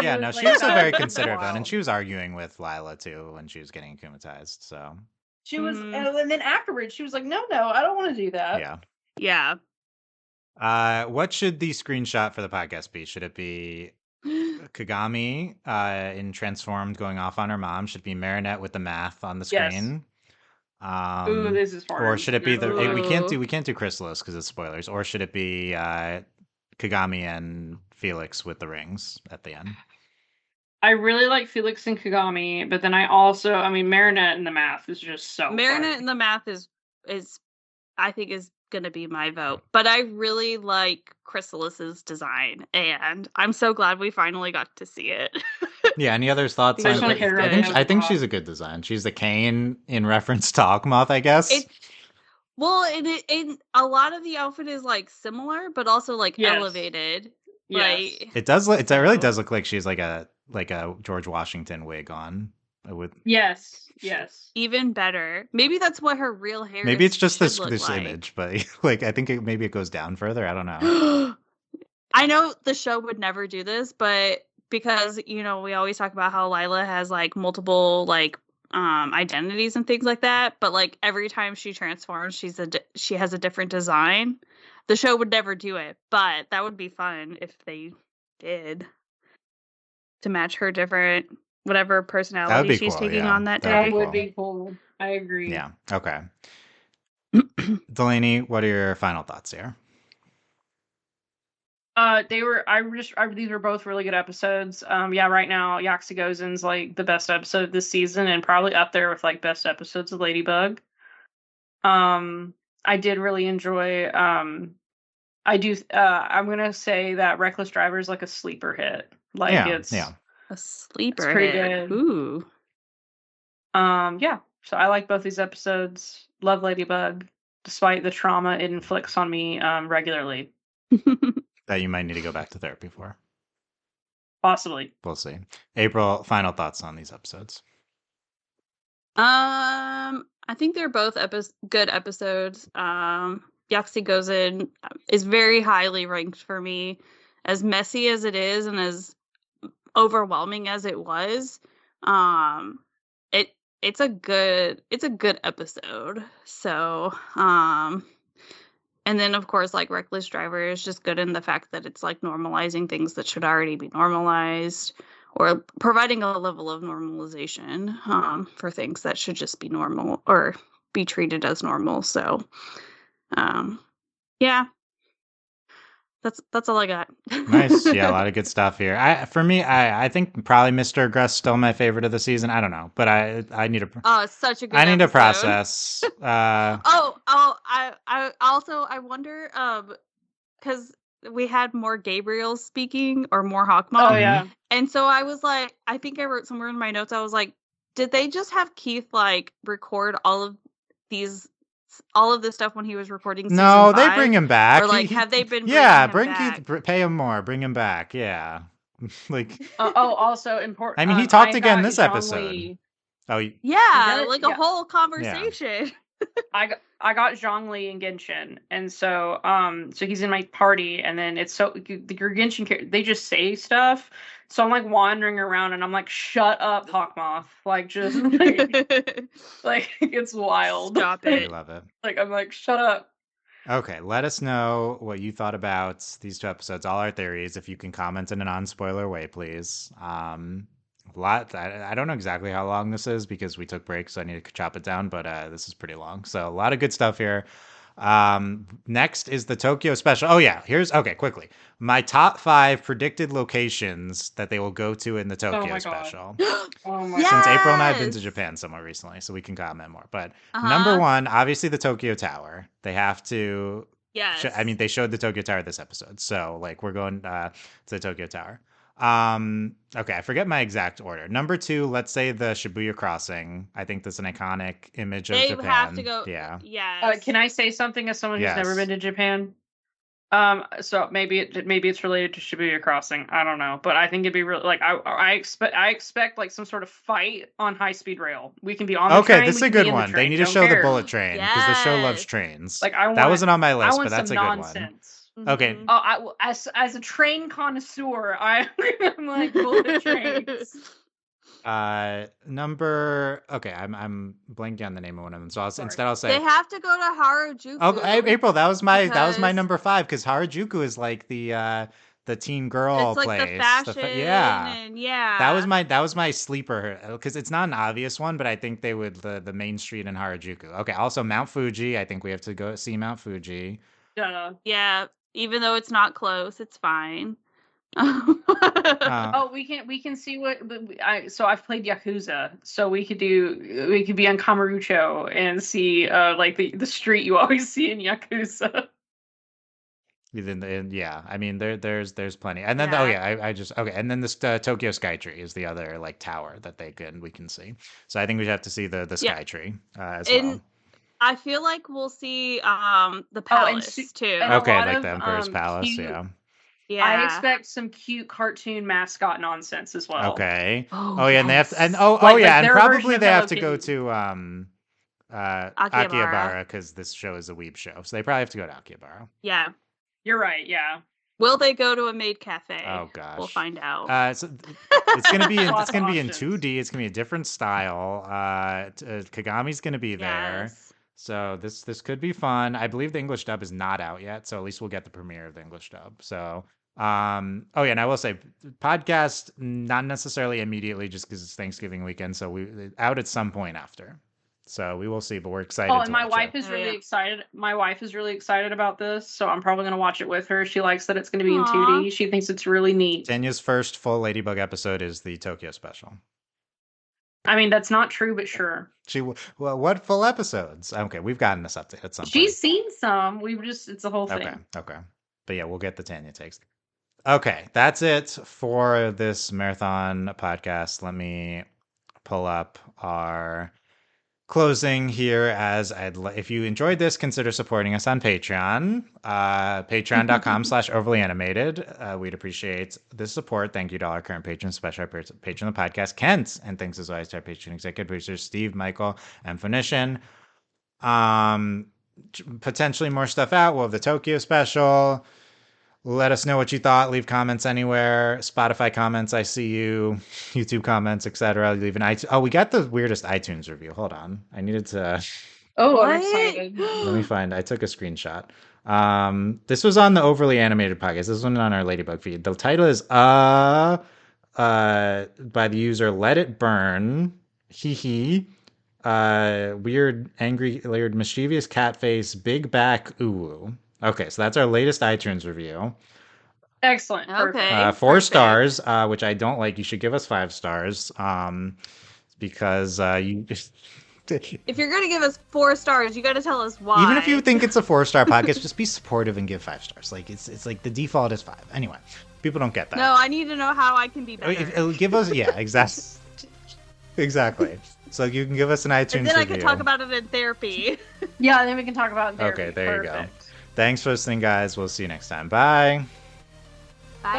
very considerate of that, and she was arguing with Lila too when she was getting akumatized. So she was, and then afterwards she was like, no, I don't want to do that. Yeah. Yeah. What should the screenshot for the podcast be? Should it be Kagami in Transformed going off on her mom? Should it be Marinette with the math on the screen? Yes. Ooh, this is hard. Or should it be we can't do Chrysalis because it's spoilers. Or should it be Kagami and Felix with the rings at the end? I really like Felix and Kagami, but then Marinette and the math is just so Marinette and the math is I think is gonna be my vote. But I really like Chrysalis's design, and I'm so glad we finally got to see it. Yeah, any other thoughts on I think she's a good design. She's the cane in reference to Hawkmoth, I guess. In a lot of the outfit is like similar, but also like elevated. Yes. Like, it really does look like she's like a George Washington wig on. Yes. Even better. Maybe that's what her real hair. Maybe it's just this like. image, but like I think maybe it goes down further. I don't know. I know the show would never do this, but because we always talk about how Lila has like multiple like identities and things like that, but like every time she transforms, she has a different design. The show would never do it, but that would be fun if they did. to match her different whatever personality she's cool, taking yeah. on that That'd day. That would be cool. I agree. Yeah. Okay. Delaney, what are your final thoughts here? These were both really good episodes. Yeah, right now Yaksi Gozen's like the best episode of this season and probably up there with like best episodes of Ladybug. I did really enjoy I'm gonna say that Wreckless Driver is like a sleeper hit. Like it's a sleeper pretty hit. good. Ooh. Yeah. So I like both these episodes. Love Ladybug, despite the trauma it inflicts on me regularly. That you might need to go back to therapy for. Possibly. We'll see. April, final thoughts on these episodes? I think they're both good episodes. Yaksi Gozen is very highly ranked for me. As messy as it is and as overwhelming as it was, it's a good episode. So, and then of course, like Wreckless Driver is just good in the fact that it's like normalizing things that should already be normalized, or providing a level of normalization for things that should just be normal or be treated as normal. So, yeah, that's all I got. Nice. Yeah, a lot of good stuff here. I think probably Mr. Gress still my favorite of the season. I don't know, but I need to. Oh, it's such a good. I need episode. to process. I wonder because we had more Gabriel speaking or more Hawkmoth. Oh yeah. And so I was like, I think I wrote somewhere in my notes, I was like, did they just have Keith like record all of this stuff when he was recording season 5? They bring him back. Or like have they been bring Keith, pay him more, bring him back. Yeah. Like also important. I mean, he talked again this episode. Lee. Oh yeah, like a whole conversation. Yeah. I got Zhongli and Genshin, and so he's in my party, and then it's your Genshin they just say stuff, so I'm like wandering around, and I'm like, shut up, Hawkmoth, like just like it's wild. Stop it. I love it. Like I'm like, shut up. Okay, let us know what you thought about these 2 episodes, all our theories, if you can comment in a non-spoiler way, please. I don't know exactly how long this is because we took breaks, so I need to chop it down, but this is pretty long. So a lot of good stuff here. Next is the Tokyo special. Oh yeah, quickly. My top 5 predicted locations that they will go to in the Tokyo special. Since April and I have been to Japan somewhere recently, so we can comment more. But number 1, obviously the Tokyo Tower. They have to. Yes. They showed the Tokyo Tower this episode, so like we're going to the Tokyo Tower. Okay, I forget my exact order. Number 2, let's say the Shibuya Crossing. I think that's an iconic image of Japan. They have to go. Yeah. Can I say something as someone who's never been to Japan? So maybe it's related to Shibuya Crossing. I don't know, but I think it'd be really like I expect like some sort of fight on high speed rail. We can be on the train. Okay, this is a good one. They need to show the bullet train because the show loves trains. Like that wasn't on my list, but that's a good one. Okay. As a train connoisseur, I'm like bullet trains. I'm blanking on the name of one of them. So I'll say they have to go to Harajuku. Oh, April, that was my number 5 because Harajuku is like the teen girl it's like place. The fashion, that was my sleeper because it's not an obvious one, but I think they would the main street in Harajuku. Okay, also Mount Fuji. I think we have to go see Mount Fuji. Yeah, even though it's not close, it's fine. We can see what so I've played Yakuza, so we could be on Kamurocho and see like the street you always see in Yakuza. I mean there's plenty, and then and then this Tokyo Skytree is the other like tower that we can see. So I think we have to see the Skytree as well. I feel like we'll see the palace too. Okay, like the Emperor's Palace, yeah. Yeah. I expect some cute cartoon mascot nonsense as well. Okay. And they have to, and and probably they have to go to Akihabara because this show is a weeb show, so they probably have to go to Akihabara. Yeah, you're right. Yeah. Will they go to a maid cafe? Oh gosh, we'll find out. So it's gonna be in 2D. It's gonna be a different style. Kagami's gonna be there. Yes. So this could be fun. I believe the English dub is not out yet, so at least we'll get the premiere of the English dub. So Oh yeah, and I will say, podcast not necessarily immediately, just because it's Thanksgiving weekend, so we out at some point after. So we will see, but we're excited. Oh, and my wife is really excited. My wife is really excited about this, so I'm probably going to watch it with her. She likes that it's going to be in 2D. She thinks it's really neat. Tanya's first full Ladybug episode is the Tokyo special. I mean, that's not true, but sure. Well, what full episodes? Okay, we've gotten this update at some point. She's seen some. It's the whole thing. Okay. But yeah, we'll get the Tanya takes. Okay, that's it for this marathon podcast. Let me pull up our closing here. If you enjoyed this, consider supporting us on Patreon. Patreon.com/overlyanimated. We'd appreciate the support. Thank you to all our current patrons, especially our patron of the podcast, Kent. And thanks as always to our patron executive producers, Steve, Michael, and Phoenician. Potentially more stuff out. We'll have the Tokyo special. Let us know what you thought. Leave comments anywhere. Spotify comments, I see you. YouTube comments, etc. Leave an iTunes. Oh, we got the weirdest iTunes review. Hold on. I needed to... Oh, I'm excited. Let me find... I took a screenshot. This was on the Overly Animated podcast. This one on our Ladybug feed. The title is by the user Let It Burn. Hee. Weird, angry, layered, mischievous cat face, big back, ooh. Okay, so that's our latest iTunes review. Excellent. Okay. 4 stars, which I don't like. You should give us 5 stars, because you. If you're gonna give us 4 stars, you got to tell us why. Even if you think it's a 4-star podcast, just be supportive and give 5 stars. Like it's like the default is 5. Anyway, people don't get that. No, I need to know how I can be better. Give us, exactly. So you can give us an iTunes and then review. I can talk about it in therapy. Yeah, then we can talk about it in therapy. Okay, there you go. Thanks for listening, guys. We'll see you next time. Bye. Bye.